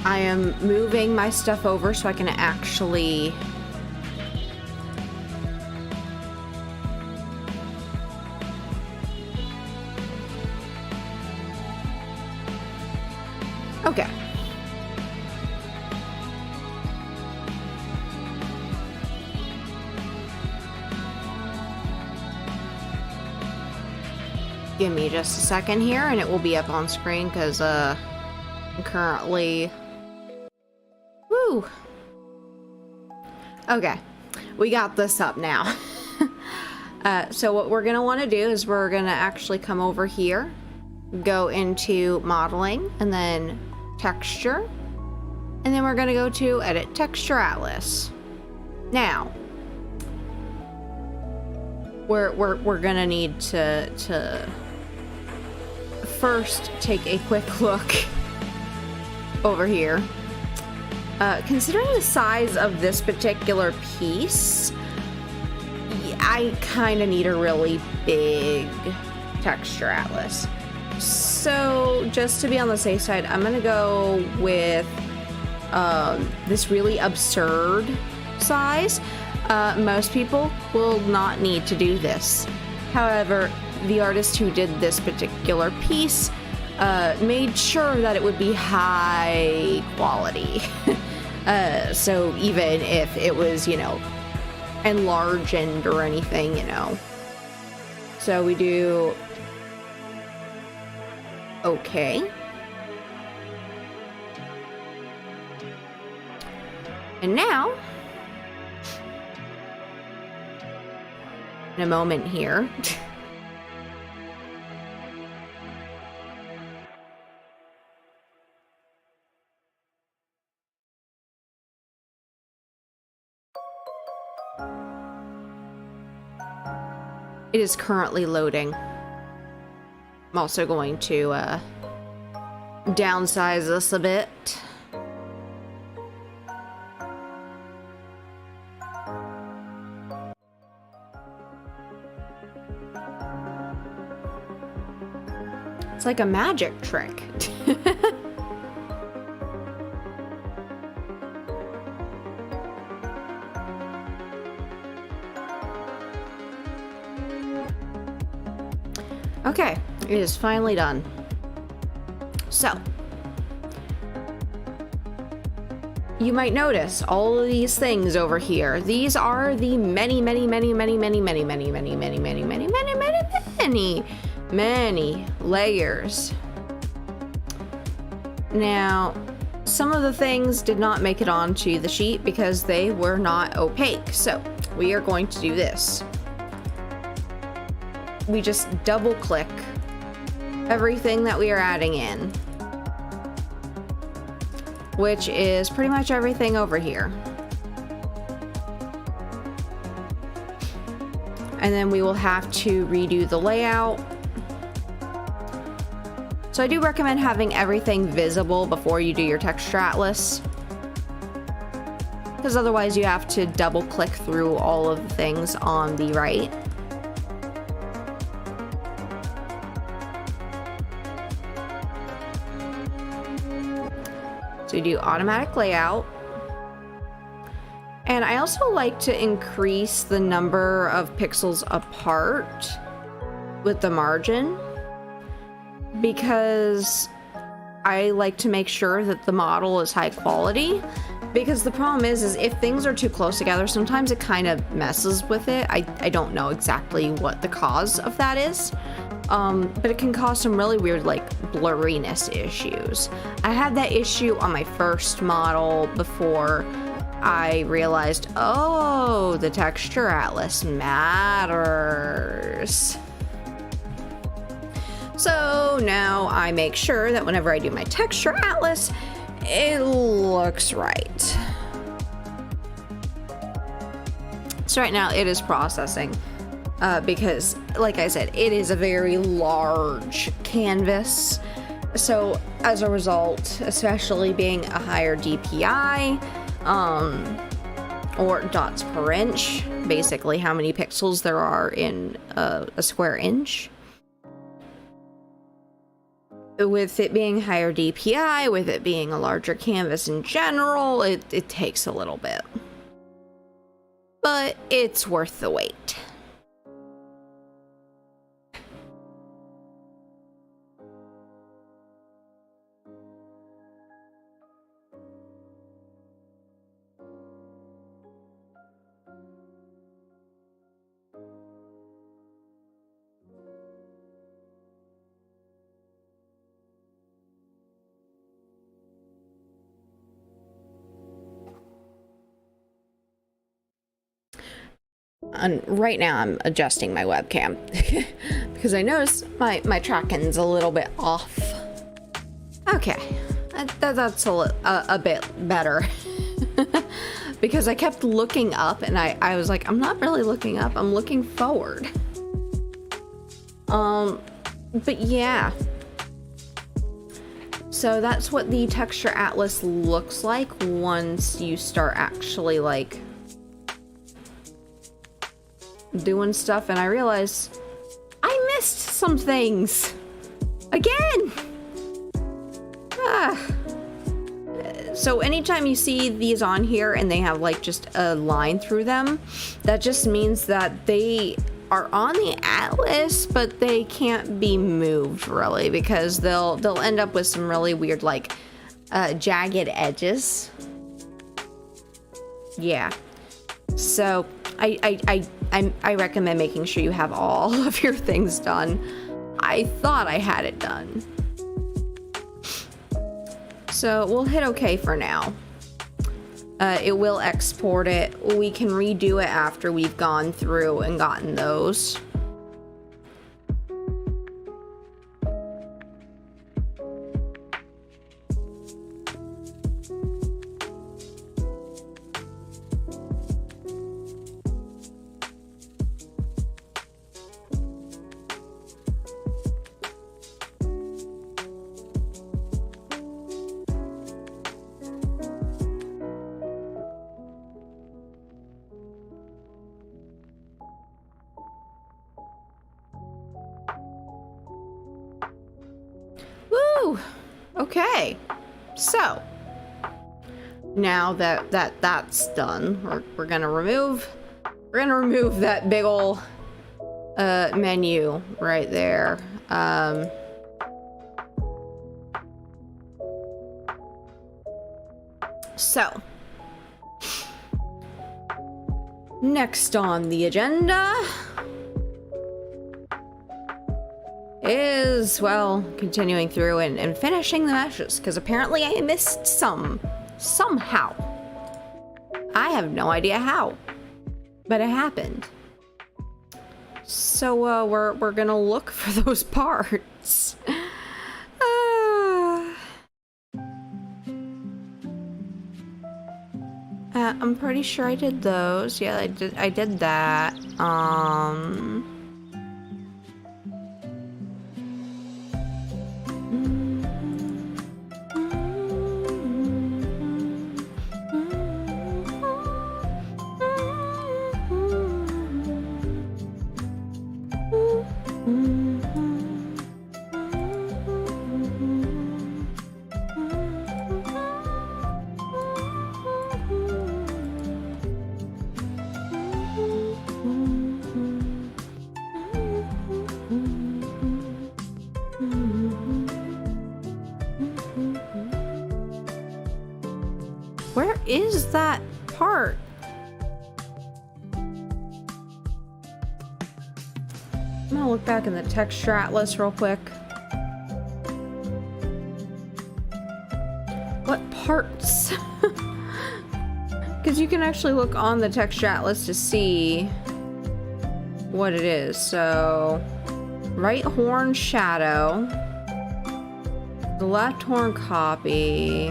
Speaker 1: I am moving my stuff over so I can actually okay. Give me just a second here and it will be up on screen because I'm currently okay, we got this up now. So what we're gonna want to do is we're gonna actually come over here, go into modeling and then texture, and then we're gonna go to edit texture atlas. Now we're gonna need to first take a quick look over here. Considering the size of this particular piece, I kind of need a really big texture atlas. So just to be on the safe side, I'm gonna go with this really absurd size. Most people will not need to do this. However, the artist who did this particular piece made sure that it would be high quality. So even if it was, you know, enlarged or anything, you know, So we do okay. And now, in a moment here, it is currently loading. I'm also going to downsize this a bit. It's like a magic trick. Okay, it is finally done. So, you might notice all of these things over here. These are the many layers. Now, some of the things did not make it onto the sheet because they were not opaque. So, we are going to do this. We just double click everything that we are adding in, which is pretty much everything over here. And then we will have to redo the layout. So I do recommend having everything visible before you do your texture atlas, because otherwise you have to double click through all of the things on the right. So you do automatic layout. And I also like to increase the number of pixels apart with the margin, because I like to make sure that the model is high quality. Because the problem is if things are too close together, sometimes it kind of messes with it. I don't know exactly what the cause of that is. But it can cause some really weird, like, blurriness issues. I had that issue on my first model before I realized, oh, the texture atlas matters. So now I make sure that whenever I do my texture atlas, it looks right. So right now it is processing. Because, like I said, it is a very large canvas. So, as a result, especially being a higher DPI, or dots per inch, basically how many pixels there are in a square inch. With it being higher DPI, with it being a larger canvas in general, it takes a little bit. But it's worth the wait. And right now I'm adjusting my webcam because I noticed my tracking's a little bit off. Okay, that's a bit better. Because I kept looking up and I was like, I'm not really looking up, I'm looking forward. But yeah. So that's what the texture atlas looks like once you start actually like doing stuff, and I realized I missed some things again. So anytime you see these on here and they have like just a line through them, that just means that they are on the atlas, but they can't be moved really, because they'll end up with some really weird like jagged edges. Yeah. So I recommend making sure you have all of your things done. I thought I had it done. So we'll hit OK for now. It will export it. We can redo it after we've gone through and gotten those. Okay, so now that's done, we're gonna remove that big ol' menu right there. So next on the agenda is, well, continuing through and finishing the meshes, because apparently I missed some somehow. I have no idea how, but it happened. So we're gonna look for those parts. I'm pretty sure I did those. Yeah, I did that. Where is that part? I'm gonna look back in the text strat list real quick. What parts? Because you can actually look on the text strat list to see what it is. So, right horn shadow, the left horn copy,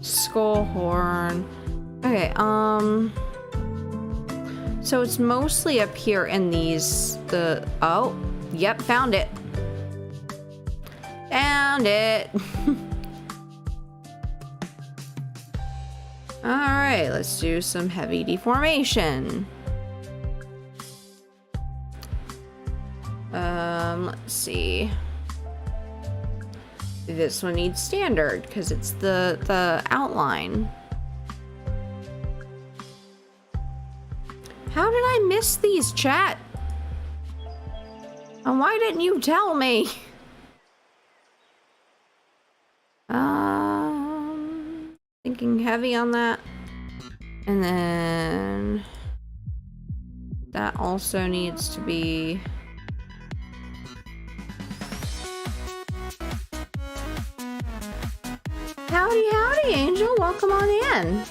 Speaker 1: skull horn. Okay, so it's mostly up here in these, oh, yep, found it. Found it. Alright, let's do some heavy deformation. Let's see. This one needs standard because it's the outline. How did I miss these, chat? And why didn't you tell me? Thinking heavy on that. And then that also needs to be howdy, howdy, Angel. Welcome on in.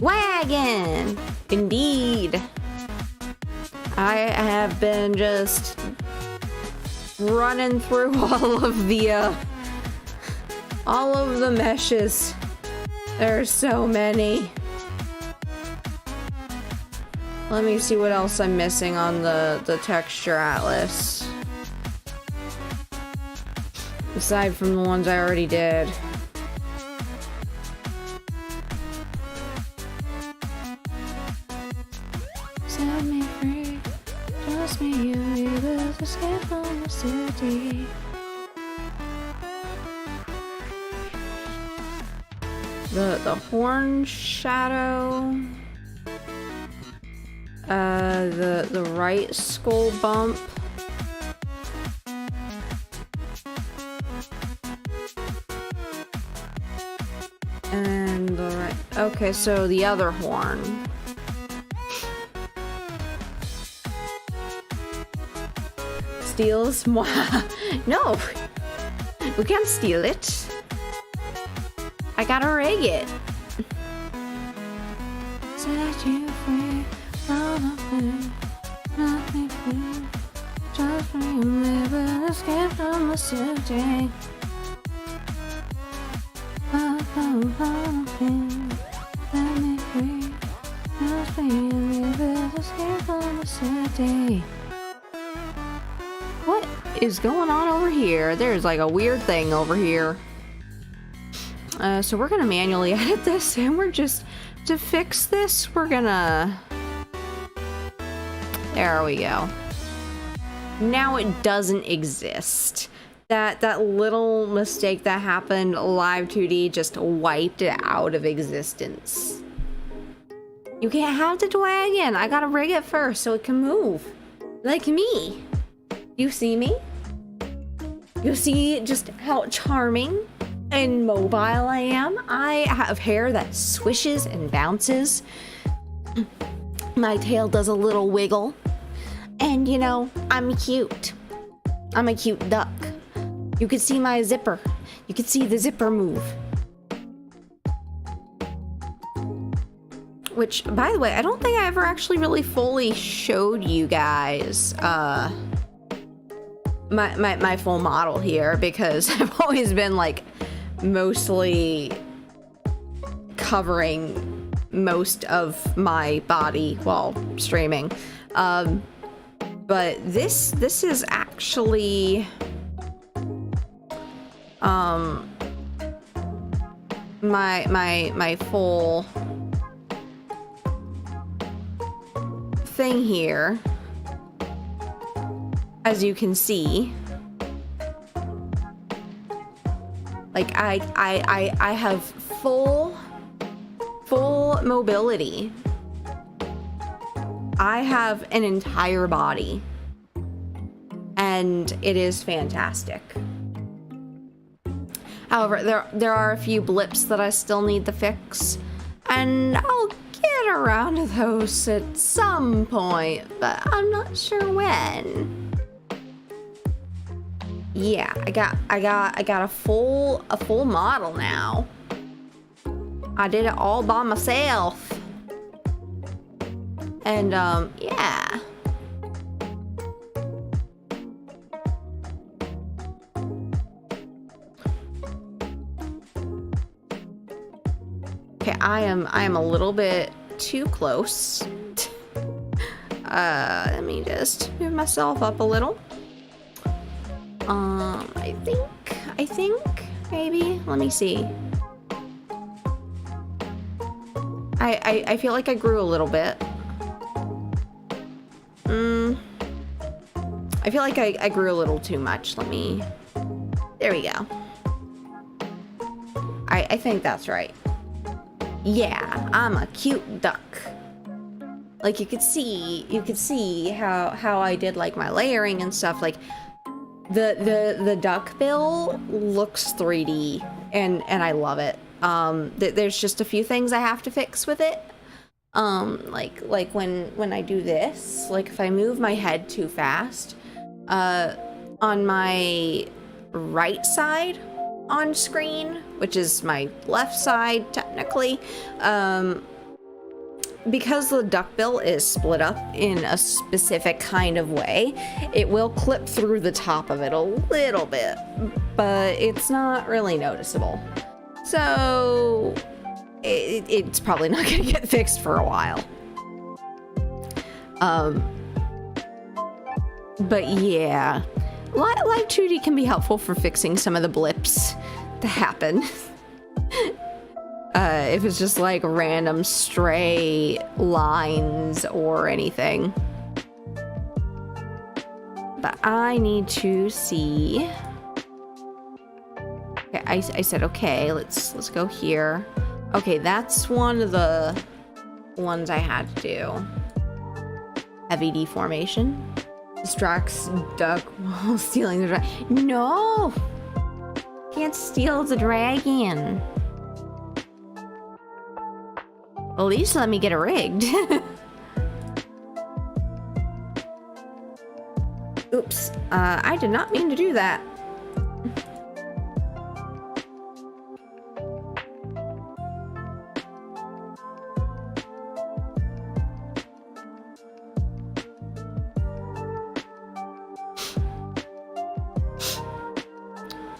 Speaker 1: Wagon. Indeed. I have been just running through all of the meshes. There's so many. Let me see what else I'm missing on the texture atlas. Aside from the ones I already did. Set me free, just me, you, let's escape from the city. The horn shadow, the right skull bump, and the right. Okay, so the other horn. Steals? No! We can't steal it. I gotta rig it. Set you free from the pain, nothing free. Just remember, escape from the city. Let me free. Just remember, escape from the city. What is going on over here? There's like a weird thing over here. So we're gonna manually edit this, and we're just, to fix this, we're gonna... There we go. Now it doesn't exist. That little mistake that happened, Live2D just wiped it out of existence. You can't have the dragon. I gotta rig it first so it can move. Like me. You see me? You see just how charming and mobile I am? I have hair that swishes and bounces. My tail does a little wiggle. And you know, I'm cute. I'm a cute duck. You can see my zipper. You can see the zipper move. Which, by the way, I don't think I ever actually really fully showed you guys my full model here, because I've always been like mostly covering most of my body while streaming. But this is actually my full thing here, as you can see. Like I have full mobility. I have an entire body, and it is fantastic. However, there are a few blips that I still need to fix, and I'll get around to those at some point, but I'm not sure when. Yeah, I got a full model now. I did it all by myself. And yeah. Okay, I am a little bit too close. Let me just move myself up a little. I think maybe, let me see. I feel like I grew a little bit. I feel like I grew a little too much. Let me, there we go. I think that's right. Yeah, I'm a cute duck. Like you could see how I did like my layering and stuff. Like the duck bill looks 3D, and I love it. There's just a few things I have to fix with it. Like when I do this, like if I move my head too fast, on my right side on screen, which is my left side technically, because the duckbill is split up in a specific kind of way, it will clip through the top of it a little bit, but it's not really noticeable. So it's probably not gonna get fixed for a while. But yeah, Live2D can be helpful for fixing some of the blips that happen. If it's just like random stray lines or anything. But I need to see. Okay, I said okay. Let's go here. Okay, that's one of the ones I had to do. Heavy deformation. Distracts duck while stealing the dragon. No! Can't steal the dragon. At least let me get it rigged. Oops, I did not mean to do that.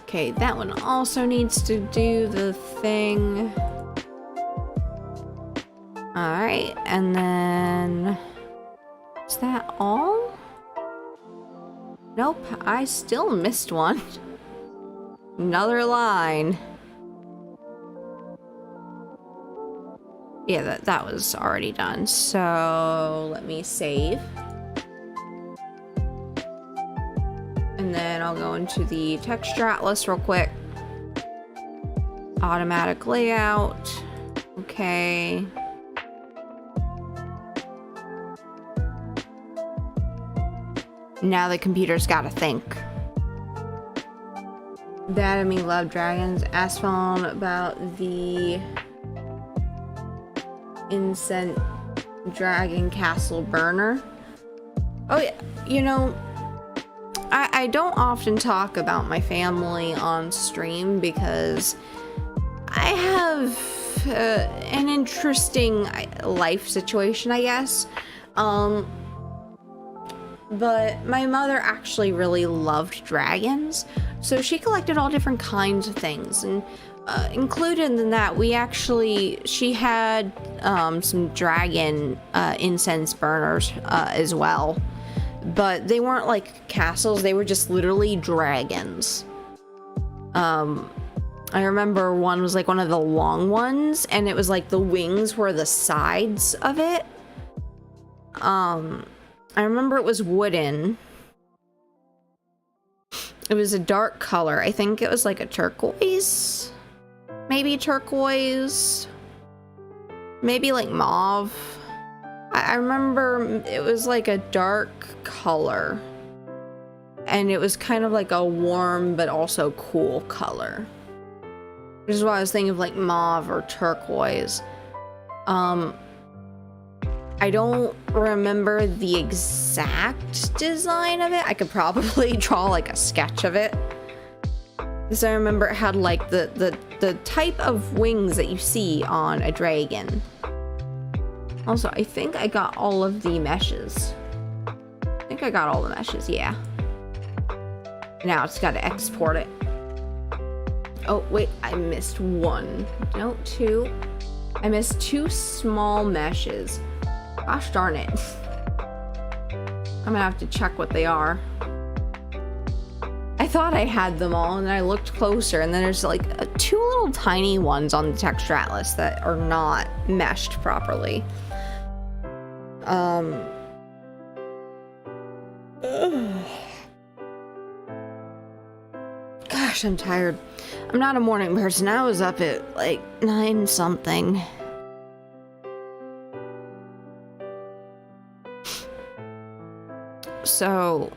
Speaker 1: Okay, that one also needs to do the thing. Alright, and then... is that all? Nope, I still missed one. Another line. Yeah, that was already done. So, let me save. And then I'll go into the texture atlas real quick. Automatic layout. Okay. Now the computer's gotta think. Dad and me love dragons. Asked phone about the incense dragon castle burner. Oh yeah, you know, I don't often talk about my family on stream because I have an interesting life situation, I guess. But my mother actually really loved dragons, so she collected all different kinds of things, and included in that, she had some dragon incense burners as well. But they weren't like castles, they were just literally dragons. I remember one was like one of the long ones, and it was like the wings were the sides of it. I remember it was wooden. It was a dark color. I think it was like a turquoise. Maybe turquoise. Maybe like mauve. I remember it was like a dark color. And it was kind of like a warm but also cool color. Which is why I was thinking of like mauve or turquoise. I don't remember the exact design of it. I could probably draw like a sketch of it. Because I remember it had like the type of wings that you see on a dragon. Also, I think I got all of the meshes. I think I got all the meshes, yeah. Now it's got to export it. Oh, wait, I missed one. No, two. I missed two small meshes. Gosh darn it. I'm gonna have to check what they are. I thought I had them all, and then I looked closer, and then there's like two little tiny ones on the texture atlas that are not meshed properly. Gosh, I'm tired. I'm not a morning person. I was up at like 9 something. So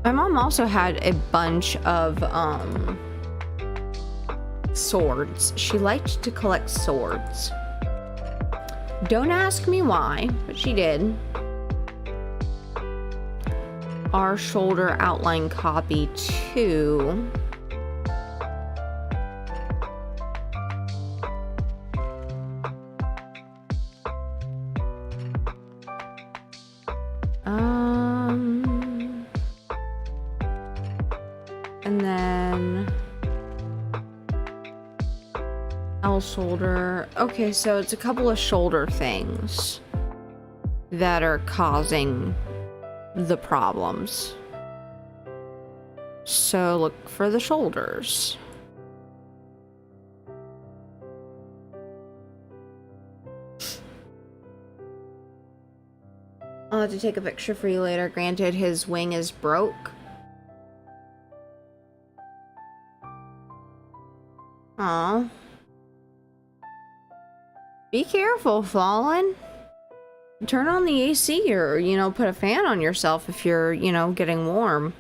Speaker 1: my mom also had a bunch of swords. She liked to collect swords. Don't ask me why, but she did. Our shoulder outline copy too. And then L shoulder. Okay, so it's a couple of shoulder things that are causing the problems. So look for the shoulders. I'll have to take a picture for you later. Granted, his wing is broke. Aw. Be careful, Fallen. Turn on the AC or, you know, put a fan on yourself if you're, you know, getting warm.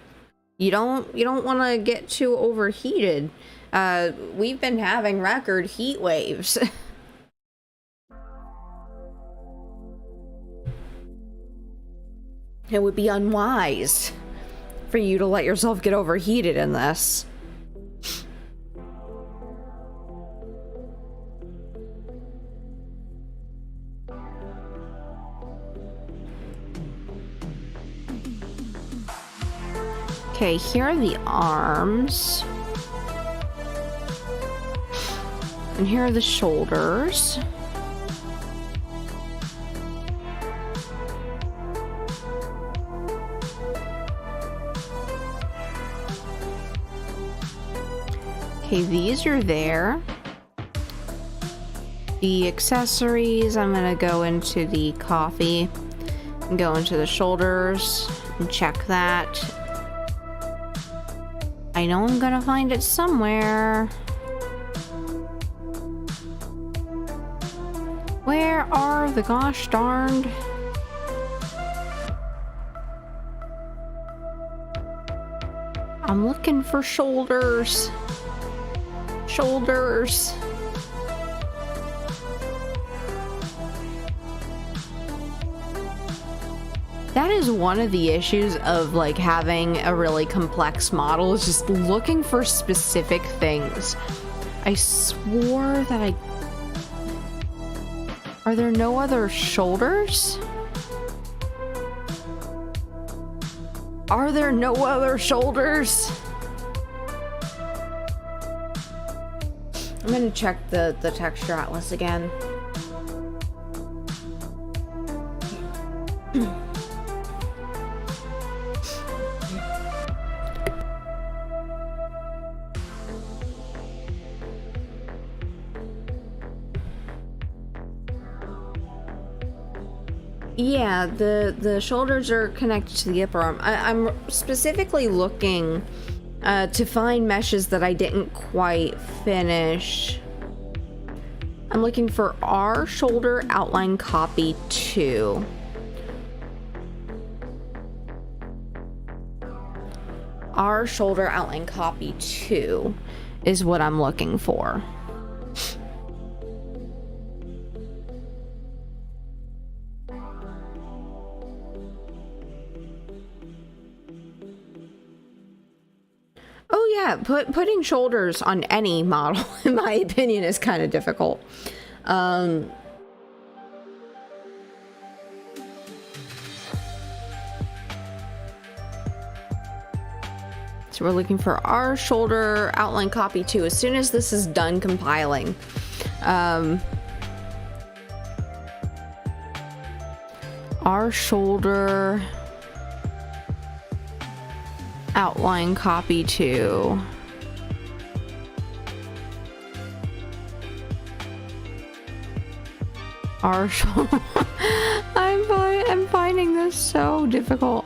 Speaker 1: You don't want to get too overheated. We've been having record heat waves. It would be unwise for you to let yourself get overheated in this. Okay, here are the arms. And here are the shoulders. Okay, these are there. The accessories, I'm gonna go into the coffee and go into the shoulders and check that. I know I'm gonna find it somewhere. Where are the gosh darned? I'm looking for shoulders. Shoulders. That is one of the issues of like having a really complex model, is just looking for specific things. I swore that I... Are there no other shoulders? Are there no other shoulders? I'm gonna check the texture atlas again. Yeah, the shoulders are connected to the upper arm. I'm specifically looking to find meshes that I didn't quite finish. I'm looking for our shoulder outline copy 2. Our shoulder outline copy 2 is what I'm looking for. Oh yeah, putting shoulders on any model, in my opinion, is kind of difficult. So we're looking for our shoulder outline copy 2 as soon as this is done compiling. Our shoulder outline copy 2. Our shoulder. I'm finding this so difficult.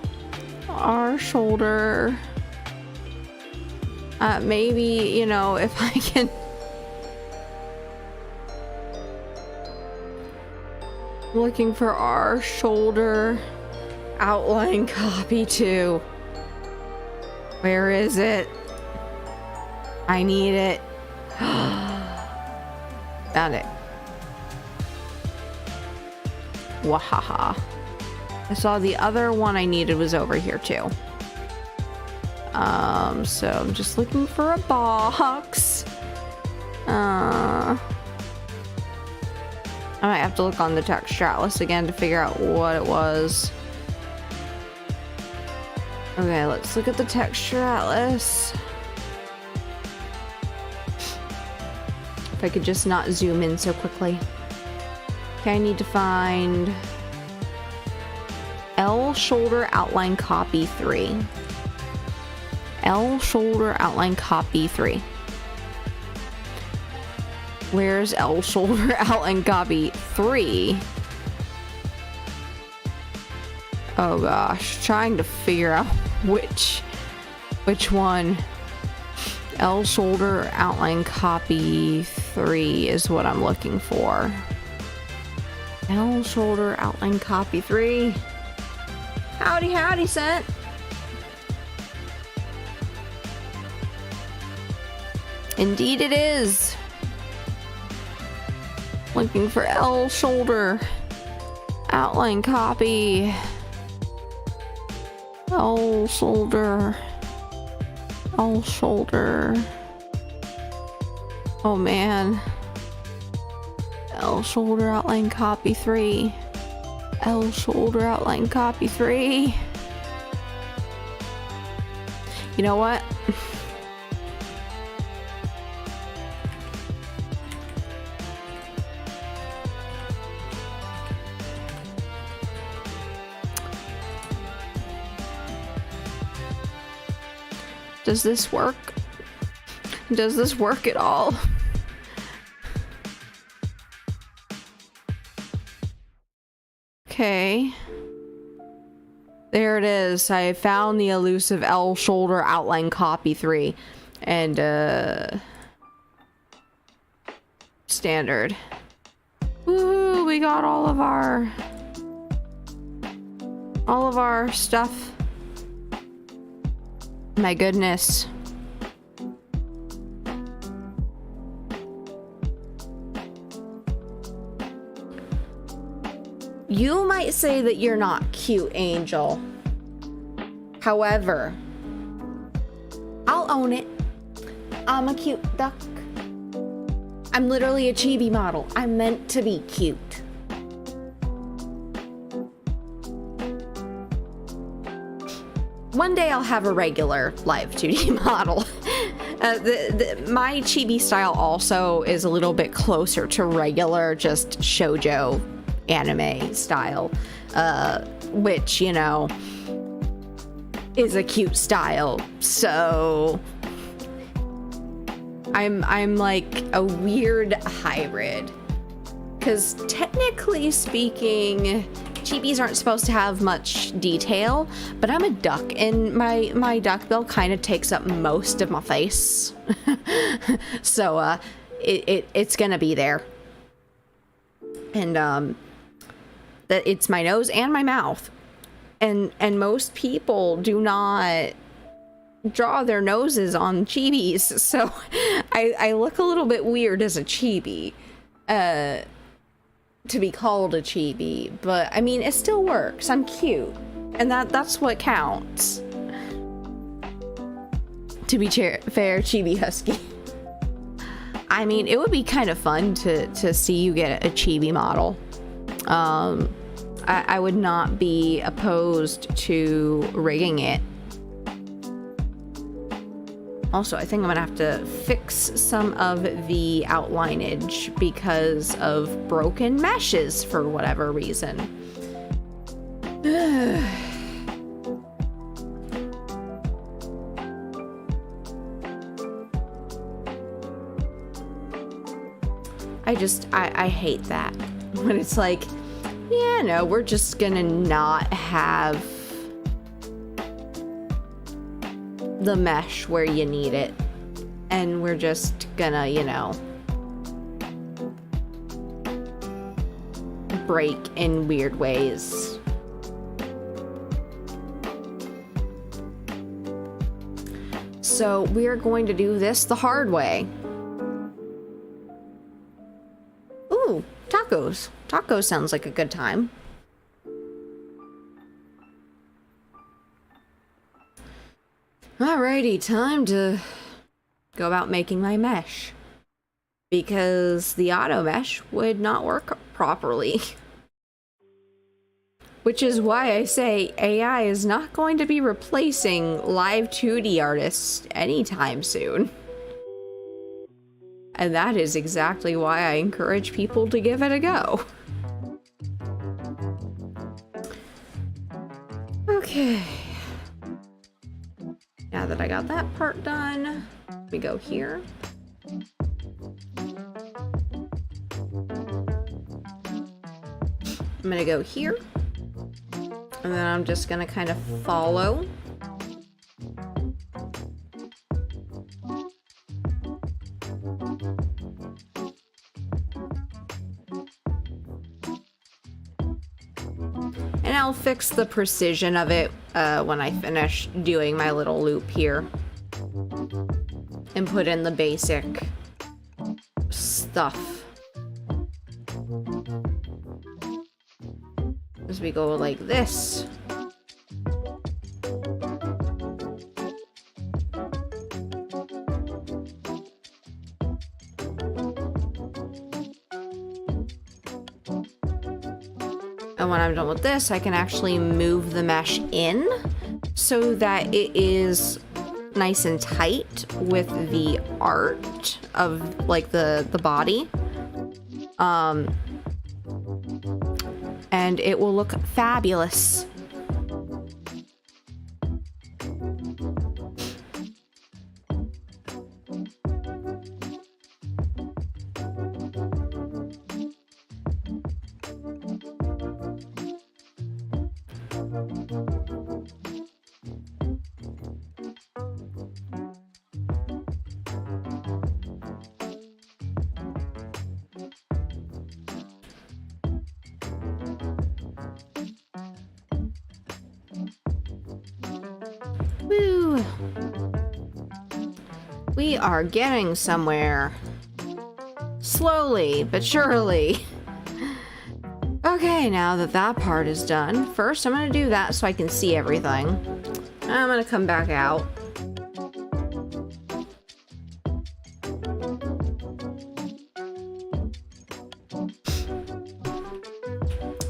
Speaker 1: Our shoulder. Maybe, you know, if I can. Looking for our shoulder outline copy 2. Where is it? I need it. Found it. Wahaha. I saw the other one I needed was over here too. So I'm just looking for a box. I might have to look on the texture atlas again to figure out what it was. Okay, let's look at the texture atlas. If I could just not zoom in so quickly. Okay, I need to find L shoulder outline copy 3. L shoulder outline copy 3. Where's L shoulder outline copy 3? Oh gosh, trying to figure out which one. L shoulder outline copy 3 is what I'm looking for. L shoulder outline copy 3. Howdy, howdy, Scent. Indeed it is. Looking for L shoulder. Outline copy. L shoulder. L shoulder. Oh man. L shoulder outline copy 3. L shoulder outline copy 3. You know what? Does this work? Does this work at all? Okay. There it is. I found the elusive L shoulder outline copy 3. And, standard. Woohoo! We got all of our stuff. My goodness. You might say that you're not cute, Angel. However, I'll own it. I'm a cute duck. I'm literally a chibi model. I'm meant to be cute. One day I'll have a regular Live2D model. My chibi style also is a little bit closer to regular, just shoujo anime style, which, you know, is a cute style. So I'm like a weird hybrid, because technically speaking, chibis aren't supposed to have much detail, but I'm a duck, and my duck bill kind of takes up most of my face. So it's gonna be there. And that it's my nose and my mouth. And most people do not draw their noses on chibis, so I look a little bit weird as a chibi. To be called a chibi, but I mean, it still works. I'm cute, and that's what counts. To be fair, Chibi Husky. I mean, it would be kind of fun to see you get a chibi model. I would not be opposed to rigging it. Also, I think I'm gonna have to fix some of the outlineage because of broken meshes for whatever reason. I hate that. When it's like, yeah, no, we're just gonna not have the mesh where you need it, and we're just gonna, you know, break in weird ways. So we're going to do this the hard way. Ooh, tacos. Tacos sounds like a good time. Alrighty, time to go about making my mesh, because the auto mesh would not work properly. Which is why I say AI is not going to be replacing Live2D artists anytime soon. And that is exactly why I encourage people to give it a go. Okay. Now that I got that part done, we go here. I'm gonna go here. And then I'm just gonna kind of follow. And I'll fix the precision of it when I finish doing my little loop here. And and put in the basic stuff. As we go like this. And when I'm done with this, I can actually move the mesh in so that it is nice and tight with the art of like the body. And it will look fabulous. Woo! We are getting somewhere. Slowly, but surely. Okay, now that that part is done, first I'm gonna do that so I can see everything. I'm gonna come back out.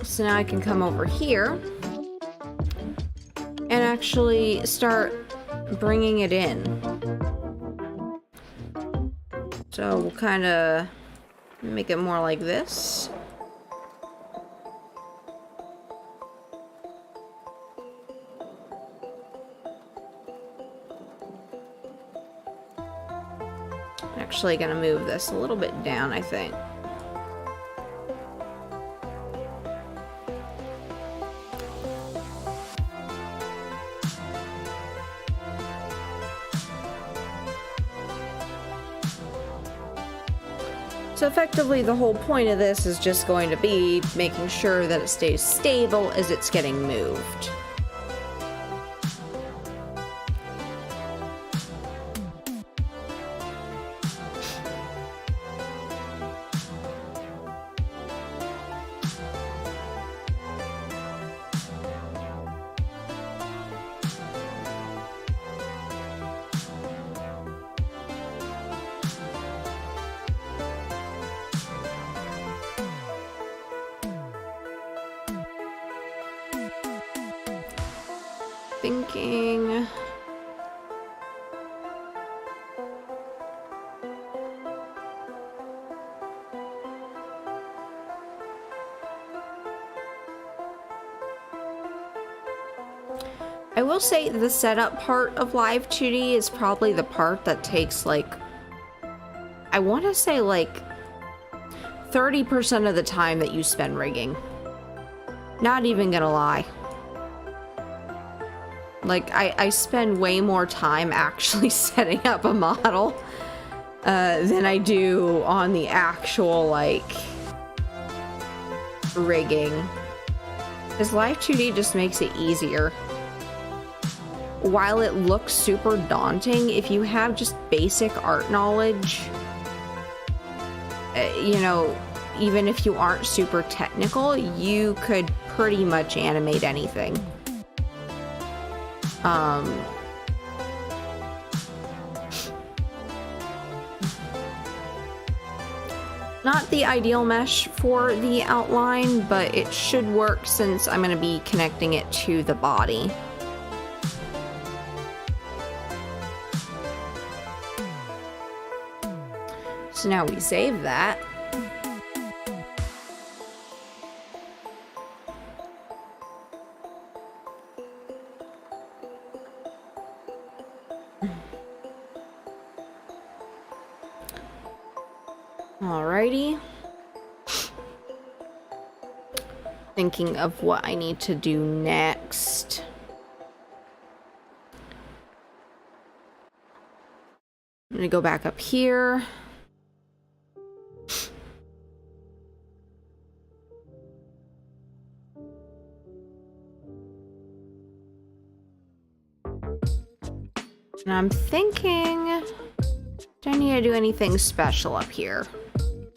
Speaker 1: So now I can come over here and actually start bringing it in. So we'll kind of make it more like this. Actually gonna move this a little bit down, I think. So effectively, the whole point of this is just going to be making sure that it stays stable as it's getting moved. Thinking. I will say the setup part of Live2D is probably the part that takes like, I want to say like 30% of the time that you spend rigging. Not even gonna lie. Like, I spend way more time actually setting up a model than I do on the actual, like, rigging. Because Live2D just makes it easier. While it looks super daunting, if you have just basic art knowledge, you know, even if you aren't super technical, you could pretty much animate anything. Not the ideal mesh for the outline, but it should work since I'm going to be connecting it to the body. So now we save that. Alrighty. Thinking of what I need to do next. I'm gonna go back up here. And I'm thinking Do I need to do anything special up here?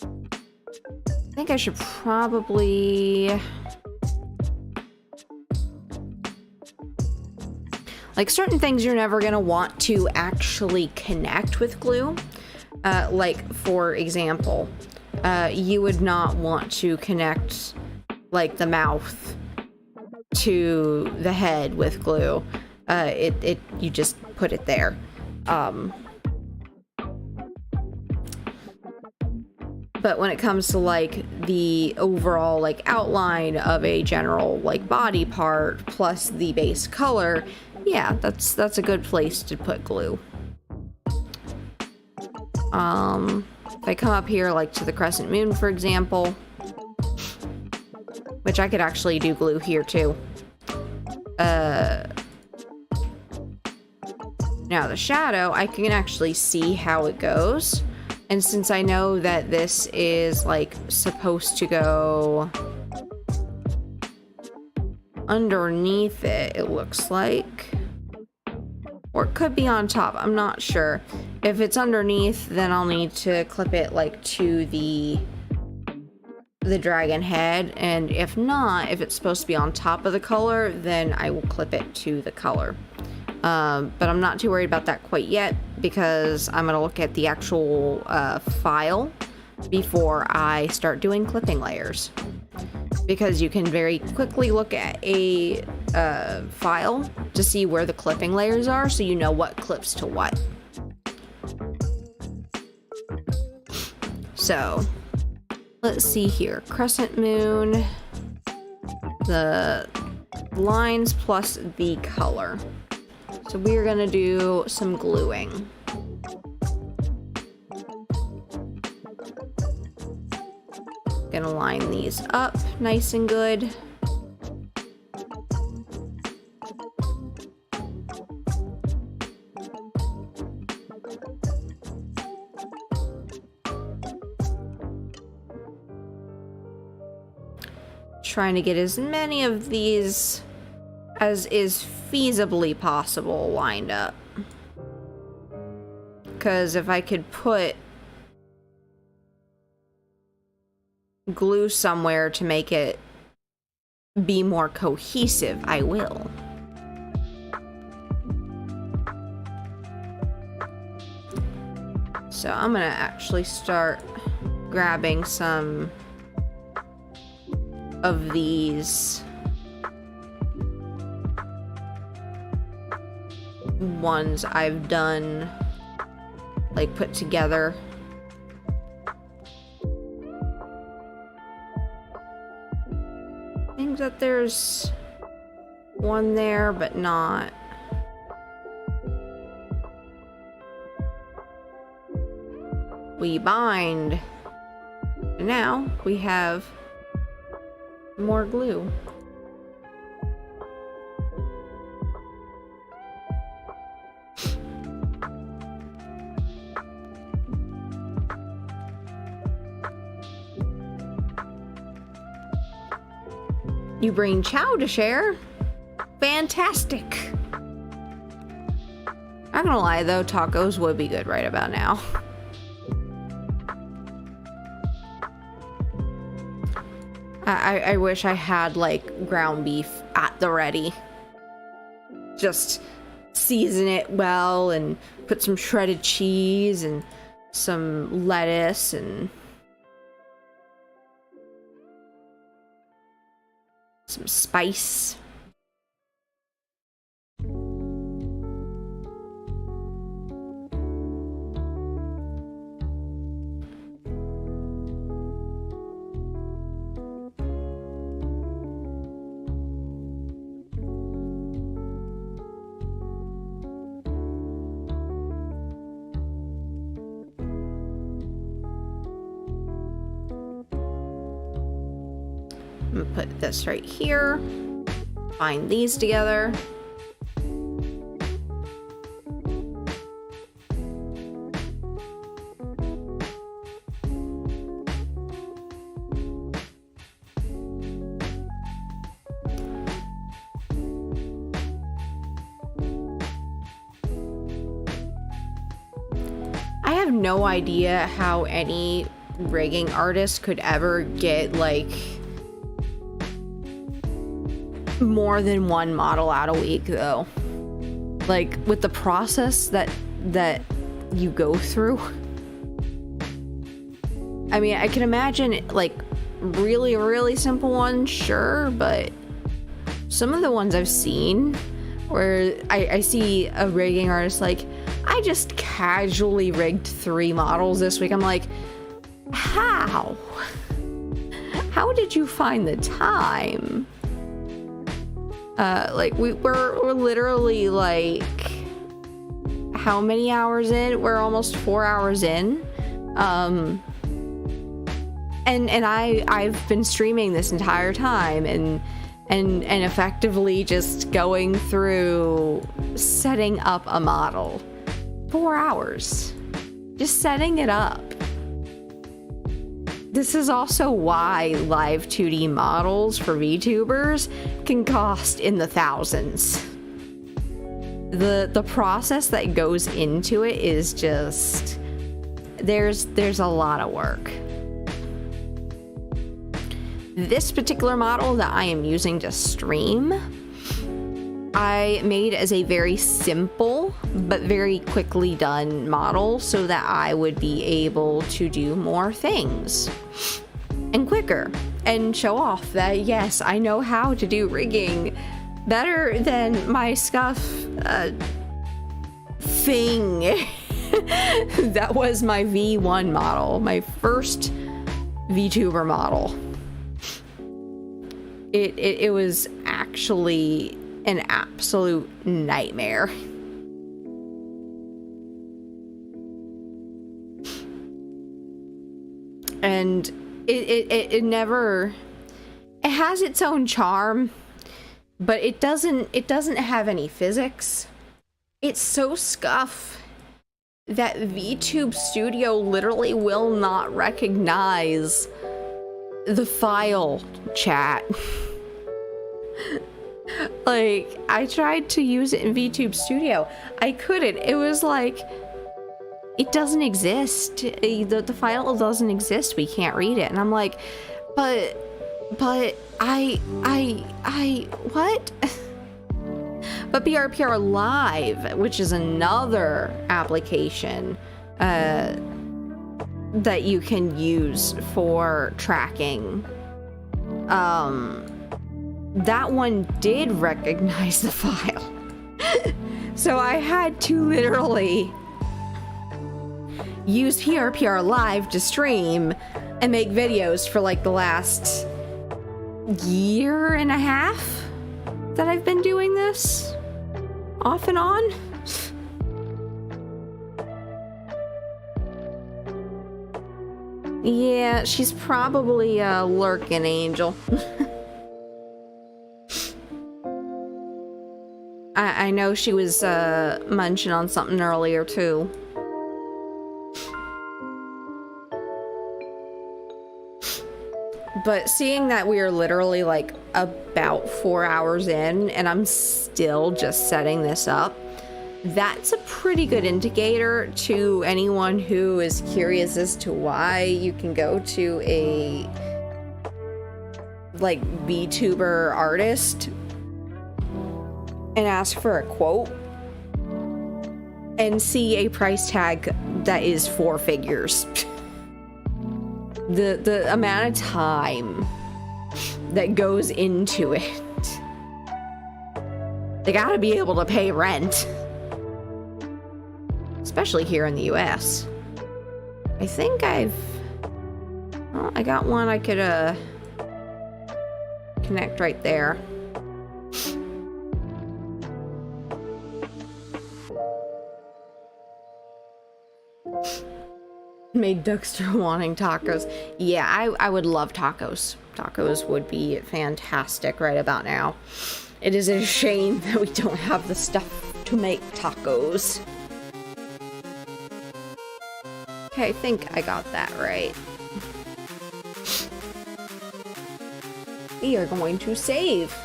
Speaker 1: I think I should probably... Like, certain things you're never gonna want to actually connect with glue. Like, for example, you would not want to connect, like, the mouth to the head with glue. You just put it there. But when it comes to, like, the overall, like, outline of a general, like, body part plus the base color, yeah, that's a good place to put glue. If I come up here, like, to the crescent moon, for example, which I could actually do glue here, too. Now, the shadow, I can actually see how it goes. And since I know that this is, like, supposed to go underneath it, it looks like. Or it could be on top, I'm not sure. If it's underneath, then I'll need to clip it, like, to the dragon head. And if not, if it's supposed to be on top of the color, then I will clip it to the color. But I'm not too worried about that quite yet, because I'm gonna look at the actual file before I start doing clipping layers. Because you can very quickly look at a file to see where the clipping layers are, so you know what clips to what. So, let's see here. Crescent moon, the lines plus the color. So we're gonna do some gluing. Gonna line these up nice and good. Trying to get as many of these as is feasibly possible lined up. Because if I could put glue somewhere to make it be more cohesive, I will. So I'm gonna actually start grabbing some of these ones I've done, like, put together. I think that there's one there, but not. We bind. And now we have more glue. You bring chow to share? Fantastic. Not gonna lie though, tacos would be good right about now. I wish I had, like, ground beef at the ready. Just season it well and put some shredded cheese and some lettuce and some spice. I'm gonna put this right here, bind these together. I have no idea how any rigging artist could ever get like more than one model out a week though. Like with the process that you go through. I mean, I can imagine like really simple ones, sure, but some of the ones I've seen where I see a rigging artist like, I just casually rigged 3 models this week. I'm like, how did you find the time? Like we're literally like, how many hours in? We're almost 4 hours in. And I've been streaming this entire time and effectively just going through setting up a model. 4 hours. Just setting it up. This is also why Live2D models for VTubers can cost in the thousands. The process that goes into it is just, there's a lot of work. This particular model that I am using to stream, I made as a very simple but very quickly done model so that I would be able to do more things and quicker and show off that yes, I know how to do rigging better than my scuff thing. That was my V1 model, my first VTuber model. It was actually an absolute nightmare. And it never, it has its own charm, but it doesn't have any physics. It's so scuff that VTube Studio literally will not recognize the file chat. Like, I tried to use it in VTube Studio. I couldn't. It was like, it doesn't exist. The file doesn't exist. We can't read it. And I'm like, but I what? But BRPR Live, which is another application that you can use for tracking, that one did recognize the file. So I had to literally use PRPR Live to stream and make videos for like the last year and a half that I've been doing this off and on. Yeah, she's probably a lurking angel. I know she was munching on something earlier too. But seeing that we are literally like about 4 hours in and I'm still just setting this up, that's a pretty good indicator to anyone who is curious as to why you can go to a like VTuber artist and ask for a quote and see a price tag that is 4 figures. The amount of time that goes into it. They gotta be able to pay rent. Especially here in the US. I think I got one I could connect right there. Made Duxter wanting tacos. Yeah, I would love tacos. Tacos would be fantastic right about now. It is a shame that we don't have the stuff to make tacos. Okay, I think I got that right. We are going to save.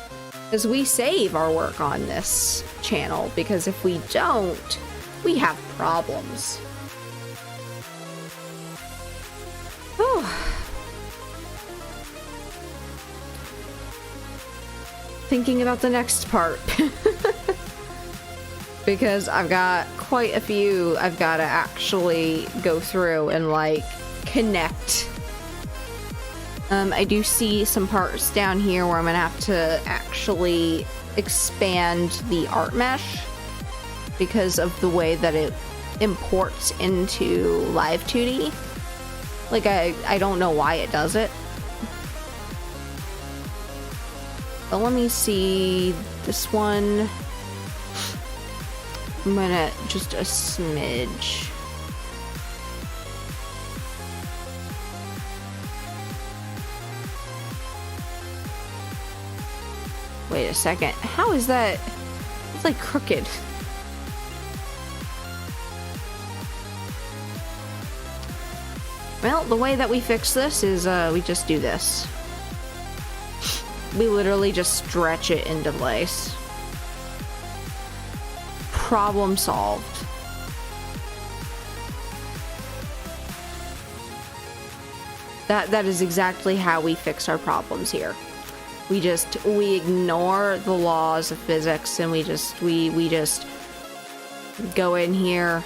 Speaker 1: Because we save our work on this channel. Because if we don't, we have problems. thinking about the next part. Because I've got quite a few I've got to actually go through and like connect. I do see some parts down here where I'm gonna have to actually expand the art mesh because of the way that it imports into Live2D. Like I don't know why it does it. But let me see this one. I'm gonna just a smidge. Wait a second. How is that? It's like crooked. Well, the way that we fix this is we just do this. We literally just stretch it into place. Problem solved. That is exactly how we fix our problems here. We ignore the laws of physics and we just go in here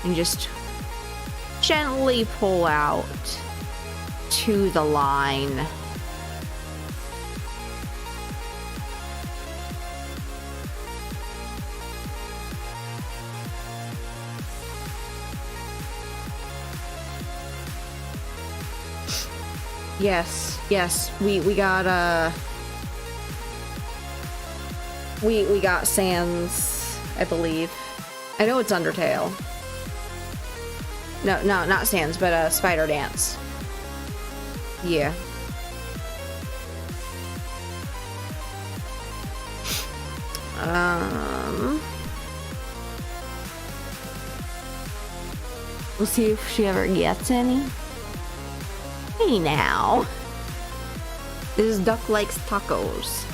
Speaker 1: and just gently pull out to the line. Yes, we got we got Sans, I believe. I know it's Undertale. No, not Sans, but Spider Dance. Yeah. We'll see if she ever gets any. Hey now. This duck likes tacos.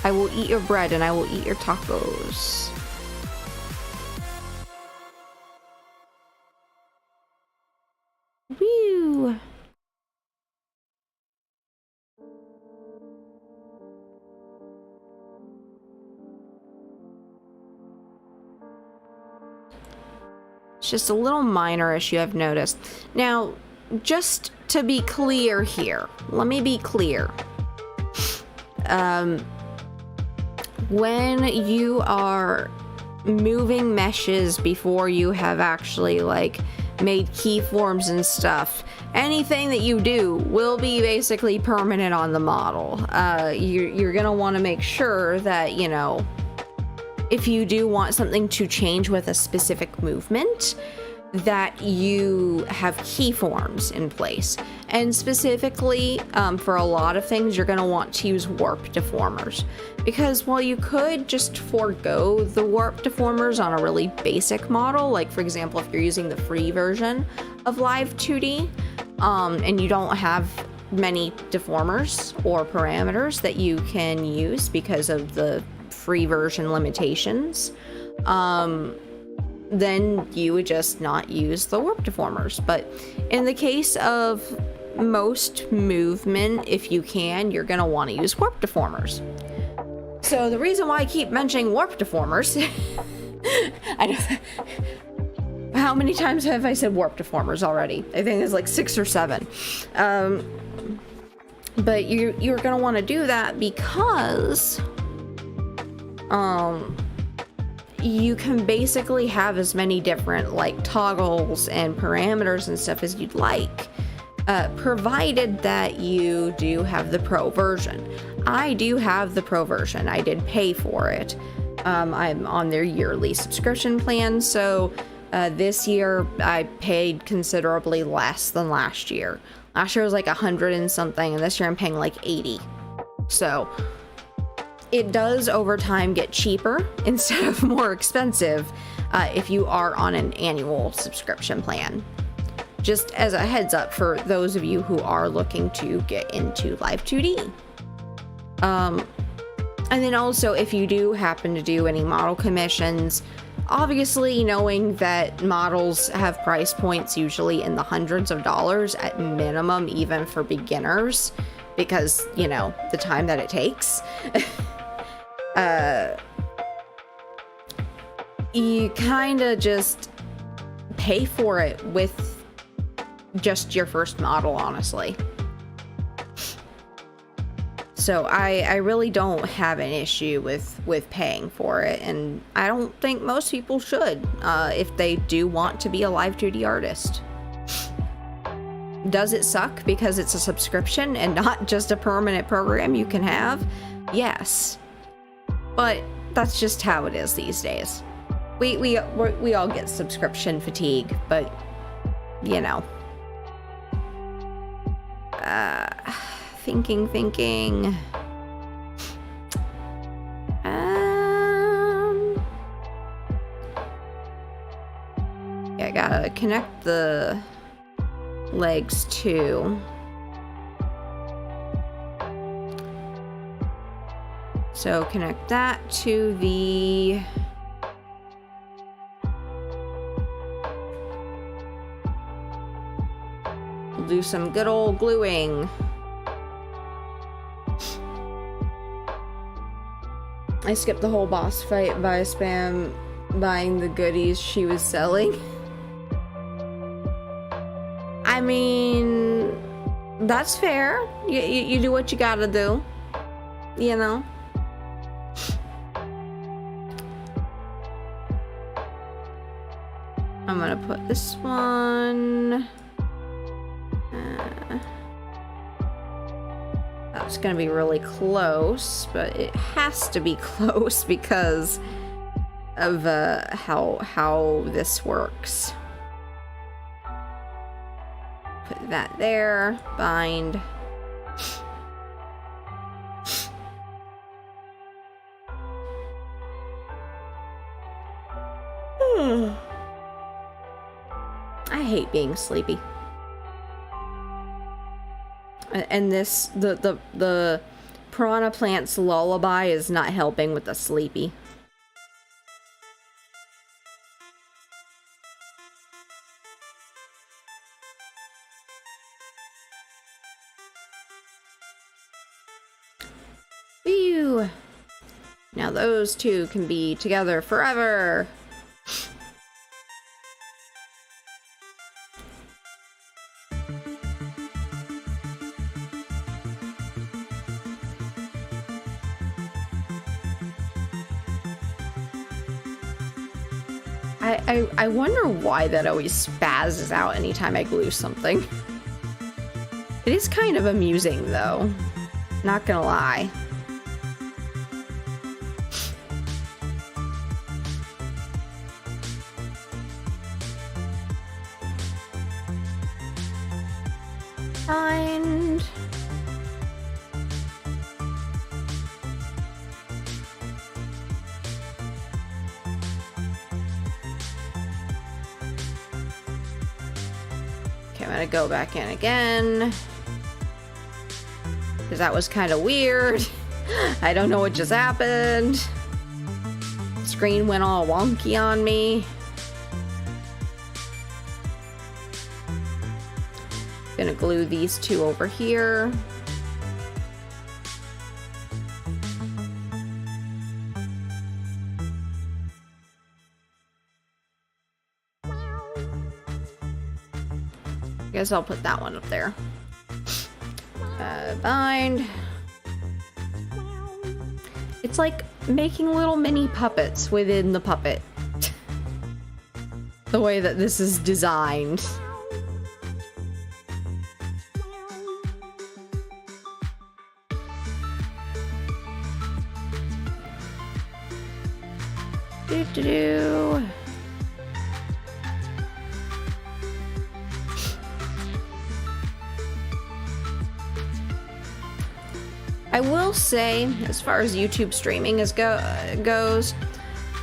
Speaker 1: I will eat your bread and I will eat your tacos. Woo! It's just a little minor issue I've noticed. Now, just to be clear here, let me be clear. When you are moving meshes before you have actually like made keyforms and stuff, anything that you do will be basically permanent on the model. You're gonna want to make sure that, you know, if you do want something to change with a specific movement, that you have keyforms in place. And specifically, for a lot of things, you're gonna want to use warp deformers. Because while you could just forego the warp deformers on a really basic model, like for example, if you're using the free version of Live2D, and you don't have many deformers or parameters that you can use because of the free version limitations, then you would just not use the warp deformers. But in the case of most movement, if you can, you're gonna want to use warp deformers. So the reason why I keep mentioning warp deformers, I don't, how many times have I said warp deformers already? I think it's like 6 or 7. But you're gonna want to do that because you can basically have as many different like toggles and parameters and stuff as you'd like, provided that you do have the pro version. I do have the pro version. I did pay for it. I'm on their yearly subscription plan, so this year I paid considerably less than last year. Last year was like 100 and something, and this year I'm paying like 80. So it does over time get cheaper instead of more expensive if you are on an annual subscription plan. Just as a heads up for those of you who are looking to get into Live2D. And then also if you do happen to do any model commissions, Obviously, knowing that models have price points usually in the hundreds of dollars at minimum, even for beginners, because, you know, the time that it takes. You kind of just pay for it with just your first model, honestly. So I really don't have an issue with paying for it, and I don't think most people should if they do want to be a Live2D artist. Does it suck because it's a subscription and not just a permanent program you can have? Yes, but that's just how it is these days. We all get subscription fatigue, but you know. Thinking. Yeah, I gotta connect the legs too. So connect that to the we'll do some good old gluing. I skipped the whole boss fight by spam buying the goodies she was selling. I mean, that's fair. You do what you gotta do, you know? I'm gonna put this one. That's gonna be really close, but it has to be close because of how this works. Put that there, bind. I hate being sleepy. And this, the piranha plant's lullaby is not helping with the sleepy. Phew. Now those two can be together forever. I wonder why that always spazzes out anytime I glue something. It is kind of amusing though, not gonna lie. Bind. Okay, I'm gonna go back in again, because that was kind of weird. I don't know what just happened. Screen went all wonky on me. Gonna glue these two over here. Guess I'll put that one up there. Bind. It's like making little mini puppets within the puppet. The way that this is designed. Do-do-do. I will say, as far as YouTube streaming goes,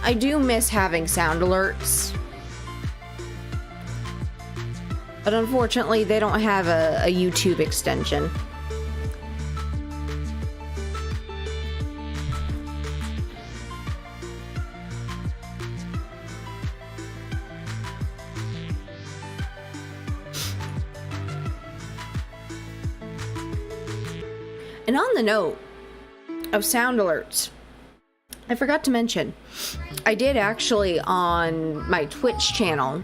Speaker 1: I do miss having sound alerts. But unfortunately, they don't have a YouTube extension. And on the note of sound alerts, I forgot to mention, I did actually on my Twitch channel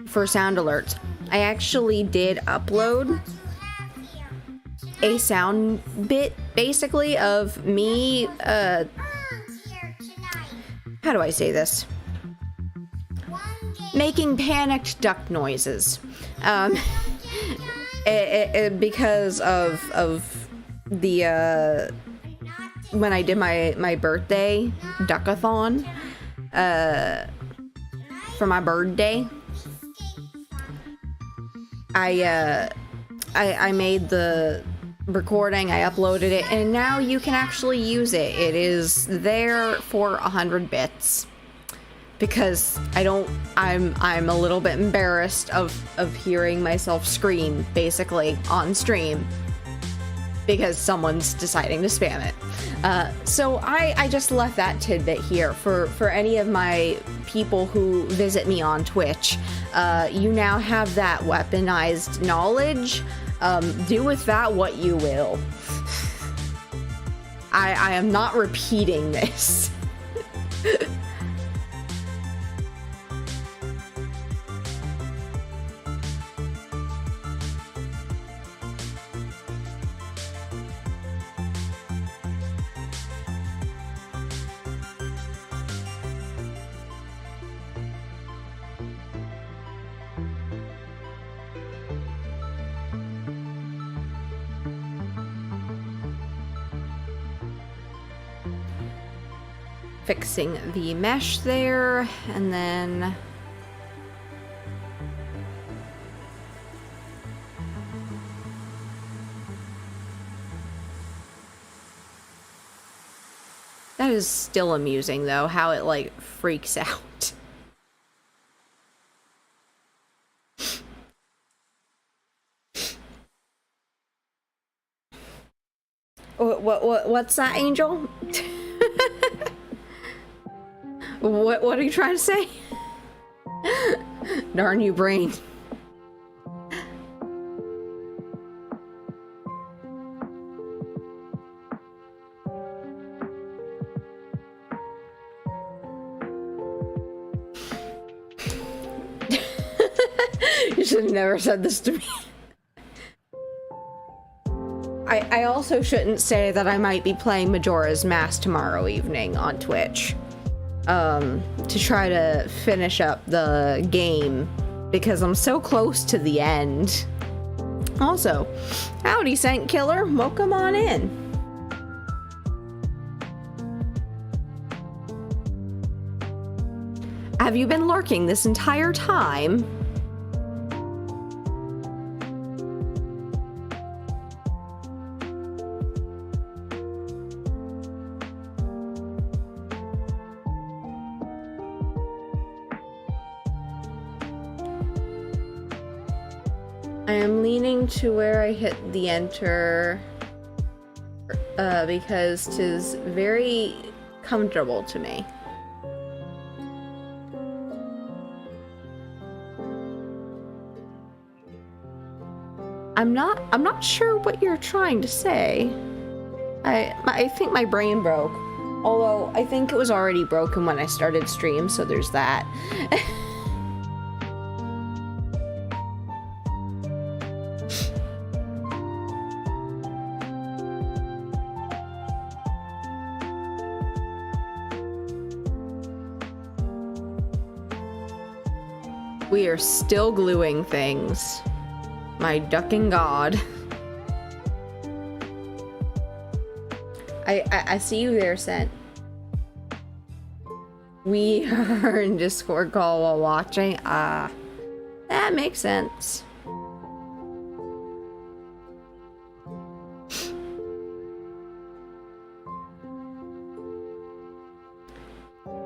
Speaker 1: for sound alerts, I actually did upload a sound bit basically of me, how do I say this? Making panicked duck noises. Because of the, when I did my birthday duckathon, for my birthday, I made the recording, I uploaded it, and now you can actually use it. It is there for 100 bits. Because I'm a little bit embarrassed of hearing myself scream, basically, on stream. Because someone's deciding to spam it. So I just left that tidbit here for any of my people who visit me on Twitch. You now have that weaponized knowledge. Do with that what you will. I am not repeating this. Fixing the mesh there, and then that is still amusing though, how it like freaks out. What's that, Angel? What are you trying to say? Darn you, brain. You should have never said this to me. I also shouldn't say that I might be playing Majora's Mask tomorrow evening on Twitch. To try to finish up the game because I'm so close to the end. Also, howdy, Saint Killer. Welcome on in. Have you been lurking this entire time? I am leaning to where I hit the enter because 'tis very comfortable to me. I'm not sure what you're trying to say. I think my brain broke. Although I think it was already broken when I started stream, so there's that. We are still gluing things. My ducking god. I see you there, Sent. We are in Discord call while watching. That makes sense.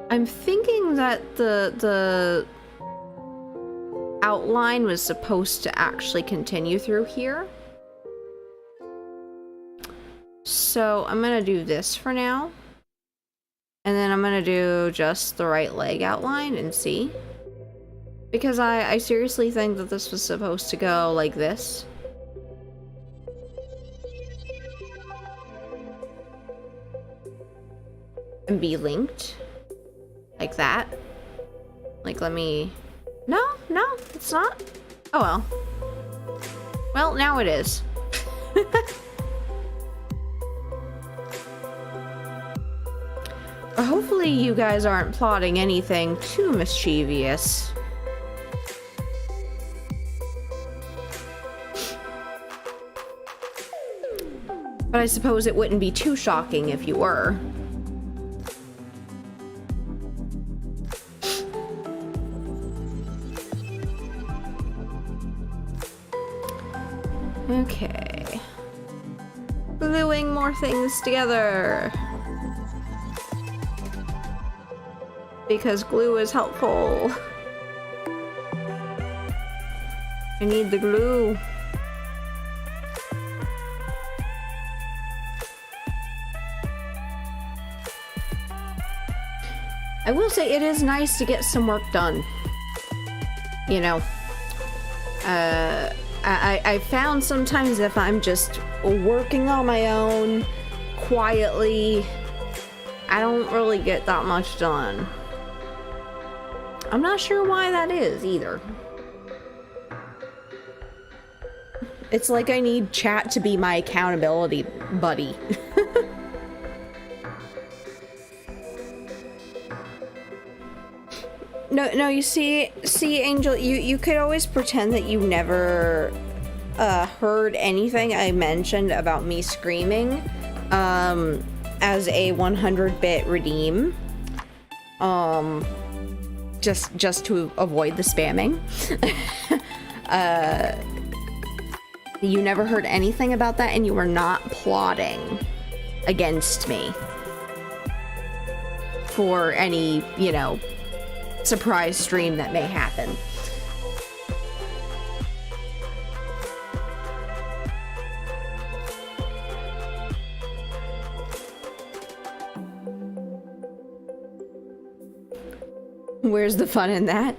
Speaker 1: I'm thinking that the outline was supposed to actually continue through here. So I'm gonna do this for now. And then I'm gonna do just the right leg outline and see. Because I seriously think that this was supposed to go like this. and be linked like that. Like, let me... No, it's not. Oh well. Well, now it is. Hopefully you guys aren't plotting anything too mischievous. But I suppose it wouldn't be too shocking if you were. Okay. Gluing more things together. Because glue is helpful. I need the glue. I will say it is nice to get some work done. You know, I found sometimes if I'm just working on my own quietly, I don't really get that much done. I'm not sure why that is either. It's like I need chat to be my accountability buddy. No, you see, Angel, you could always pretend that you never heard anything I mentioned about me screaming as a 100-bit redeem. Just to avoid the spamming. You never heard anything about that, and you were not plotting against me for any, you know, surprise stream that may happen. Where's the fun in that?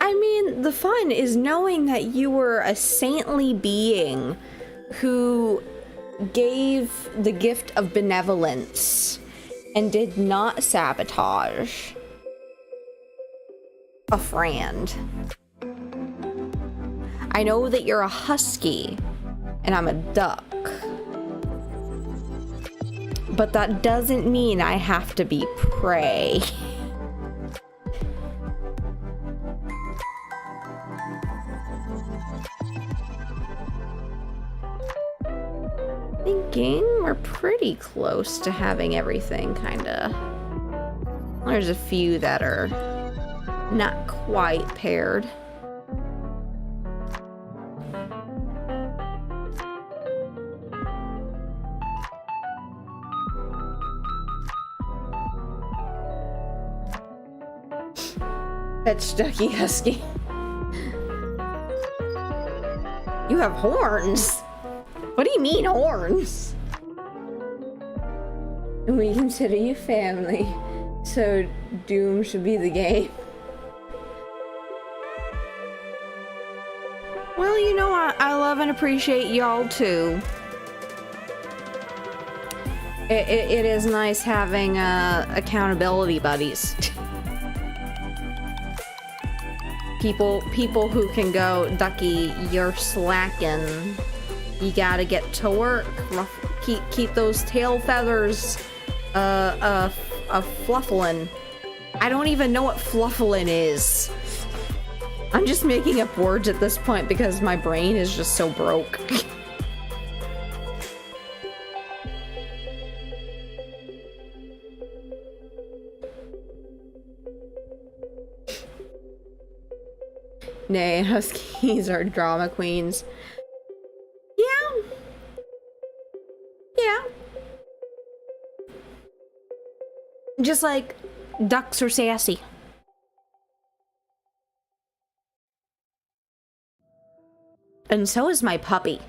Speaker 1: I mean, the fun is knowing that you were a saintly being who gave the gift of benevolence and did not sabotage a friend. I know that you're a husky and I'm a duck, but that doesn't mean I have to be prey. Thinking we're pretty close to having everything kinda. There's a few that are not quite paired. Fetch Ducky Husky. You have horns? What do you mean, horns? We consider you family, so Doom should be the game. Well, you know, I love and appreciate y'all too. It is nice having accountability buddies. People who can go, Ducky, you're slacking. You gotta get to work. Keep those tail feathers flufflin'. I don't even know what flufflin' is. I'm just making up words at this point because my brain is just so broke. Nay, Huskies are drama queens. Yeah. Just like ducks are sassy. And so is my puppy.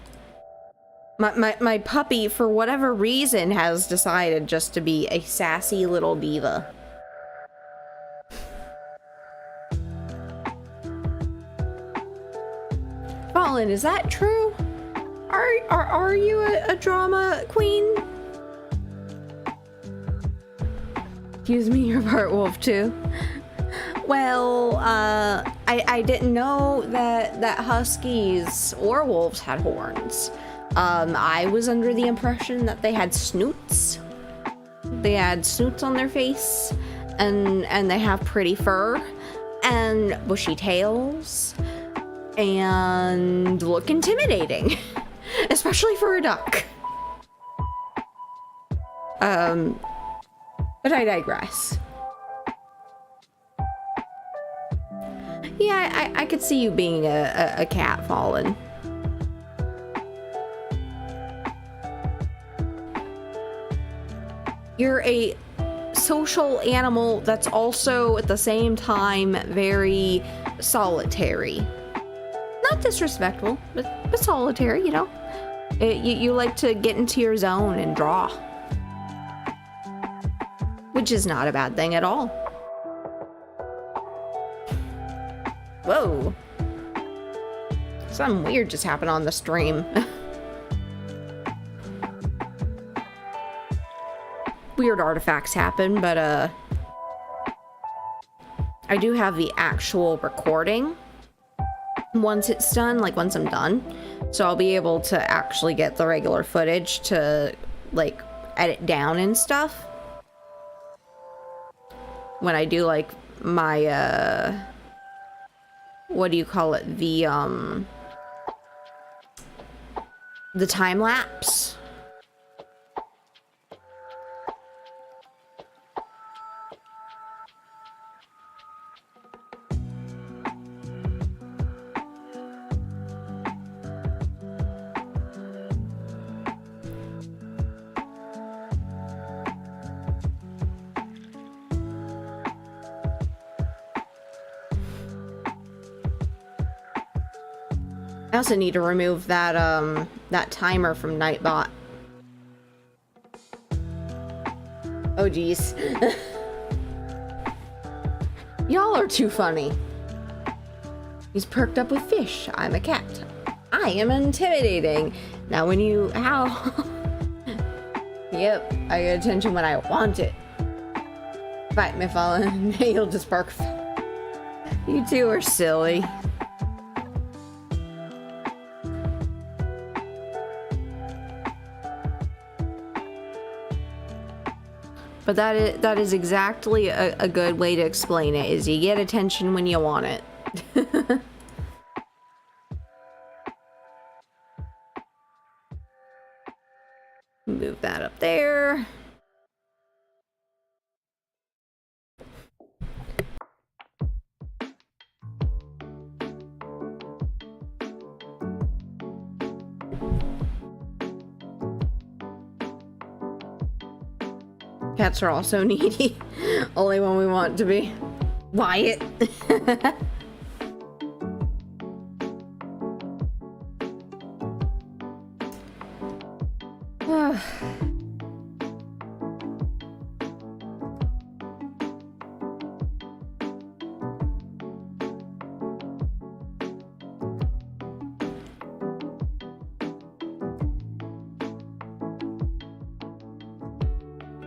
Speaker 1: My puppy, for whatever reason, has decided just to be a sassy little diva. Fallen, is that true? Are you a drama queen? Excuse me, you're part wolf too. Well, I didn't know that huskies or wolves had horns. I was under the impression that they had snoots. They had snoots on their face, and they have pretty fur and bushy tails and look intimidating, especially for a duck. But I digress. Yeah, I could see you being a cat fallen. You're a social animal that's also at the same time very solitary. Not disrespectful, but solitary, you know? You like to get into your zone and draw. Which is not a bad thing at all. Whoa. Something weird just happened on the stream. Weird artifacts happen, but I do have the actual recording once it's done, like once I'm done. So I'll be able to actually get the regular footage to like edit down and stuff. When I do like my what do you call it? The time lapse. I also need to remove that that timer from Nightbot. Oh geez. Y'all are too funny. He's perked up with fish. I'm a cat. I am intimidating. Now when you how Yep, I get attention when I want it. Fight me, Fallen. You'll just bark. You two are silly. But that is exactly a good way to explain it, is you get attention when you want it. Move that up there. Cats are also needy. Only when we want to be. Wyatt.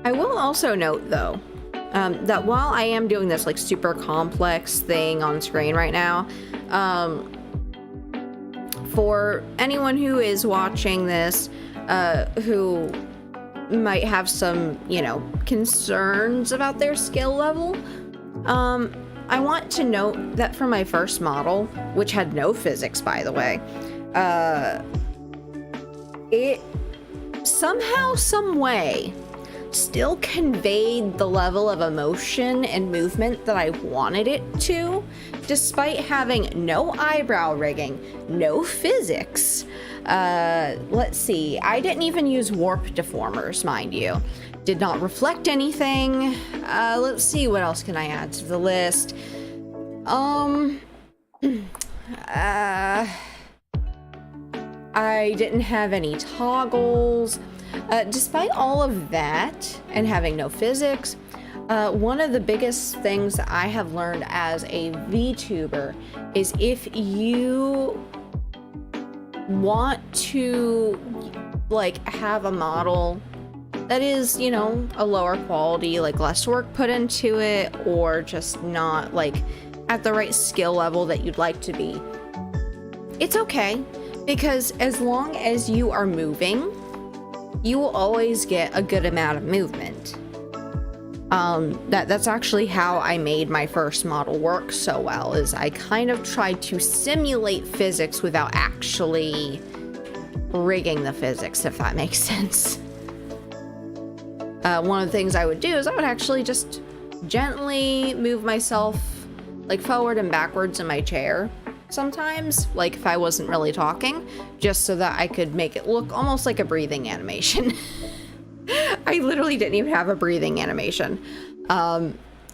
Speaker 1: I will also note, though, that while I am doing this like super complex thing on screen right now, for anyone who is watching this, who might have some, you know, concerns about their skill level, I want to note that for my first model, which had no physics, by the way, it somehow, some way, still conveyed the level of emotion and movement that I wanted it to, despite having no eyebrow rigging, no physics. Let's see, I didn't even use warp deformers, mind you. Did not reflect anything. Let's see, what else can I add to the list? I didn't have any toggles. Despite all of that and having no physics, one of the biggest things that I have learned as a VTuber is if you want to like have a model that is, you know, a lower quality, like less work put into it, or just not like at the right skill level that you'd like to be, it's okay, because as long as you are moving, you will always get a good amount of movement. That's actually how I made my first model work so well, is I kind of tried to simulate physics without actually rigging the physics, if that makes sense. One of the things I would do is I would actually just gently move myself like forward and backwards in my chair sometimes, like if I wasn't really talking, just so that I could make it look almost like a breathing animation. I literally didn't even have a breathing animation.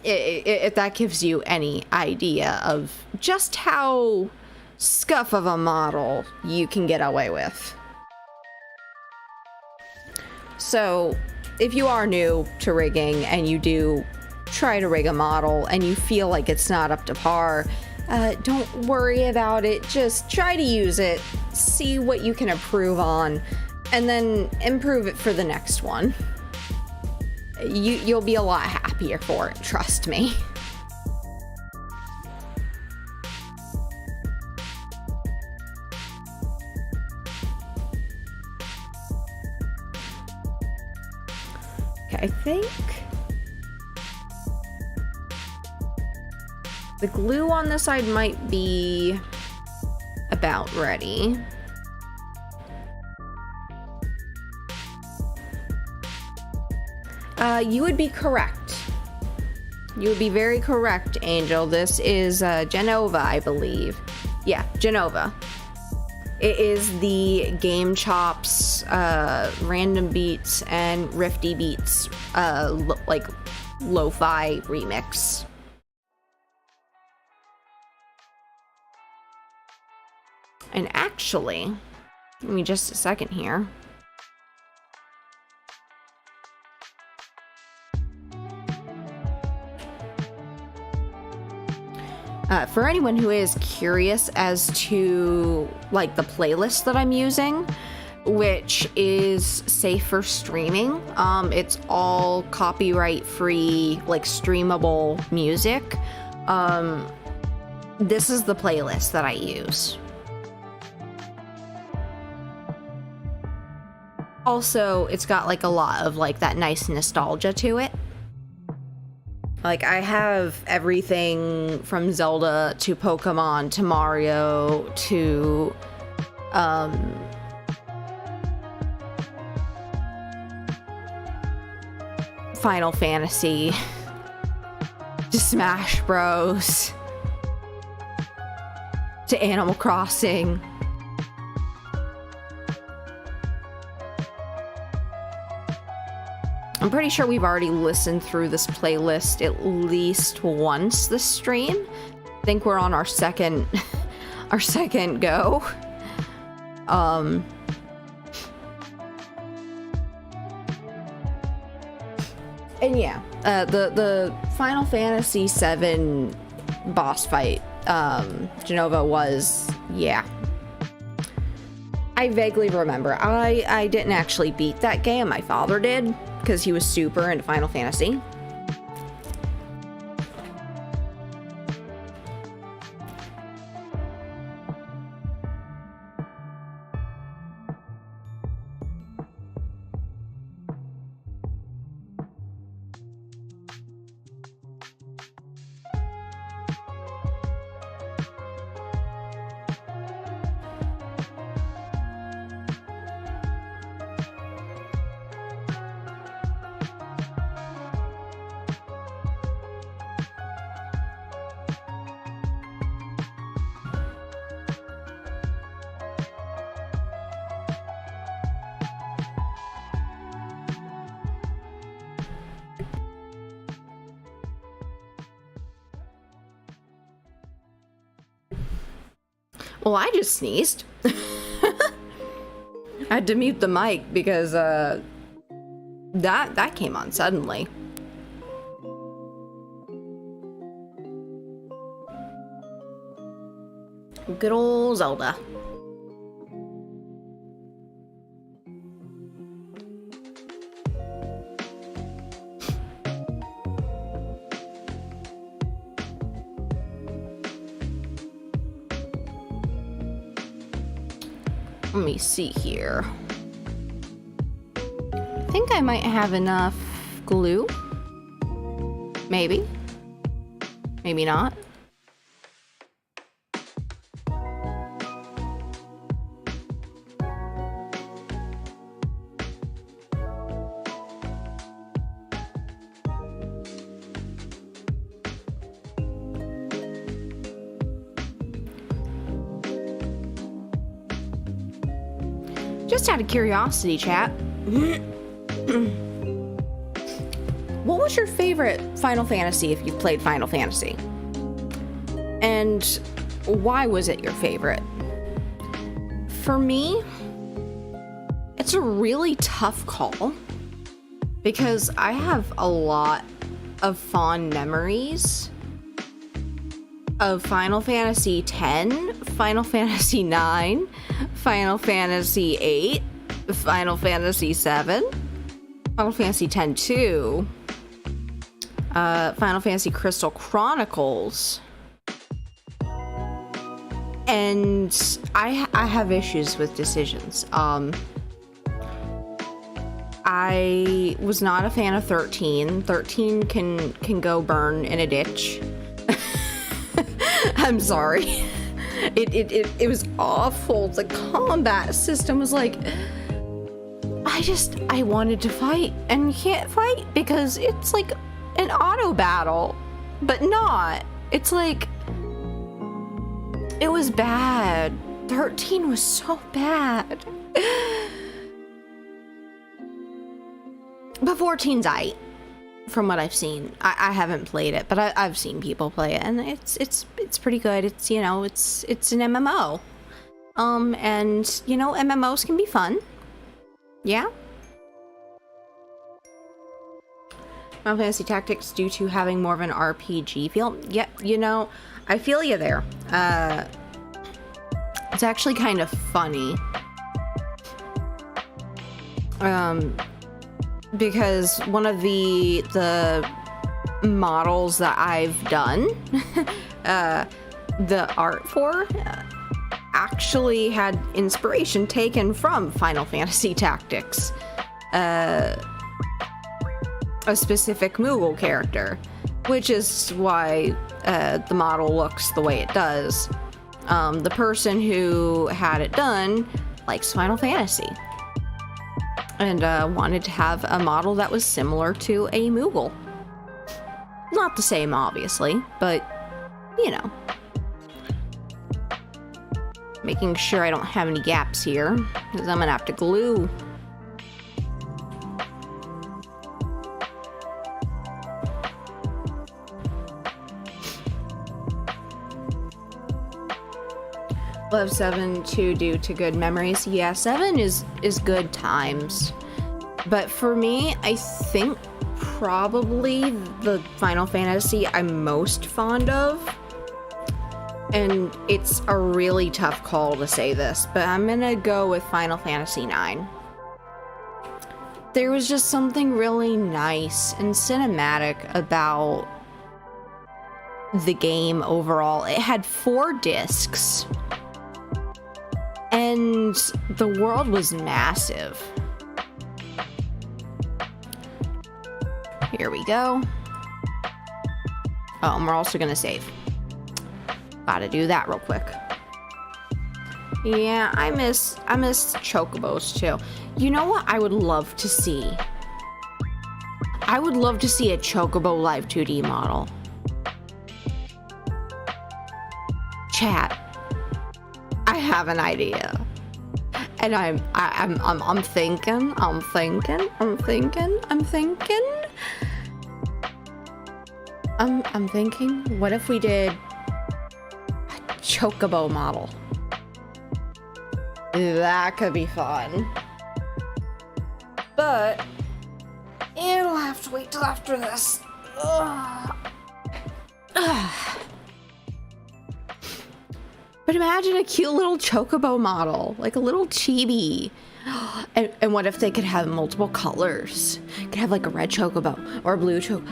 Speaker 1: If that gives you any idea of just how scuff of a model you can get away with. So if you are new to rigging and you do try to rig a model and you feel like it's not up to par, don't worry about it. Just try to use it, see what you can improve on, and then improve it for the next one. You'll be a lot happier for it, trust me. Okay, I think the glue on this side might be about ready. You would be correct. You would be very correct, Angel. This is Genova, I believe. Yeah, Genova. It is the Game Chops, Random Beats, and Rifty Beats, like lo-fi remix. And actually, give me just a second here. For anyone who is curious as to like the playlist that I'm using, which is safe for streaming, it's all copyright free, like streamable music. This is the playlist that I use. Also, it's got like a lot of like that nice nostalgia to it. Like, I have everything from Zelda to Pokemon to Mario to, Final Fantasy to Smash Bros. To Animal Crossing. I'm pretty sure we've already listened through this playlist at least once this stream. I think we're on our second go. And yeah, the Final Fantasy VII boss fight, Genova was, yeah. I vaguely remember. I didn't actually beat that game. My father did, because he was super into Final Fantasy. Well, I just sneezed. I had to mute the mic because that came on suddenly. Good old Zelda. Let me see here. I think I might have enough glue. Maybe. Maybe not. Just out of curiosity, chat. What was your favorite Final Fantasy if you've played Final Fantasy? And why was it your favorite? For me, it's a really tough call because I have a lot of fond memories of Final Fantasy X, Final Fantasy IX, Final Fantasy VIII, Final Fantasy VII, Final Fantasy X-2, Final Fantasy Crystal Chronicles, and I have issues with decisions. I was not a fan of 13. 13 can go burn in a ditch. I'm sorry. It was awful. The combat system was like, I wanted to fight, and you can't fight because it's like an auto battle, but not. It's like, it was bad. 13 was so bad. But 14's aight, from what I've seen. I haven't played it, but I've seen people play it, and it's pretty good. It's, you know, it's an MMO. And, you know, MMOs can be fun. Yeah? Final Fantasy Tactics due to having more of an RPG feel. Yeah, you know, I feel you there. It's actually kind of funny. Because one of the models that I've done the art for actually had inspiration taken from Final Fantasy Tactics, a specific Moogle character, which is why the model looks the way it does. The person who had it done likes Final Fantasy and wanted to have a model that was similar to a Moogle. Not the same, obviously, but, you know. Making sure I don't have any gaps here, because I'm gonna have to glue. Love 7 too due to good memories. Yeah, 7 is good times. But for me, I think probably the Final Fantasy I'm most fond of, and it's a really tough call to say this, but I'm gonna go with Final Fantasy IX. There was just something really nice and cinematic about the game overall. It had 4 discs. And the world was massive. Here we go. Oh, and we're also gonna save. Gotta do that real quick. Yeah, I miss chocobos too. You know what I would love to see? I would love to see a chocobo Live2D model. Chat. I have an idea, and I'm thinking. What if we did a chocobo model? That could be fun, but it'll have to wait till after this. Ugh. But imagine a cute little chocobo model, like a little chibi. And what if they could have multiple colors? Could have like a red chocobo or a blue chocobo.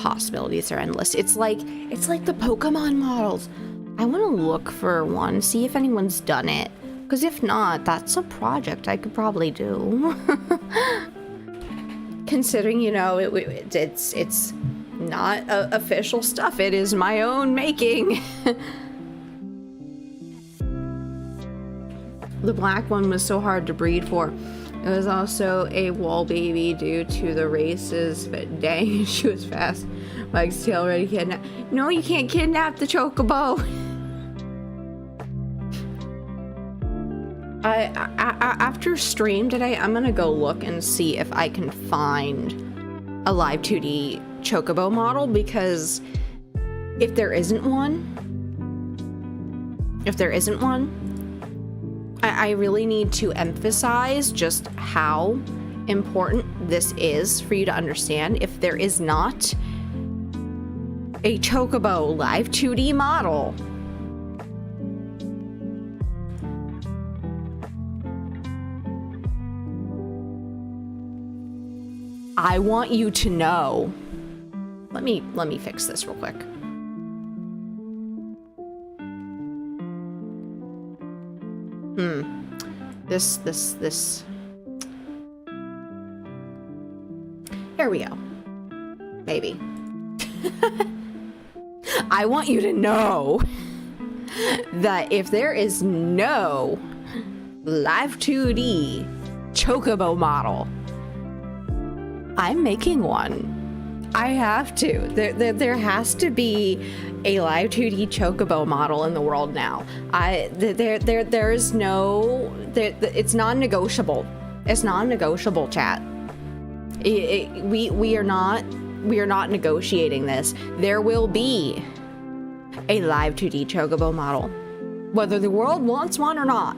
Speaker 1: Possibilities are endless. It's like the Pokemon models. I want to look for one, see if anyone's done it. Because if not, that's a project I could probably do. Considering, you know, it's not official stuff. It is my own making. The black one was so hard to breed for. It was also a wall baby due to the races, but dang, she was fast. Mike's tail already kidnapped. No, you can't kidnap the chocobo. After stream today, I'm gonna go look and see if I can find a Live2D chocobo model, because if there isn't one, I really need to emphasize just how important this is for you to understand. If there is not a chocobo Live2D model, I want you to know. Let me fix this real quick. This. There we go. Maybe. I want you to know that if there is no Live2D chocobo model, I'm making one. I have to. There has to be a Live2D chocobo model in the world now. There is no. It's non-negotiable. It's non-negotiable, chat. We are not negotiating this. There will be a Live2D chocobo model, whether the world wants one or not,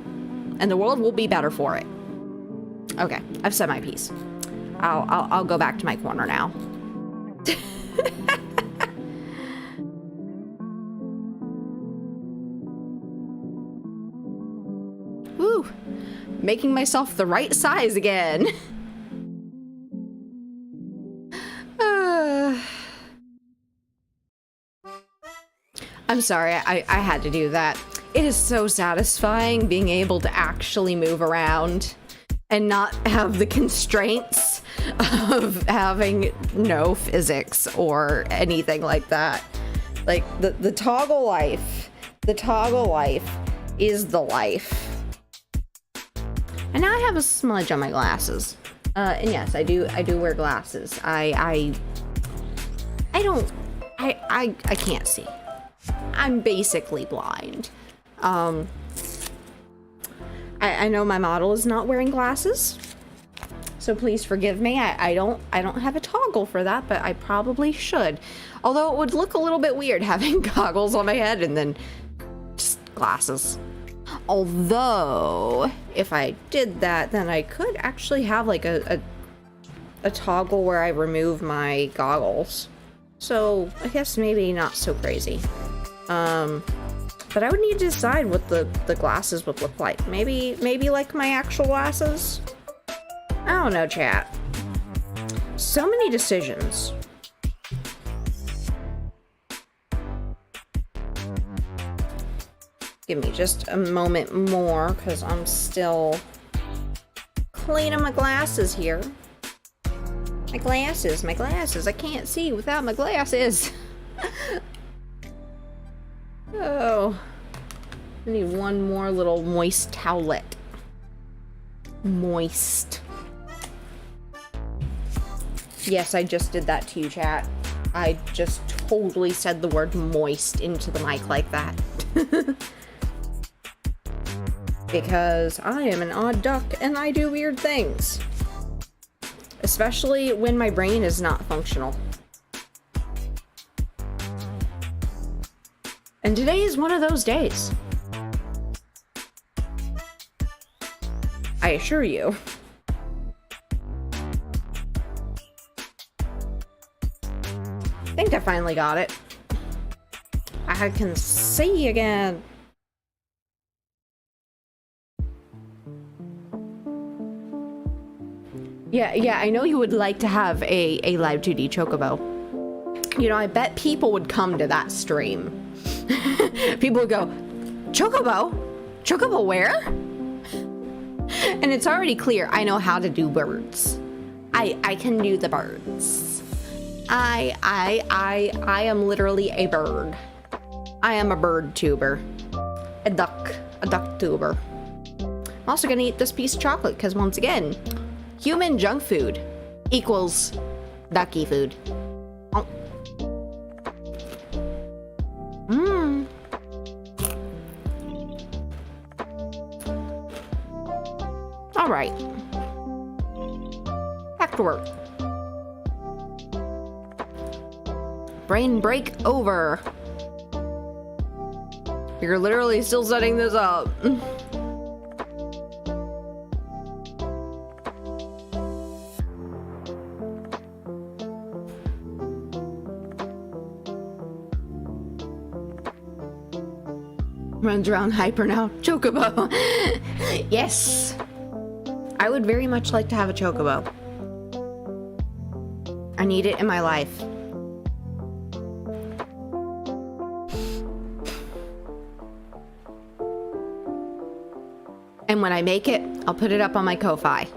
Speaker 1: and the world will be better for it. Okay, I've said my piece. I'll go back to my corner now. Woo! Making myself the right size again. I'm sorry, I had to do that. It is so satisfying being able to actually move around and not have the constraints of having no physics or anything like that. Like the toggle life is the life. And now I have a smudge on my glasses. And yes, I do wear glasses. I can't see. I'm basically blind. I know my model is not wearing glasses, so please forgive me. I don't have a toggle for that, but I probably should. Although it would look a little bit weird having goggles on my head and then just glasses. Although if I did that, then I could actually have like a toggle where I remove my goggles. So I guess maybe not so crazy. But I would need to decide what the glasses would look like. Maybe like my actual glasses? I don't know, chat. So many decisions. Give me just a moment more, because I'm still cleaning my glasses here. My glasses. I can't see without my glasses. Oh, I need one more little moist towelette. Moist. Yes, I just did that to you, chat. I just totally said the word moist into the mic like that. Because I am an odd duck and I do weird things. Especially when my brain is not functional. And today is one of those days. I assure you. I think I finally got it. I can see again. Yeah, I know you would like to have a Live2D chocobo. You know, I bet people would come to that stream. People would go, chocobo? Chocobo where? And it's already clear I know how to do birds. I can do the birds. I am literally a bird. I am a bird tuber. A duck tuber. I'm also gonna eat this piece of chocolate because once again, human junk food equals ducky food. Oh. Mmm. All right. Back to work. Brain break over. You're literally still setting this up. Runs around hyper now. Chocobo. Yes. I would very much like to have a chocobo. I need it in my life. And when I make it, I'll put it up on my Ko-Fi.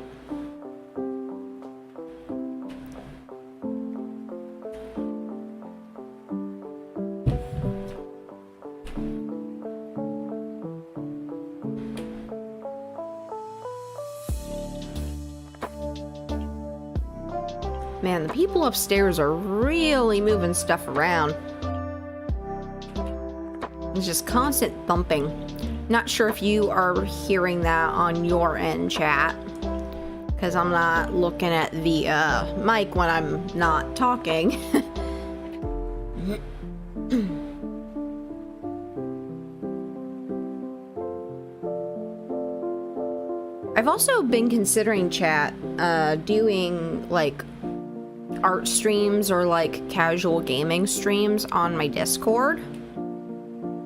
Speaker 1: Man, the people upstairs are really moving stuff around. It's just constant thumping. Not sure if you are hearing that on your end, chat, because I'm not looking at the mic when I'm not talking. I've also been considering, chat, doing like art streams or like casual gaming streams on my Discord.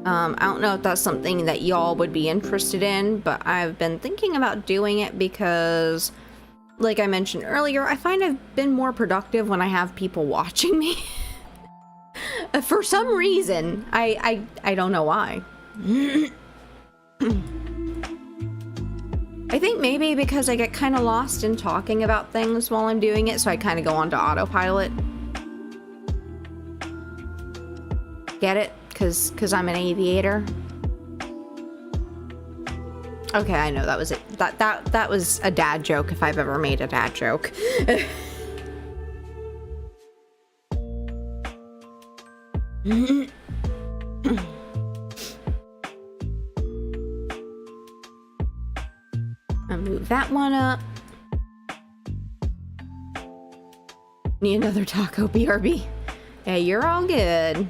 Speaker 1: I don't know if that's something that y'all would be interested in, but I've been thinking about doing it because, like I mentioned earlier, I find I've been more productive when I have people watching me. For some reason. I don't know why. I think maybe because I get kind of lost in talking about things while I'm doing it, so I kind of go onto autopilot. Get it? Because I'm an aviator. Okay, I know that was it. That was a dad joke if I've ever made a dad joke. I'll move that one up. Need another taco, BRB. Yeah, you're all good.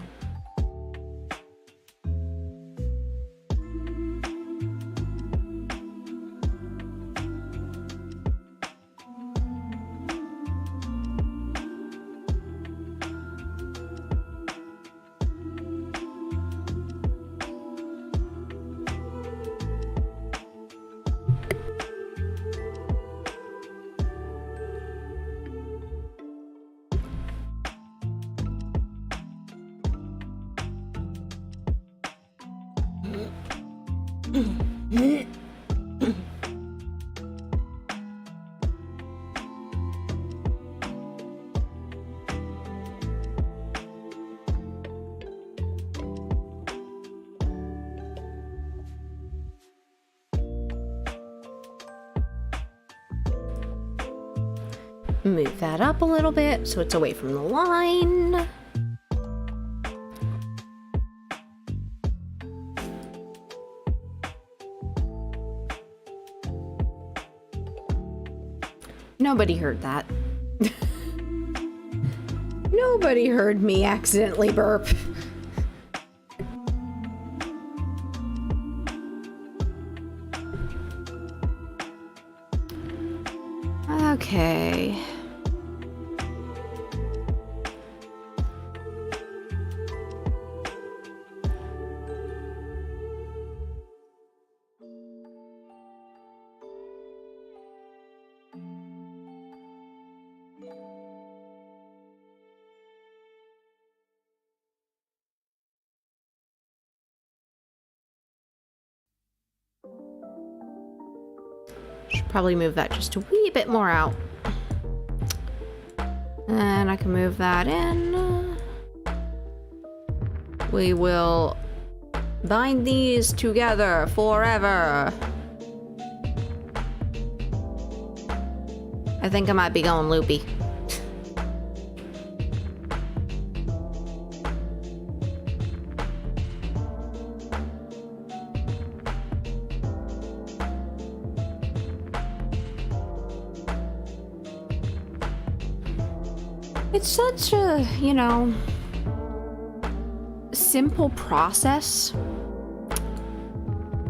Speaker 1: Move that up a little bit so it's away from the line. Nobody heard that. Nobody heard me accidentally burp. Okay. probably move that just a wee bit more out. And I can move that in. We will bind these together forever. I think I might be going loopy. It's such a, you know, simple process,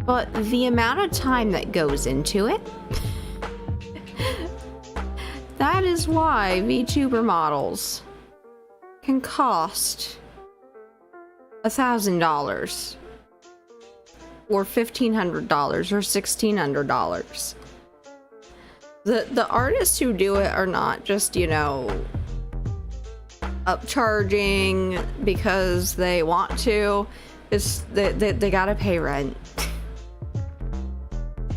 Speaker 1: but the amount of time that goes into it, that is why VTuber models can cost $1,000 or $1,500 or $1,600. The artists who do it are not just, you know, upcharging because they want to. It's they gotta pay rent.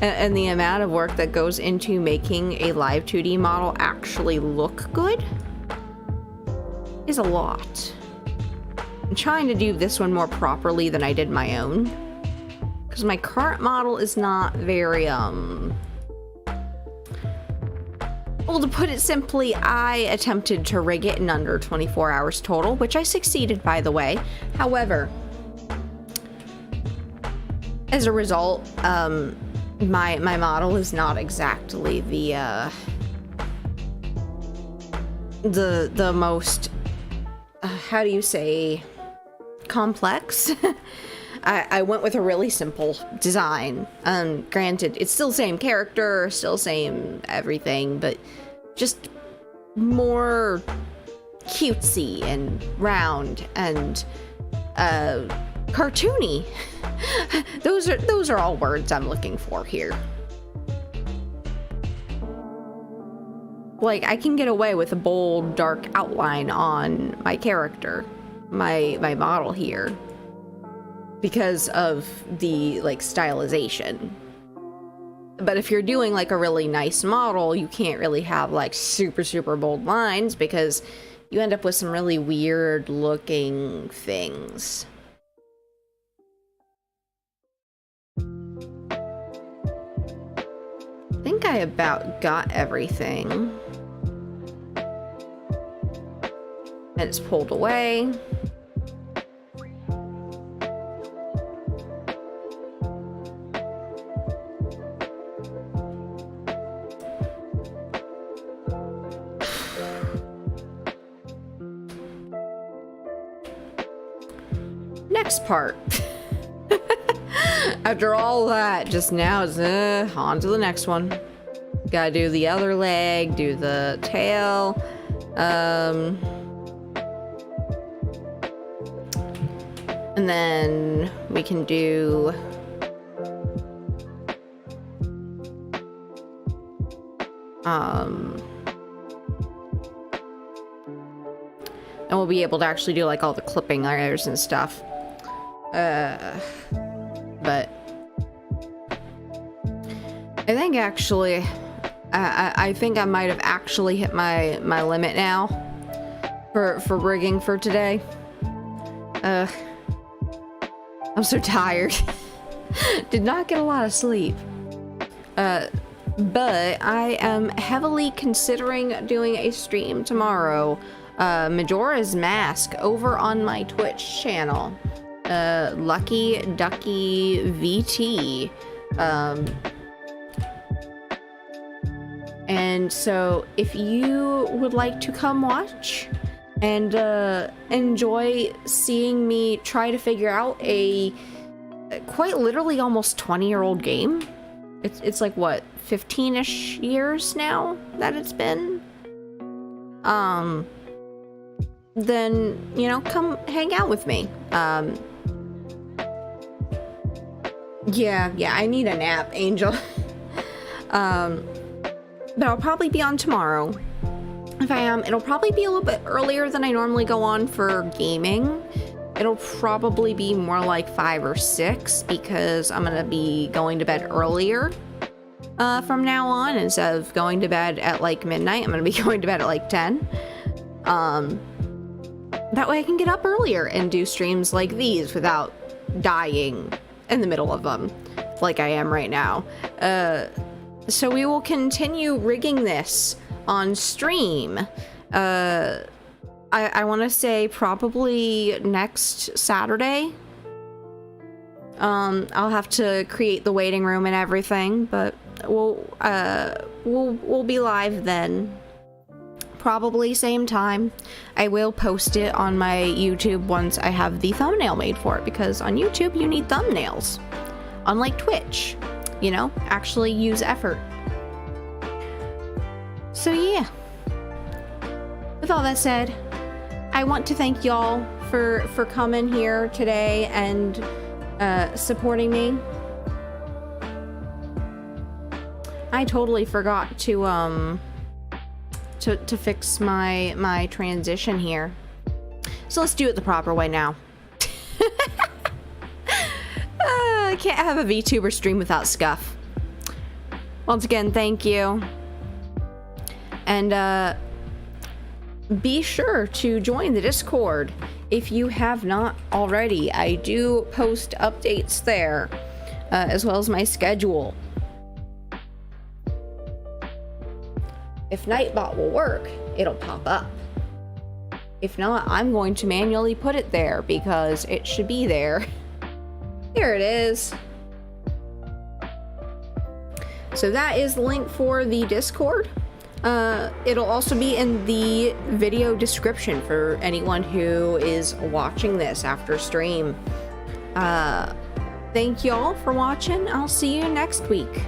Speaker 1: And the amount of work that goes into making a Live2D model actually look good is a lot. I'm trying to do this one more properly than I did my own, because my current model is not very well, to put it simply, I attempted to rig it in under 24 hours total, which I succeeded, by the way. However, as a result, my model is not exactly the most, how do you say, complex? I went with a really simple design. Granted, it's still same character, still same everything, but just more cutesy and round and cartoony. Those are all words I'm looking for here. Like, I can get away with a bold, dark outline on my character, my model here, because of the, like, stylization. But if you're doing, like, a really nice model, you can't really have, like, super bold lines, because you end up with some really weird looking things. I think I about got everything. And it's pulled away. Next part. After all that, just now is on to the next one. Gotta do the other leg, do the tail. And then we can do and we'll be able to actually do like all the clipping layers and stuff. But I think actually, I think I might have actually hit my limit now for rigging for today. I'm so tired. Did not get a lot of sleep. But I am heavily considering doing a stream tomorrow. Majora's Mask over on my Twitch channel. Lucky Ducky VT. And so if you would like to come watch and enjoy seeing me try to figure out a quite literally almost 20-year-old game. It's like what, 15-ish years now that it's been? Then, you know, come hang out with me. Yeah, I need a nap, Angel. But I'll probably be on tomorrow. If I am, it'll probably be a little bit earlier than I normally go on for gaming. It'll probably be more like 5 or 6 because I'm gonna be going to bed earlier. from now on. Instead of going to bed at like midnight, I'm gonna be going to bed at like 10. That way I can get up earlier and do streams like these without dying in the middle of them, like I am right now. So we will continue rigging this on stream. I want to say probably next Saturday. I'll have to create the waiting room and everything, but we'll be live then. Probably same time. I will post it on my YouTube once I have the thumbnail made for it, because on YouTube you need thumbnails. Unlike Twitch, you know, actually use effort. So yeah. With all that said, I want to thank y'all for coming here today and supporting me. I totally forgot to fix my transition here. So let's do it the proper way now. I can't have a VTuber stream without scuff. Once again, thank you. And be sure to join the Discord if you have not already. I do post updates there, as well as my schedule. If Nightbot will work, it'll pop up. If not, I'm going to manually put it there because it should be there. There it is. So that is the link for the Discord. It'll also be in the video description for anyone who is watching this after stream. Thank y'all for watching. I'll see you next week.